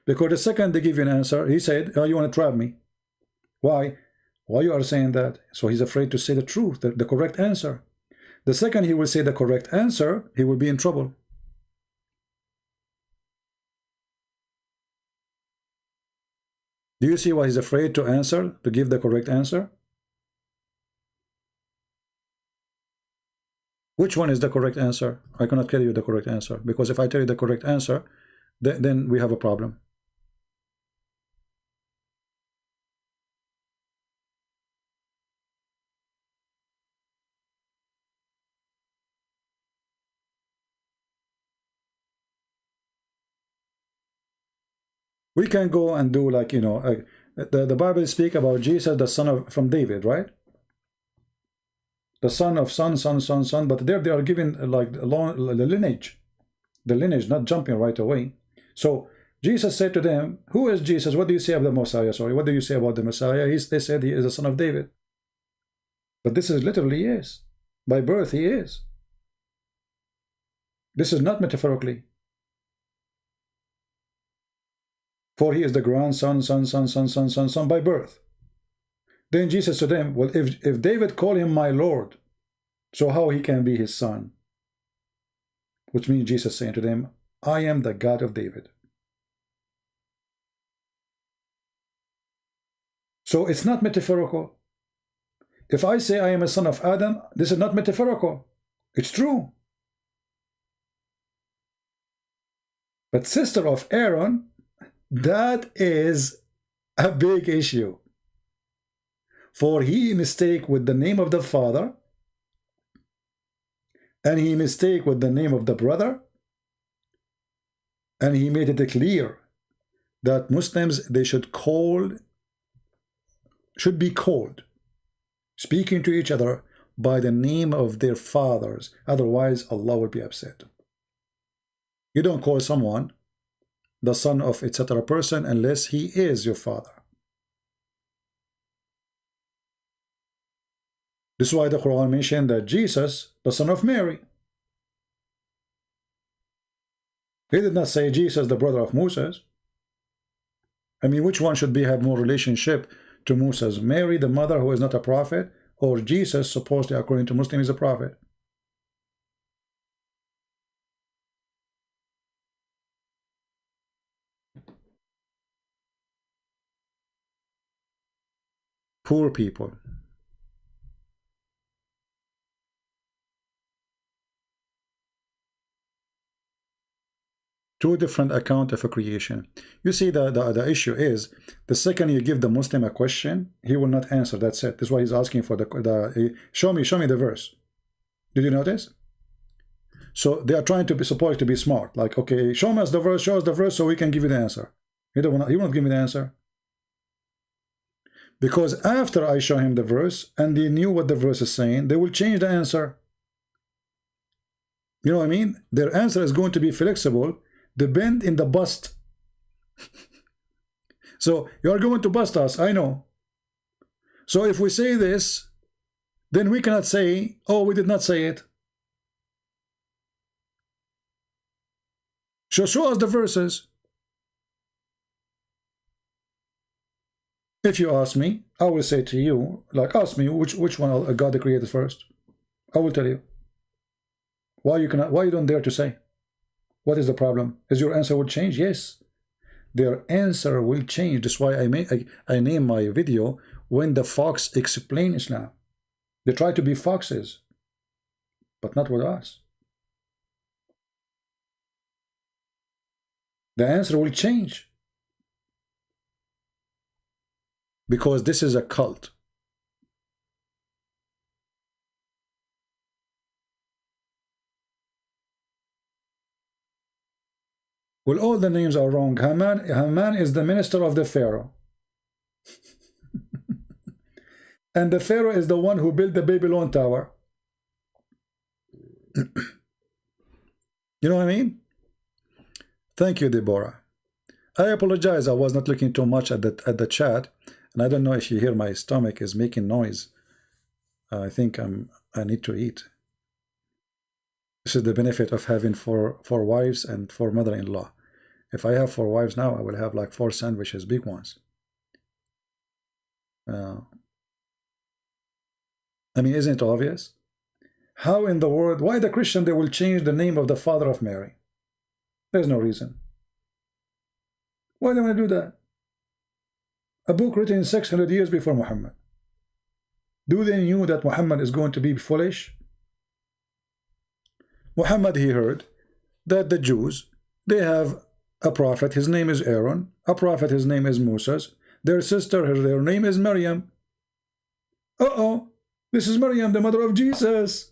Because the second they give you an answer, he said, oh, you want to trap me. Why? Why you are saying that? So he's afraid to say the truth, the correct answer. The second he will say the correct answer, he will be in trouble. Do you see why he's afraid to answer, to give the correct answer? Which one is the correct answer? I cannot tell you the correct answer, because if I tell you the correct answer, then we have a problem. We can go and do like, you know, the Bible speak about Jesus, the son of from David, right? The son of son, but there they are given like the lineage, not jumping right away. So Jesus said to them, who is Jesus? What do you say of the Messiah? Sorry, what do you say about the Messiah? They said he is the son of David. But this is literally is. By birth he is. This is not metaphorically. For he is the grandson, son by birth. Then Jesus to them, well, if David called him my Lord, so how he can be his son? Which means Jesus saying to them, I am the God of David. So it's not metaphorical. If I say I am a son of Adam, this is not metaphorical. It's true. But sister of Aaron, that is a big issue. For he mistake with the name of the father, and he mistake with the name of the brother, and he made it clear that Muslims, they should be called, speaking to each other by the name of their fathers. Otherwise, Allah will be upset. You don't call someone the son of etc. person unless he is your father. This is why the Quran mentioned that Jesus, the son of Mary. He did not say Jesus, the brother of Moses. I mean, which one should have more relationship to Moses? Mary, the mother who is not a prophet, or Jesus, supposedly according to Muslim, is a prophet? Poor people. Two different accounts of a creation. You see, the issue is, the second you give the Muslim a question, he will not answer. That's it. That's why he's asking for show me the verse. Did you notice? So they are trying to be supposed to be smart. Like, okay, show us the verse so we can give you the answer. He won't give me the answer. Because after I show him the verse and they knew what the verse is saying, they will change the answer. You know what I mean? Their answer is going to be flexible, the bend in the bust. So you are going to bust us, I know. So if we say this, then we cannot say, oh, we did not say it. So show us the verses. If you ask me, I will say to you, like, ask me which one God created first. I will tell you. Why you don't dare to say? What is the problem? Is your answer would change? Yes. their answer will change. That's why I name my video When the Fox Explain Islam. They try to be foxes, but not with us. The answer will change, because this is a cult. Well, all the names are wrong. Haman is the minister of the Pharaoh. And the Pharaoh is the one who built the Babylon Tower. You know what I mean? Thank you, Deborah. I apologize. I was not looking too much at the chat, and I don't know if you hear my stomach is making noise. I think I need to eat. This is the benefit of having four wives and 4 mother-in-law. If I have 4 wives now, I will have like 4 sandwiches, big ones. I mean, isn't it obvious? How in the world, why the Christian, they will change the name of the father of Mary? There's no reason. Why do they want to do that? A book written 600 years before Muhammad. Do they knew that Muhammad is going to be foolish? Muhammad, he heard that the Jews, they have a prophet, his name is Aaron, a prophet, his name is Moses, their sister, their name is Maryam. Uh-oh, this is Maryam, the mother of Jesus.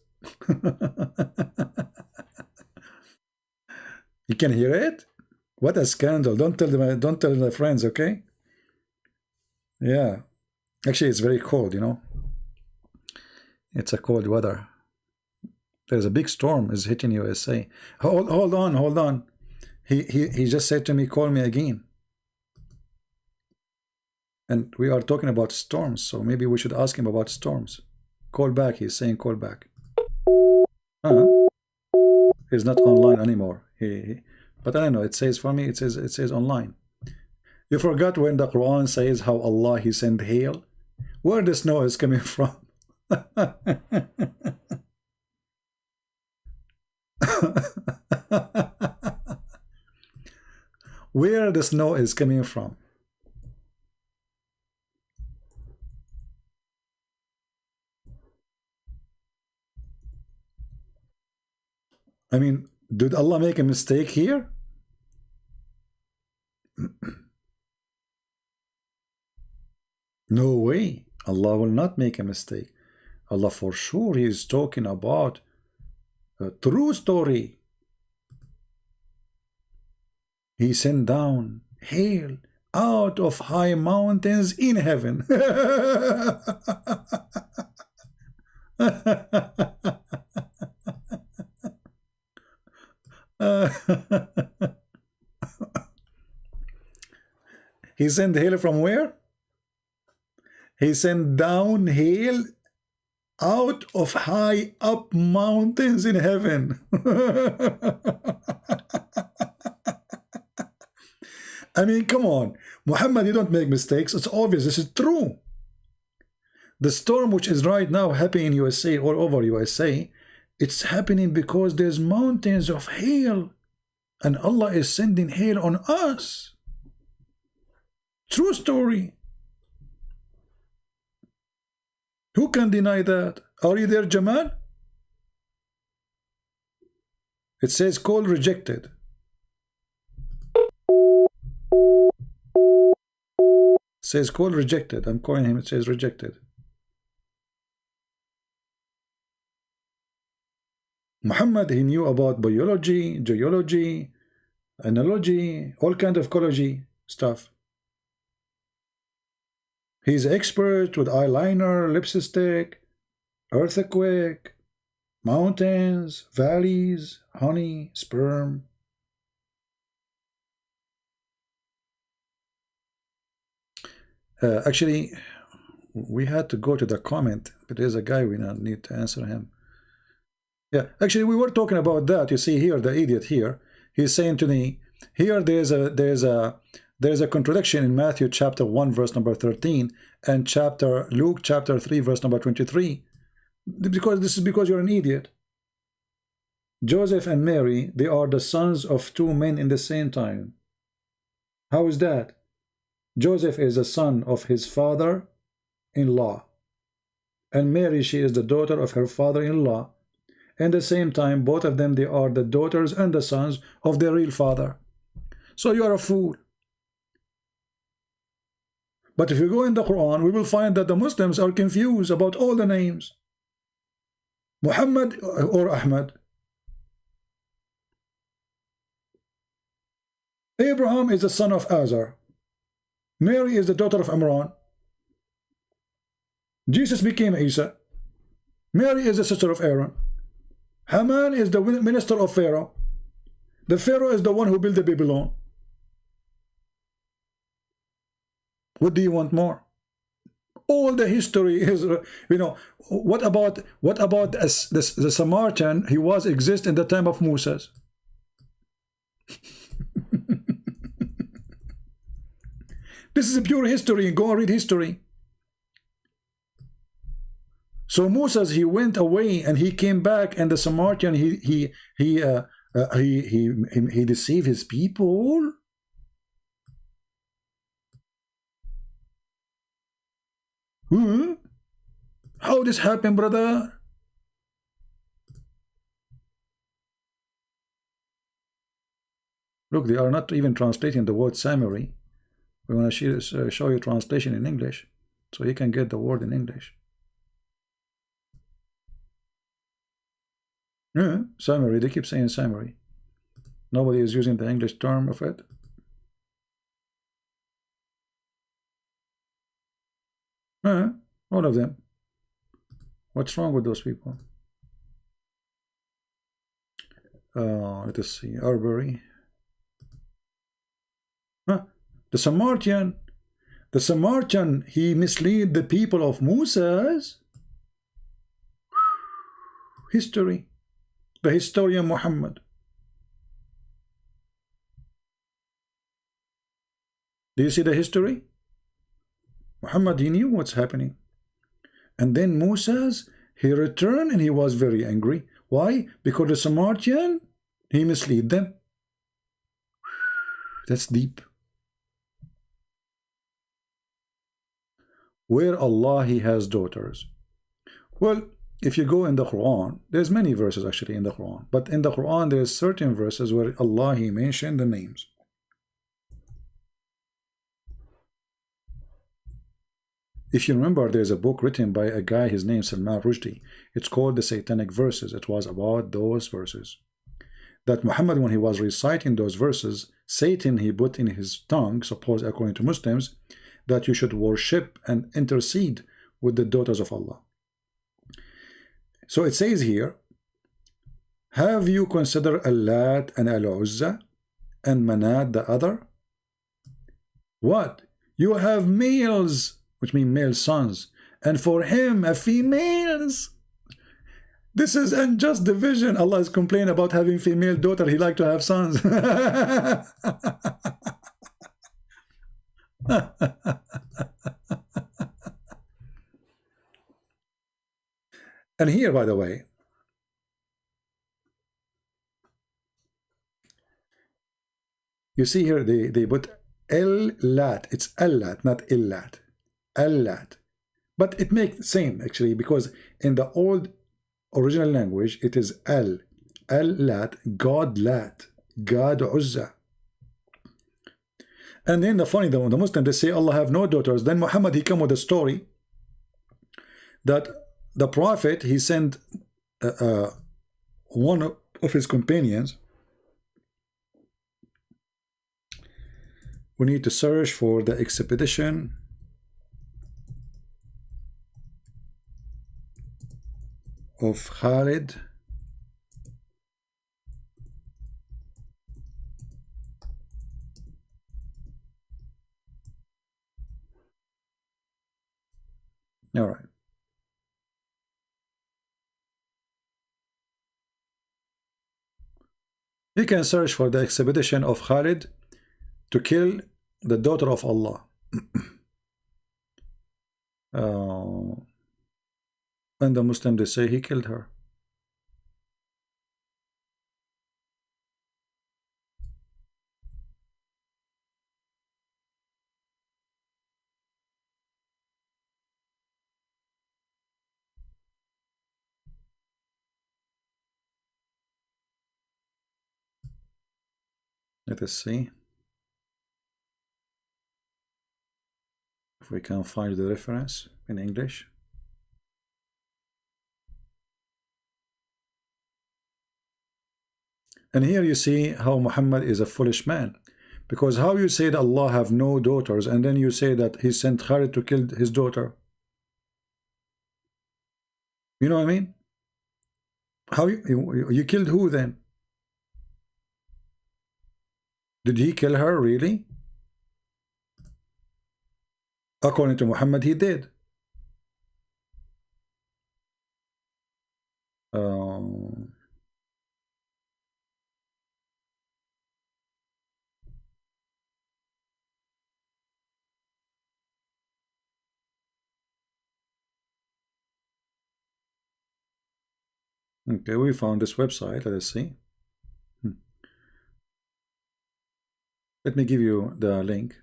You can hear it? What a scandal. Don't tell my friends, okay? Yeah. Actually, it's very cold, you know. It's a cold weather. There's a big storm is hitting USA. Hold on. He just said to me, call me again. And we are talking about storms, so maybe we should ask him about storms. Call back, he's saying call back. He's not online anymore. But I don't know, it says for me, it says online. You forgot when the Quran says how Allah, he sent hail? Where the snow is coming from? Where the snow is coming from? I mean, did Allah make a mistake here? No way. Allah will not make a mistake. Allah for sure, he is talking about a true story. He sent down hail out of high mountains in heaven. He sent hail from where? He sent down hail out of high up mountains in heaven. I mean, come on. Muhammad, you don't make mistakes. It's obvious. This is true. The storm which is right now happening in USA, all over USA, it's happening because there's mountains of hail. And Allah is sending hail on us. True story. Who can deny that? Are you there, Jamal? It says call rejected. It says call rejected. I'm calling him, it says rejected. Muhammad, he knew about biology, geology, analogy, all kind of ecology stuff. He's expert with eyeliner, lipstick, earthquake, mountains, valleys, honey, sperm. Actually, we had to go to the comment, but there's a guy we now need to answer him. Yeah, actually, we were talking about that. You see here, the idiot here, he's saying to me, here there's a contradiction in Matthew chapter 1 verse number 13 and Luke chapter 3 verse number 23. Because you're an idiot. Joseph and Mary, they are the sons of 2 men in the same time. How is that? Joseph is the son of his father-in-law, and Mary, she is the daughter of her father-in-law. At the same time, both of them, they are the daughters and the sons of their real father. So you are a fool. But if you go in the Quran, we will find that the Muslims are confused about all the names. Muhammad or Ahmad. Abraham is the son of Azar. Mary is the daughter of Imran. Jesus became Isa. Mary is the sister of Aaron. Haman is the minister of Pharaoh. The Pharaoh is the one who built the Babylon. What do you want more? All the history is, you know, what about the Samaritan? He was exist in the time of Moses. This is a pure history. Go and read history. So Moses, he went away and he came back, and the Samaritan, he deceived his people. How this happened, brother? Look, they are not even translating the word summary. We want to show you translation in English, so you can get the word in English. Summary, they keep saying summary. Nobody is using the English term of it. All of them. What's wrong with those people? Let us see. Arbery. The Samaritan, he misled the people of Moses. History. The historian Muhammad. Do you see the history? Muhammad, he knew what's happening. And then Moses, he returned and he was very angry. Why? Because the Samaritan, he misled them. That's deep. Where Allah, he has daughters. Well, if you go in the Quran, there's many verses actually in the Quran. But in the Quran, there's certain verses where Allah, he mentioned the names. If you remember, there's a book written by a guy, his name is Salman Rushdie. It's called the Satanic Verses. It was about those verses. That Muhammad, when he was reciting those verses, Satan, he put in his tongue, suppose according to Muslims, that you should worship and intercede with the daughters of Allah. So it says here, have you considered Allat and Al-Uzza and Manat the other? What? You have males, which mean male sons, and for him a females. This is unjust division. Allah is complaining about having female daughter. He like to have sons. And here, by the way, you see here they put El-Lat. It's Allat, not Illat. Allat. But it makes same actually, because in the old original language it is Al-Lat, God Lat, God Uzza. And then the funny, the Muslims, they say Allah have no daughters. Then Muhammad, he come with a story that the Prophet, he sent one of his companions. We need to search for the expedition of Khalid all right. You can search for the expedition of Khalid to kill the daughter of Allah. And the Muslims, they say he killed her. Let us see if we can find the reference in English. And here you see how Muhammad is a foolish man, because how you say that Allah have no daughters and then you say that he sent Khalid to kill his daughter? You know what I mean? How you killed who then? Did he kill her really? According to Muhammad, he did. Okay, we found this website. Let us see. Let me give you the link,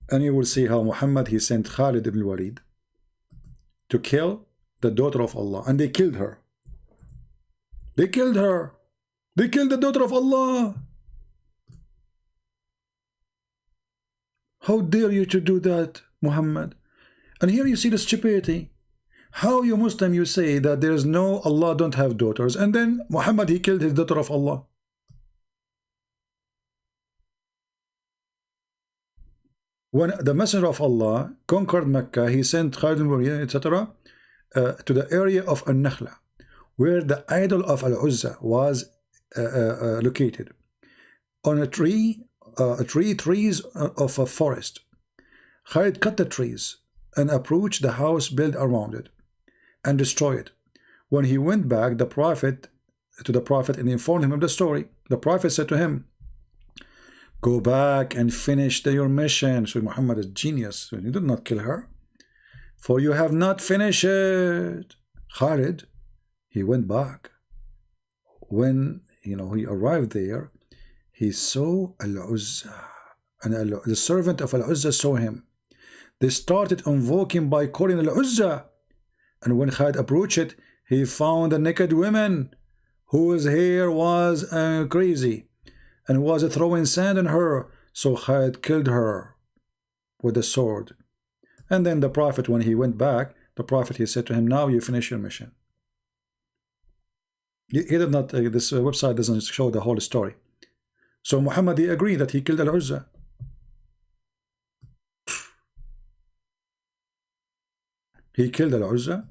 and you will see how Muhammad, he sent Khalid ibn Walid to kill the daughter of Allah, and they killed her. They killed her. They killed the daughter of Allah. How dare you to do that, Muhammad? And here you see the stupidity. How you Muslim, you say that there is no, Allah don't have daughters, and then Muhammad, he killed his daughter of Allah. When the Messenger of Allah conquered Mecca, he sent Khalid ibn Walid, etc., to the area of An-Nakhla, where the idol of Al-Uzza was located, on a trees of a forest. Khalid cut the trees and approached the house built around it and destroyed it. When he went back to the Prophet and informed him of the story, the Prophet said to him, "Go back and finish your mission." So Muhammad is genius. He did not kill her, for you have not finished it. Khalid, he went back. When he arrived there, he saw Al-Uzza, and the servant of Al-Uzza saw him. They started invoking by calling Al-Uzza, and when Khalid approached it, he found a naked woman whose hair was crazy and was throwing sand on her. So Khalid killed her with a sword. And then the Prophet, when he went back, the Prophet, he said to him, "Now you finish your mission." He did not, this website doesn't show the whole story. So Muhammad, he agreed that he killed Al-Uzza. He killed Al-Uzza.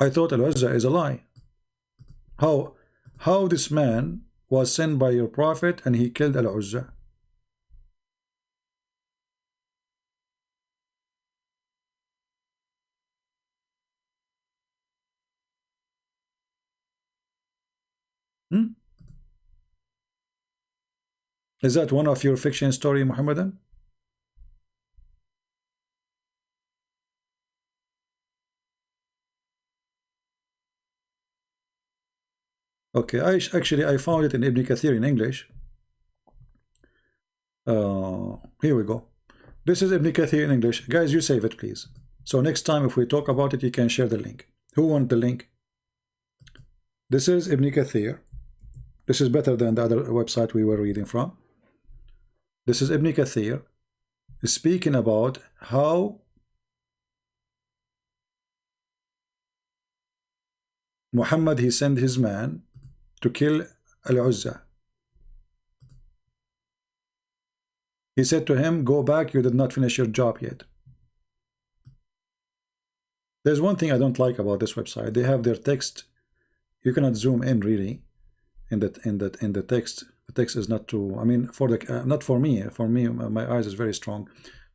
I thought Al-Uzza is a lie. How this man was sent by your Prophet and he killed Al-Uzza? Is that one of your fiction story, Muhammadan? Okay, I found it in Ibn Kathir in English. Here we go. This is Ibn Kathir in English. Guys, you save it, please. So next time if we talk about it, you can share the link. Who wants the link? This is Ibn Kathir. This is better than the other website we were reading from. This is Ibn Kathir speaking about how Muhammad, he sent his man to kill Al-Uzza. He said to him, "Go back, you did not finish your job yet." There's one thing I don't like about this website. They have their text. You cannot zoom in really in the text. The text is not too, I mean, for the not for me. For me, my eyes is very strong,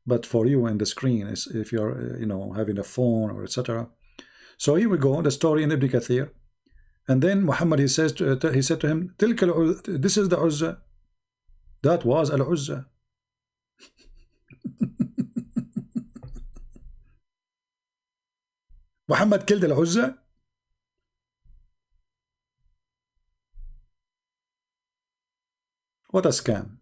but for you in the screen is if you're having a phone or etc. So here we go, the story in Ibn Kathir. And then Muhammad, he said to him, "This is the Uzza." That was Al-Uzza. Muhammad killed Al-Uzza. What a scam.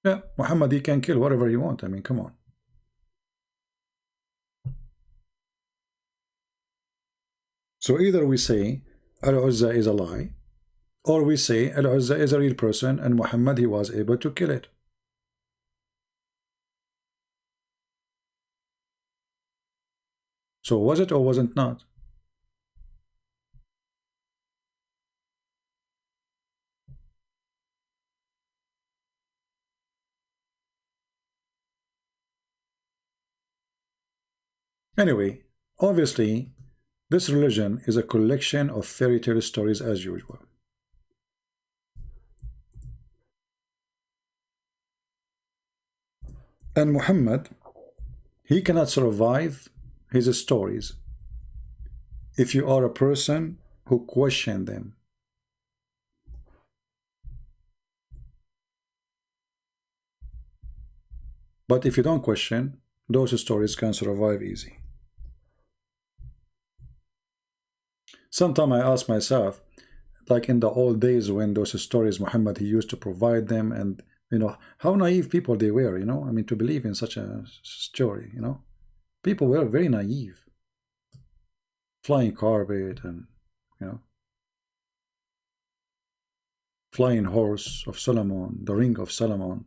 Yeah, Muhammad, he can kill whatever he wants. I mean, come on. So either we say Al-Uzza is a lie, or we say Al-Uzza is a real person and Muhammad, he was able to kill it. So was it or wasn't not? Anyway, obviously, this religion is a collection of fairy tale stories as usual. And Muhammad, he cannot survive his stories if you are a person who question them. But if you don't question, those stories can survive easy. Sometimes I ask myself, like in the old days when those stories Muhammad, he used to provide them, and you know, how naive people they were, you know, I mean, to believe in such a story, you know, people were very naive. Flying carpet and, you know, flying horse of Solomon, the ring of Solomon.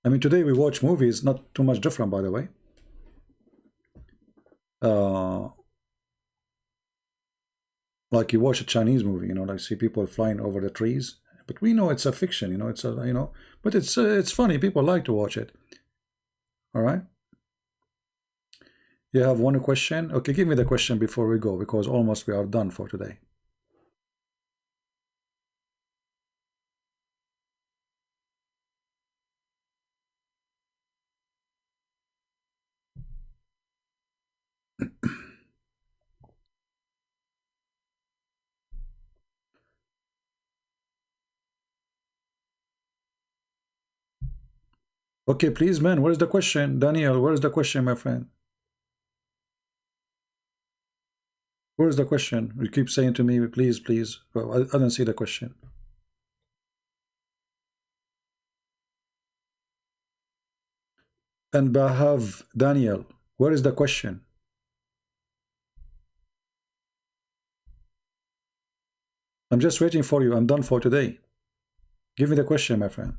I mean, today we watch movies, not too much different, by the way. Like you watch a Chinese movie, you know, like see people flying over the trees, but we know it's a fiction, you know, it's a, you know, but it's funny. People like to watch it. All right. You have one question? Okay, give me the question before we go, because almost we are done for today. Okay, please, man, where's the question? Daniel, where's the question, my friend? Where's the question? You keep saying to me, please, please. Well, I don't see the question. And Bahav, Daniel, where is the question? I'm just waiting for you. I'm done for today. Give me the question, my friend.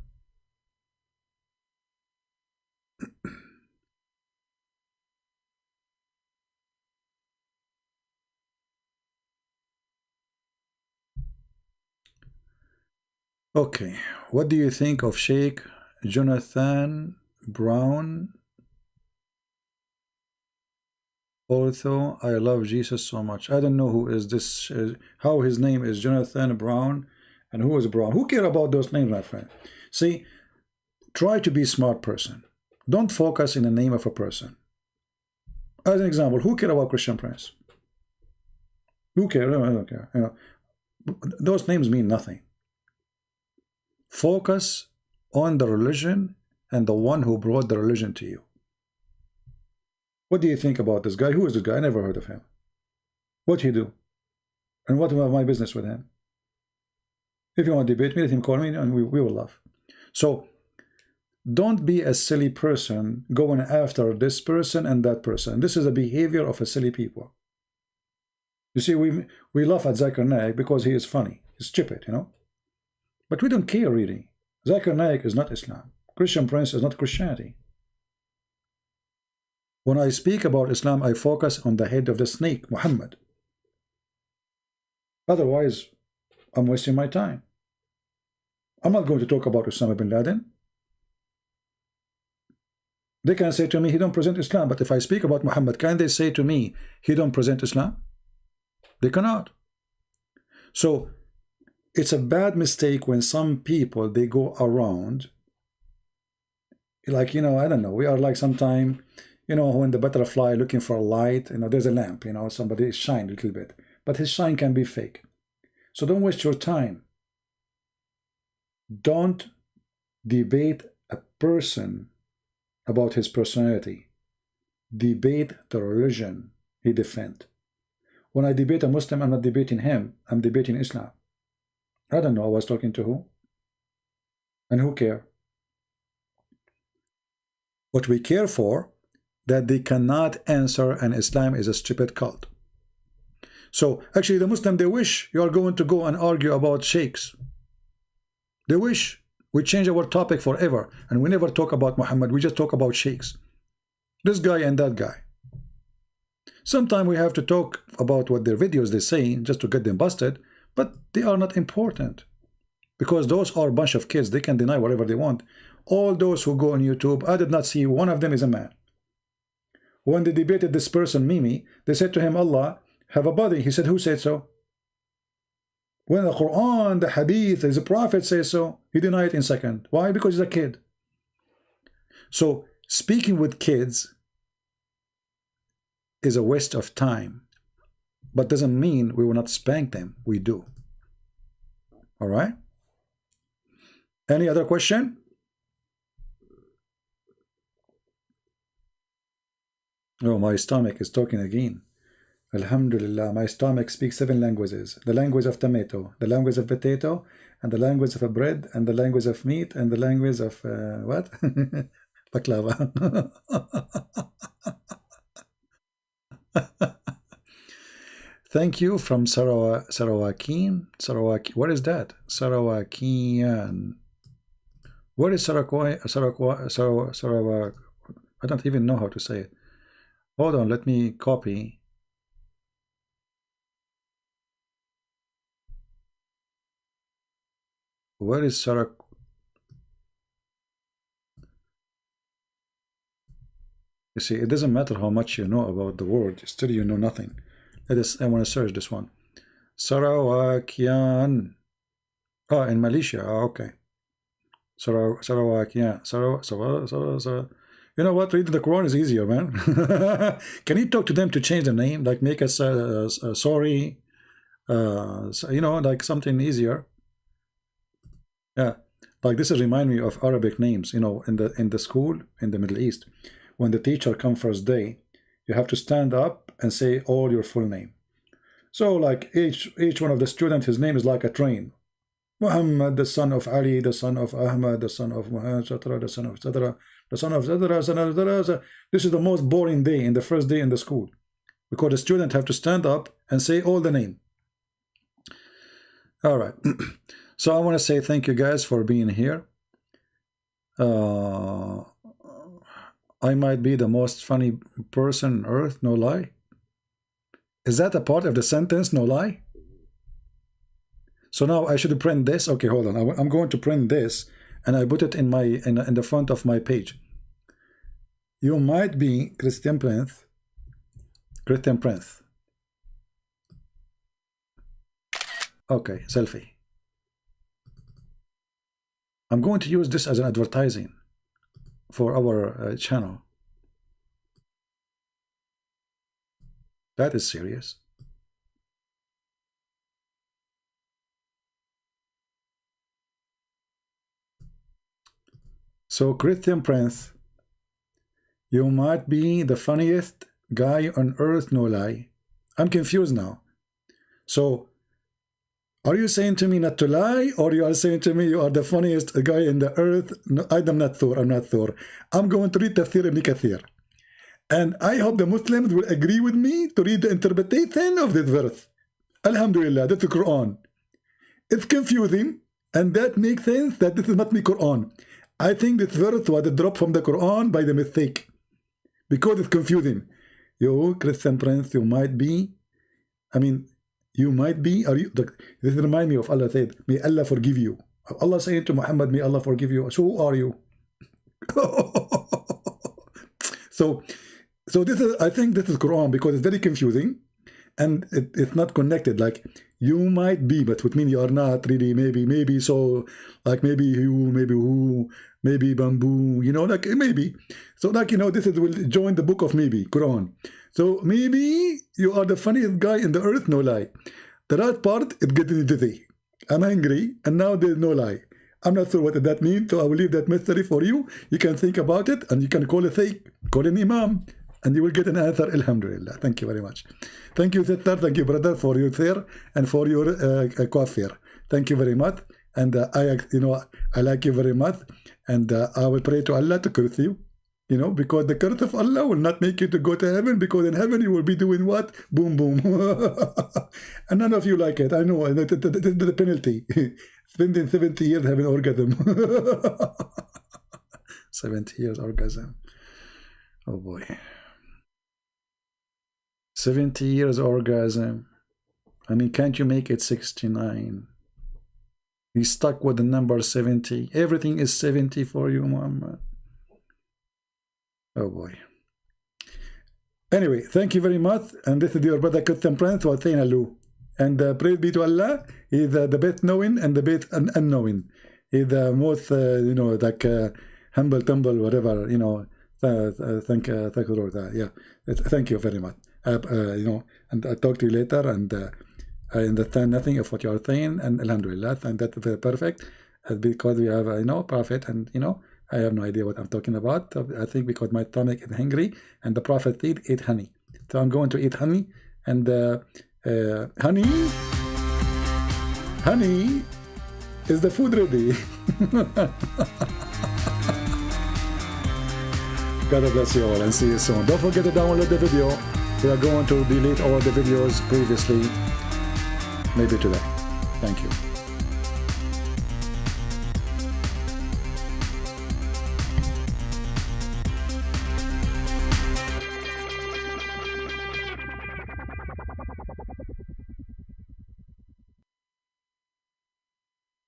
Okay, what do you think of Sheikh Jonathan Brown? Although I love Jesus so much, I don't know who is this, how his name is Jonathan Brown, and who is Brown. Who care about those names, my friend? See, try to be a smart person. Don't focus in the name of a person. As an example, who care about Christian Prince? Who care? I don't care. You know, those names mean nothing. Focus on the religion and the one who brought the religion to you. What do you think about this guy? Who is this guy? I never heard of him. What he do? And what about my business with him? If you want to debate me, let him call me and we will laugh. So don't be a silly person going after this person and that person. This is a behavior of a silly people. You see, we laugh at Zakir Naik because he is funny. He's stupid, you know. But we don't care really. Zakir Naik is not Islam. Christian Prince is not Christianity. When I speak about Islam, I focus on the head of the snake, Muhammad. Otherwise, I'm wasting my time. I'm not going to talk about Osama bin Laden. They can say to me, he don't present Islam. But if I speak about Muhammad, can they say to me, he don't present Islam? They cannot. So it's a bad mistake when some people, they go around, like, you know, I don't know, we are like sometime, you know, when the butterfly looking for a light, you know, there's a lamp, you know, somebody shine a little bit, but his shine can be fake. So don't waste your time. Don't debate a person about his personality. Debate the religion he defends. When I debate a Muslim, I'm not debating him, I'm debating Islam. I don't know I was talking to who. And who care? What we care for, that they cannot answer and Islam is a stupid cult. So actually the Muslim, they wish you are going to go and argue about sheikhs. They wish we change our topic forever and we never talk about Muhammad, we just talk about sheikhs. This guy and that guy. Sometimes we have to talk about what their videos they say just to get them busted, but they are not important. Because those are a bunch of kids, they can deny whatever they want. All those who go on YouTube, I did not see one of them is a man. When they debated this person, Mimi, they said to him, Allah have a body. He said, who said so? When the Quran, the Hadith, the Prophet says so, he denied it in a second. Why? Because he's a kid. So speaking with kids is a waste of time, but doesn't mean we will not spank them. We do. All right? Any other question? Oh, my stomach is talking again. Alhamdulillah, my stomach speaks 7 languages. The language of tomato, the language of potato, and the language of a bread, and the language of meat, and the language of what? Baklava. Thank you from Sarawakian. What is that? Sarawakian. What is Sarawak? I don't even know how to say it. Hold on, let me copy. Where is Sarak? You see, it doesn't matter how much you know about the word, still you know nothing. I want to search this one. Sarawakian. Oh, in Malaysia. Oh, okay. Sarawakian. You know what? Reading the Quran is easier, man. Can you talk to them to change the name? Like make us sorry. You know, like something easier. Yeah. Like this is remind me of Arabic names. You know, in the school in the Middle East, when the teacher comes first day, you have to stand up and say all your full name. So like each one of the students, his name is like a train. Muhammad, the son of Ali, the son of Ahmad, the son of Muhammad, the son of etc., the son of etc. This is the most boring day in the first day in the school, because the student have to stand up and say all the name. All right. So I want to say thank you guys for being here. I might be the most funny person on earth, no lie. Is that a part of the sentence, no lie? So now I should print this. Okay, hold on. I'm going to print this and I put it in the front of my page. You might be Christian Prince. Okay, selfie. I'm going to use this as an advertising for our channel. That is serious. So Christian Prince, you might be the funniest guy on earth, no lie. I'm confused now. So are you saying to me not to lie, or you are saying to me you are the funniest guy in the earth? No, I'm not Thor. I'm going to read Tafsir Ibn Kathir. And I hope the Muslims will agree with me to read the interpretation of this verse. Alhamdulillah, that's the Quran. It's confusing, and that makes sense that this is not the Quran. I think this verse was dropped from the Quran by the mistake, because it's confusing. You, Christian Prince, you might be, you might be, are you? This reminds me of Allah said, may Allah forgive you. Allah saying to Muhammad, may Allah forgive you. So who are you? So this is, I think this is Quran, because it's very confusing and it's not connected. Like you might be, but with me you are not really. Maybe so, like maybe you, maybe who, maybe bamboo. You know, like maybe. So like this is will join the book of maybe Quran. So maybe you are the funniest guy in the earth, no lie. The right part, it getting dizzy. I'm angry, and now there's no lie. I'm not sure what that means, so I will leave that mystery for you. You can think about it, and you can call an imam, and you will get an answer. Alhamdulillah. Thank you very much. Thank you, sister. Thank you, brother, for your share and for your coffee. Thank you very much. And I like you very much. And I will pray to Allah to curse you. You know, because the curse of Allah will not make you to go to heaven, because in heaven you will be doing what? Boom, boom. And none of you like it. I know, the penalty. Spending 70 years having orgasm. 70 years orgasm. Oh boy. 70 years orgasm. I mean, can't you make it 69? You stuck with the number 70. Everything is 70 for you, Muhammad. Oh boy. Anyway, thank you very much. And this is your brother Christian Prince wa Lu. And praise be to Allah. He's the best knowing and the best unknowing. He's the most, you know, like humble, tumble, whatever, you know. Thank you, Lord. Yeah, thank you very much. You know, and I'll talk to you later. And I understand nothing of what you are saying. And Alhamdulillah, and that's very perfect. Because we have, you know, Prophet, and, you know, I have no idea what I'm talking about. I think because my stomach is hungry, and the Prophet said, eat honey. So I'm going to eat honey, and honey is the food ready. God bless you all, and see you soon. Don't forget to download the video. We are going to delete all the videos previously, maybe today. Thank you.